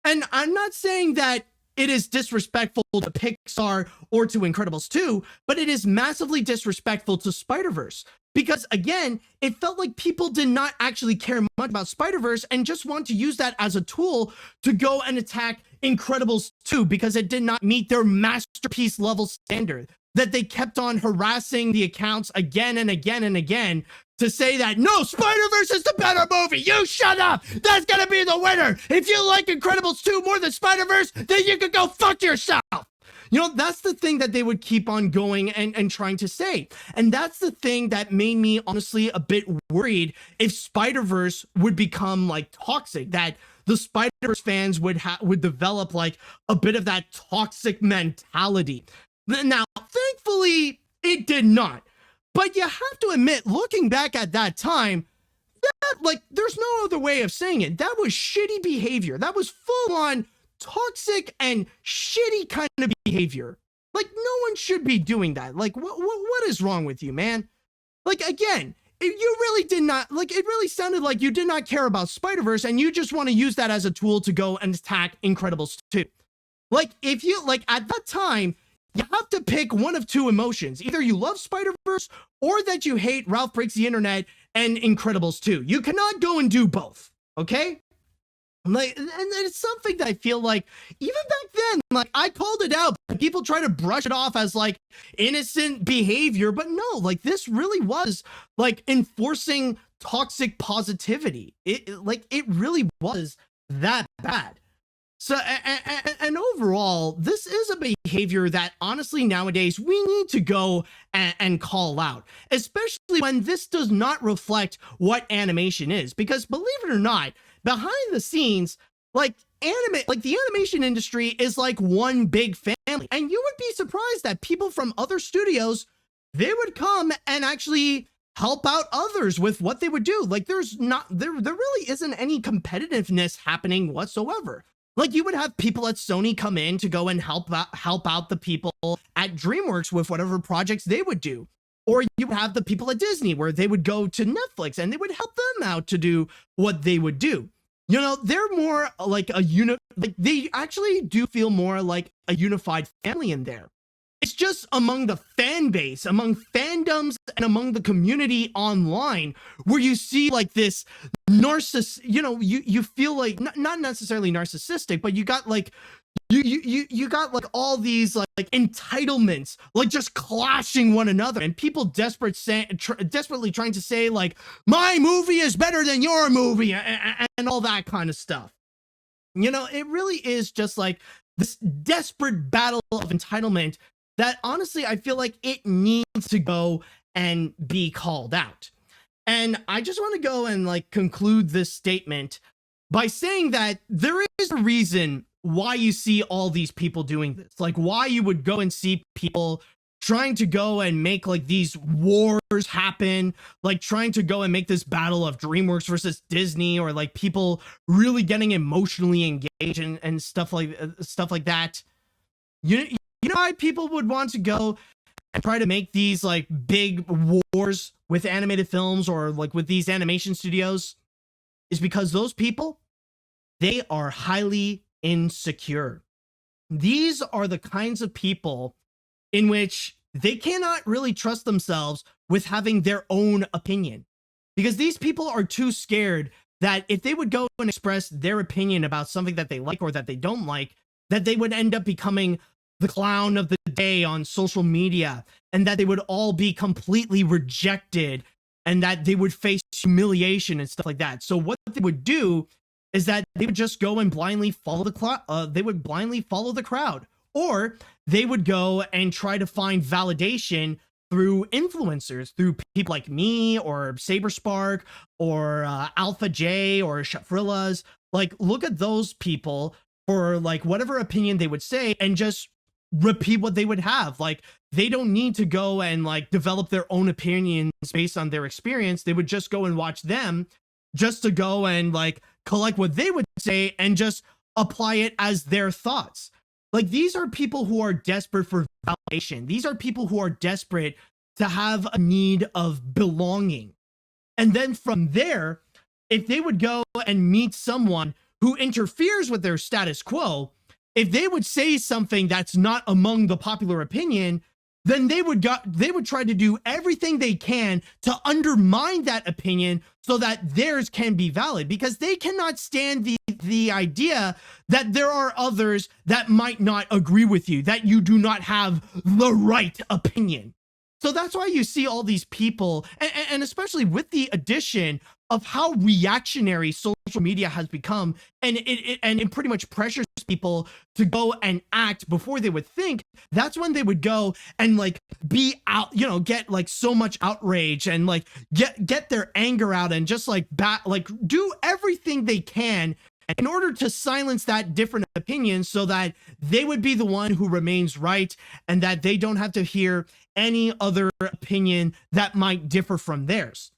And I'm not saying that it is disrespectful to Pixar or to Incredibles 2, but it is massively disrespectful to Spider-Verse. Because again, it felt like people did not actually care much about Spider-Verse and just want to use that as a tool to go and attack Incredibles 2 because it did not meet their masterpiece level standard. That they kept on harassing the accounts again and again and again to say that, no, Spider-Verse is the better movie. You shut up. That's going to be the winner. If you like Incredibles 2 more than Spider-Verse, then you can go fuck yourself. You know, that's the thing that they would keep on going and trying to say. And that's the thing that made me honestly a bit worried if Spider-Verse would become like toxic, that the Spider-Verse fans would develop like a bit of that toxic mentality. Now, thankfully, it did not. But you have to admit, looking back at that time, that, like, there's no other way of saying it. That was shitty behavior. That was full-on toxic and shitty kind of behavior. Like, no one should be doing that. Like, what is wrong with you, man? Like, again, you really did not, like, it really sounded like you did not care about Spider-Verse and you just want to use that as a tool to go and attack Incredibles 2. Like, if you, like, at that time, you have to pick one of two emotions. Either you love Spider-Verse or that you hate Ralph Breaks the Internet and Incredibles 2. You cannot go and do both, okay? Like, and it's something that I feel like, even back then, like, I called it out, but people try to brush it off as, like, innocent behavior, but no, like, this really was, like, enforcing toxic positivity. It really was that bad. So, and overall, this is a behavior that honestly nowadays we need to go and call out, especially when this does not reflect what animation is. Because believe it or not, behind the scenes, like the animation industry is like one big family, and you would be surprised that people from other studios, they would come and actually help out others with what they would do. Like there really isn't any competitiveness happening whatsoever. Like you would have people at Sony come in to go and help out the people at DreamWorks with whatever projects they would do. Or you would have the people at Disney where they would go to Netflix and they would help them out to do what they would do. You know, they're more like they actually do feel more like a unified family in there. It's just among the fan base, among fandoms, and among the community online where you see like this narcissist, you know, you feel like not necessarily narcissistic, but you got like you got like all these like entitlements like just clashing one another, and people desperately trying to say like my movie is better than your movie and all that kind of stuff. You know, it really is just like this desperate battle of entitlement that honestly I feel like it needs to go and be called out. And I just want to go and like conclude this statement by saying that there is a reason why you see all these people doing this. Like why you would go and see people trying to go and make like these wars happen, like trying to go and make this battle of DreamWorks versus Disney, or like people really getting emotionally engaged and stuff like that. You know why people would want to go and try to make these like big wars with animated films or like with these animation studios? Is because those people, they are highly insecure. These are the kinds of people in which they cannot really trust themselves with having their own opinion, because these people are too scared that if they would go and express their opinion about something that they like or that they don't like, that they would end up becoming the clown of the day on social media, and that they would all be completely rejected, and that they would face humiliation and stuff like that. So what they would do is that they would just go and blindly follow the crowd, or they would go and try to find validation through influencers, through people like me or Saberspark or Alpha J or Shafrillas. Like, look at those people for like whatever opinion they would say and just repeat what they would have. Like, they don't need to go and like develop their own opinions based on their experience. They would just go and watch them just to go and like collect what they would say and just apply it as their thoughts. Like, these are people who are desperate for validation. These are people who are desperate to have a need of belonging. And then from there, if they would go and meet someone who interferes with their status quo, if they would say something that's not among the popular opinion, then they would try to do everything they can to undermine that opinion so that theirs can be valid, because they cannot stand the idea that there are others that might not agree with you, that you do not have the right opinion. So that's why you see all these people, and especially with the addition of how reactionary social media has become, and it pretty much pressures people to go and act before they would think. That's when they would go and like be out, get like so much outrage and like get their anger out and just like do everything they can in order to silence that different opinion, so that they would be the one who remains right and that they don't have to hear any other opinion that might differ from theirs.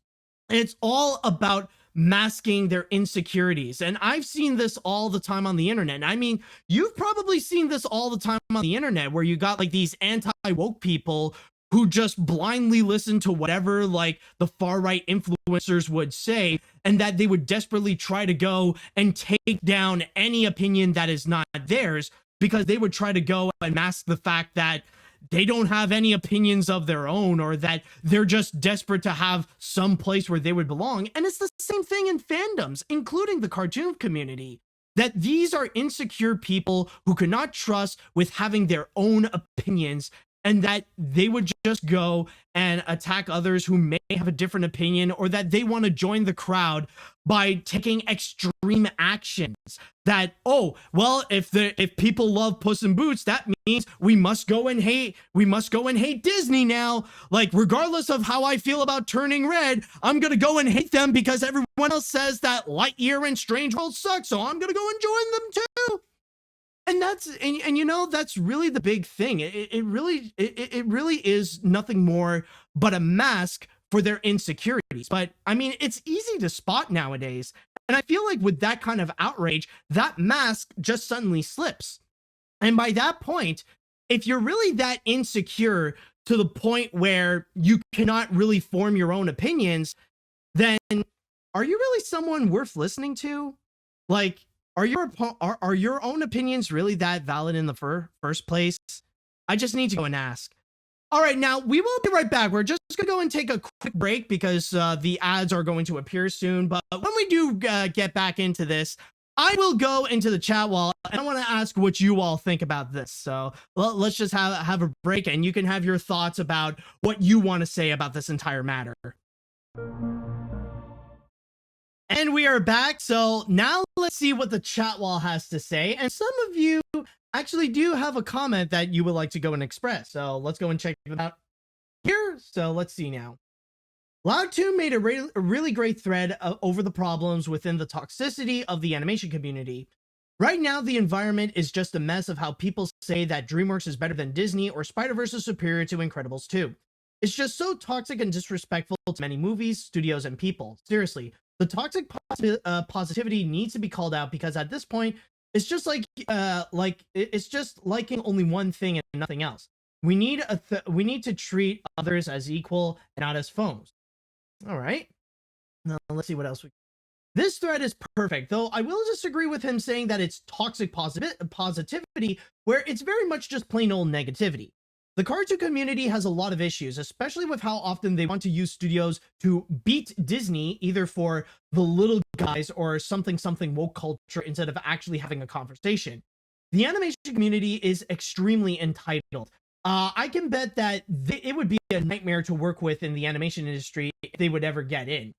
And it's all about masking their insecurities. And I've seen this all the time on the internet. I mean, you've probably seen this all the time on the internet, where you got like these anti-woke people who just blindly listen to whatever like the far-right influencers would say, and that they would desperately try to go and take down any opinion that is not theirs, because they would try to go and mask the fact that they don't have any opinions of their own, or that they're just desperate to have some place where they would belong. And it's the same thing in fandoms, including the cartoon community, that these are insecure people who cannot trust with having their own opinions, and that they would just go and attack others who may have a different opinion, or that they want to join the crowd by taking extreme actions. That, oh, well, if people love Puss in Boots, that means we must go and hate Disney now. Like, regardless of how I feel about Turning Red, I'm gonna go and hate them because everyone else says that Lightyear and Strange World suck, so I'm gonna go and join them too. And that's really the big thing. It really is nothing more but a mask for their insecurities. But I mean, it's easy to spot nowadays. And I feel like with that kind of outrage, that mask just suddenly slips. And by that point, if you're really that insecure to the point where you cannot really form your own opinions, then are you really someone worth listening to? Like, are your own opinions really that valid in the first place? I just need to go and ask. All right, now we will be right back. We're just gonna go and take a quick break because the ads are going to appear soon. But when we do get back into this, I will go into the chat wall and I want to ask what you all think about this. So let's just have a break, and you can have your thoughts about what you want to say about this entire matter. And we are back. So now let's see what the chat wall has to say. And some of you actually do have a comment that you would like to go and express. So let's go and check it out here. So let's see now. Loud2 made a really great thread over the problems within the toxicity of the animation community. Right now, the environment is just a mess of how people say that DreamWorks is better than Disney or Spider-Verse is superior to Incredibles 2. It's just so toxic and disrespectful to many movies, studios, and people. Seriously, the toxic positivity needs to be called out, because at this point, it's just it's just liking only one thing and nothing else. We need to treat others as equal and not as foes. All right. Now let's see what else we. This thread is perfect, though I will disagree with him saying that it's toxic positivity, where it's very much just plain old negativity. The cartoon community has a lot of issues, especially with how often they want to use studios to beat Disney, either for the little guys or something woke culture, instead of actually having a conversation. The animation community is extremely entitled. I can bet that it would be a nightmare to work with in the animation industry if they would ever get in.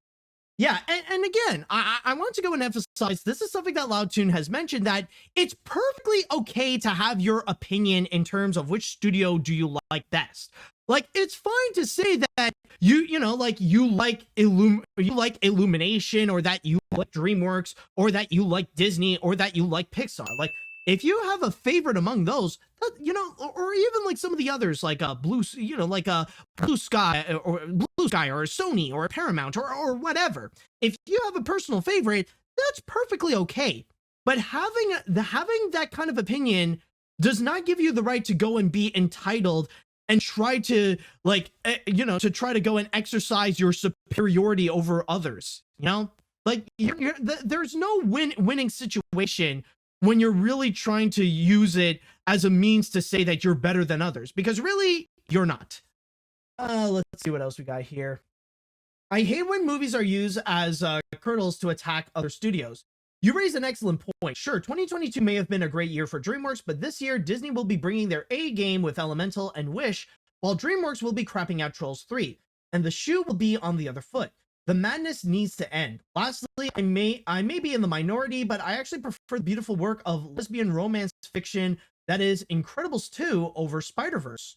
Yeah, and again, I want to go and emphasize, this is something that Loud2 has mentioned, that it's perfectly okay to have your opinion in terms of which studio do you like best. Like, it's fine to say that you like Illumination, or that you like DreamWorks, or that you like Disney, or that you like Pixar. Like, if you have a favorite among those, or even like some of the others, like Blue Sky, or Sony, or Paramount, or whatever. If you have a personal favorite, that's perfectly okay. But having that kind of opinion does not give you the right to go and be entitled and try to try to go and exercise your superiority over others. There's no winning situation when you're really trying to use it as a means to say that you're better than others, because really, you're not. Let's see what else we got here. I hate when movies are used as hurdles to attack other studios. You raise an excellent point. Sure, 2022 may have been a great year for DreamWorks, but this year, Disney will be bringing their A game with Elemental and Wish, while DreamWorks will be crapping out Trolls 3, and the shoe will be on the other foot. The madness needs to end. Lastly, I may be in the minority, but I actually prefer the beautiful work of lesbian romance fiction that is Incredibles 2 over Spider-Verse.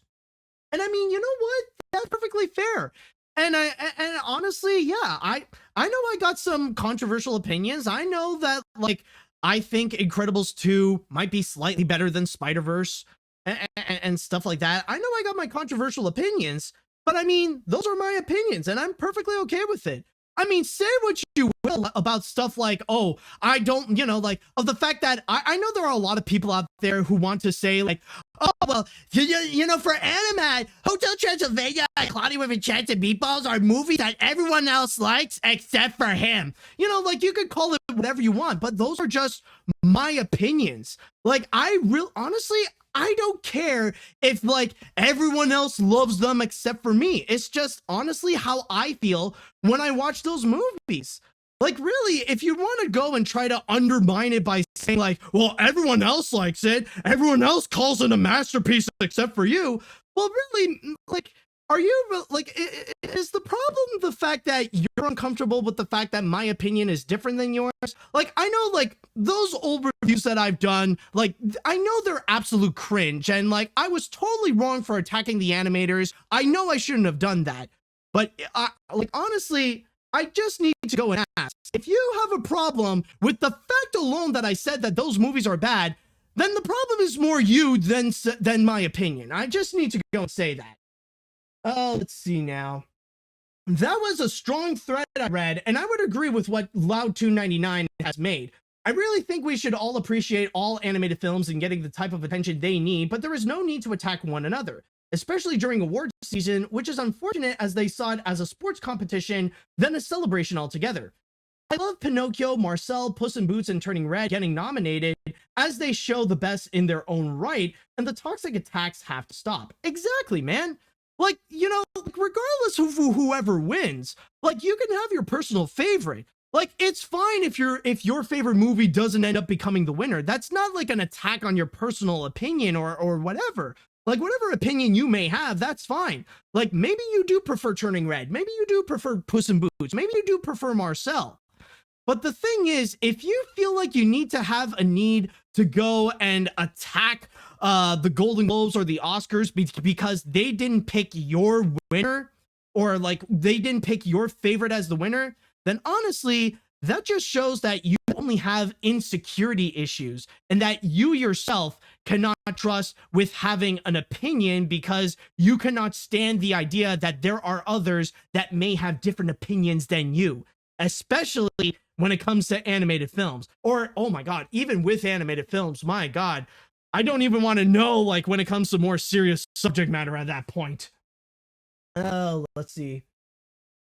And I mean, you know what? That's perfectly fair. And honestly, yeah, I know I got some controversial opinions. I know that, like, I think Incredibles 2 might be slightly better than Spider-Verse and stuff like that. I know I got my controversial opinions, but I mean, those are my opinions, and I'm perfectly okay with it. I mean, say what you will about stuff like, oh, I don't, of the fact that I know there are a lot of people out there who want to say, like, oh, well, for AniMat's, Hotel Transylvania and Cloudy with Enchanted Meatballs are movies that everyone else likes except for him. You could call it whatever you want, but those are just my opinions. Like, honestly, I don't care if, like, everyone else loves them except for me. It's just honestly how I feel when I watch those movies. Like, really, if you want to go and try to undermine it by saying, like, well, everyone else likes it, everyone else calls it a masterpiece except for you, well, really, like, are you, like, is the problem the fact that you're uncomfortable with the fact that my opinion is different than yours? Like, I know, like, those old reviews that I've done, like, I know they're absolute cringe, and, like, I was totally wrong for attacking the animators. I know I shouldn't have done that. But, honestly, I just need to go and ask. If you have a problem with the fact alone that I said that those movies are bad, then the problem is more you than my opinion. I just need to go and say that. Let's see now. That was a strong thread I read, and I would agree with what Loud299 has made. I really think we should all appreciate all animated films and getting the type of attention they need, but there is no need to attack one another, especially during awards season, which is unfortunate as they saw it as a sports competition than a celebration altogether. I love Pinocchio, Marcel, Puss in Boots, and Turning Red getting nominated as they show the best in their own right, and the toxic attacks have to stop. Exactly, man. Like, regardless of whoever wins, like, you can have your personal favorite. Like, it's fine if your favorite movie doesn't end up becoming the winner. That's not like an attack on your personal opinion or whatever. Like, whatever opinion you may have, that's fine. Like, maybe you do prefer Turning Red. Maybe you do prefer Puss in Boots. Maybe you do prefer Marcel. But the thing is, if you feel like you need to have a need to go and attack the Golden Globes or the Oscars because they didn't pick your winner, or like they didn't pick your favorite as the winner, then honestly, that just shows that you only have insecurity issues and that you yourself cannot trust with having an opinion because you cannot stand the idea that there are others that may have different opinions than you, especially when it comes to animated films. Or, oh my God, even with animated films, my God, I don't even want to know, like, when it comes to more serious subject matter at that point. Let's see.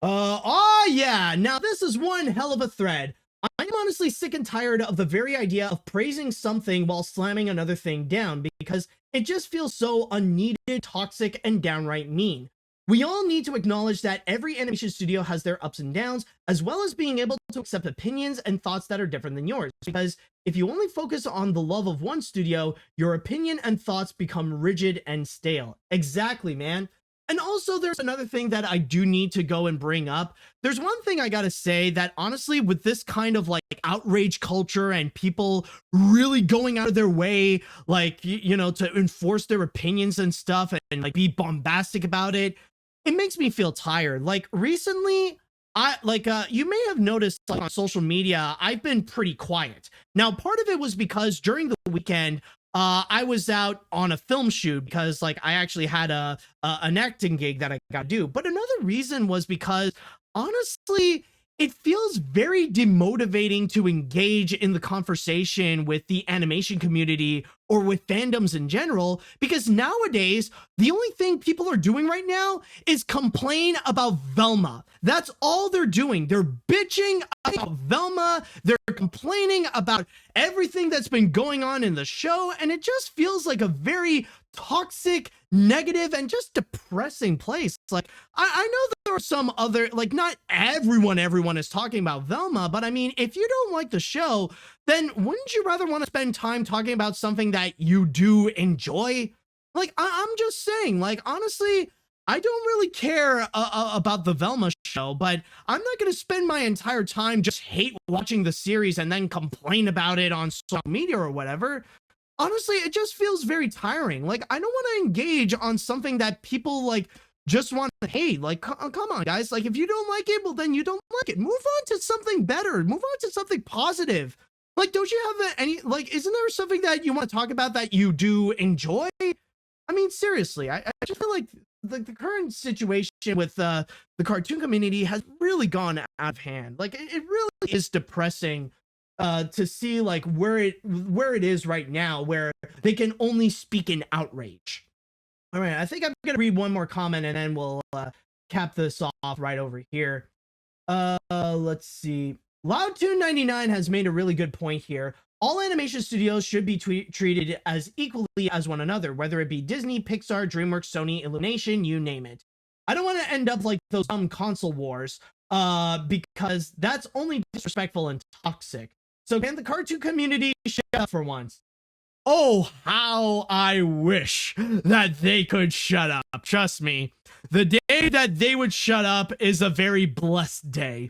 Oh yeah, now this is one hell of a thread. I'm honestly sick and tired of the very idea of praising something while slamming another thing down because it just feels so unneeded, toxic, and downright mean. We all need to acknowledge that every animation studio has their ups and downs, as well as being able to accept opinions and thoughts that are different than yours. Because if you only focus on the love of one studio, your opinion and thoughts become rigid and stale. Exactly, man. And also, there's another thing that I do need to go and bring up. There's one thing I gotta say that honestly, with this kind of like outrage culture and people really going out of their way, like, you know, to enforce their opinions and stuff and like be bombastic about it, it makes me feel tired. Like recently, you may have noticed like, on social media, I've been pretty quiet. Now, part of it was because during the weekend, I was out on a film shoot because like I actually had an acting gig that I got to do. But another reason was because honestly, it feels very demotivating to engage in the conversation with the animation community or with fandoms in general, because nowadays, the only thing people are doing right now is complain about Velma. That's all they're doing. They're bitching about Velma. They're complaining about everything that's been going on in the show, and it just feels like a very toxic, negative, and just depressing place. Like, I know there are some other, like, not everyone is talking about Velma, but I mean, if you don't like the show, then wouldn't you rather want to spend time talking about something that you do enjoy? Like, I'm just saying, like, honestly, I don't really care about the Velma show, but I'm not going to spend my entire time just hate watching the series and then complain about it on social media or whatever. Honestly, it just feels very tiring. Like, I don't want to engage on something that people, like, just want to hate. Like, come on, guys. Like, if you don't like it, well, then you don't like it. Move on to something better. Move on to something positive. Like, don't you have any, like, isn't there something that you want to talk about that you do enjoy? I mean, seriously, I just feel like the current situation with the cartoon community has really gone out of hand. Like, it really is depressing to see like where it is right now, where they can only speak in outrage. All right, I think I'm gonna read one more comment and then we'll cap this off right over here. Let's see. Loudtune99 has made a really good point here. All animation studios should be treated as equally as one another, whether it be Disney, Pixar, DreamWorks, Sony, Illumination, you name it. I don't want to end up like those dumb console wars, because that's only disrespectful and toxic. So can the cartoon community shut up for once? Oh, how I wish that they could shut up. Trust me, the day that they would shut up is a very blessed day.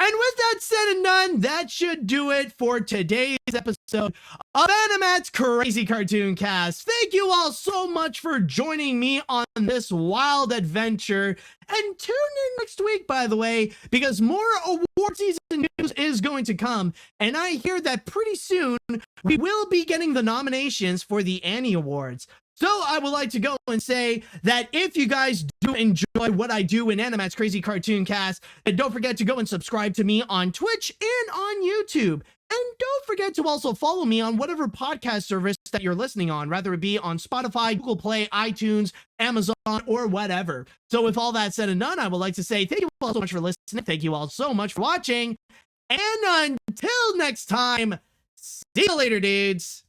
And with that said and done, that should do it for today's episode of AniMat's Crazy Cartoon Cast. Thank you all so much for joining me on this wild adventure. And tune in next week, by the way, because more award season news is going to come. And I hear that pretty soon we will be getting the nominations for the Annie Awards. So I would like to go and say that if you guys do enjoy what I do in AniMat's Crazy Cartoon Cast, then don't forget to go and subscribe to me on Twitch and on YouTube. And don't forget to also follow me on whatever podcast service that you're listening on, whether it be on Spotify, Google Play, iTunes, Amazon, or whatever. So with all that said and done, I would like to say thank you all so much for listening. Thank you all so much for watching. And until next time, see you later, dudes.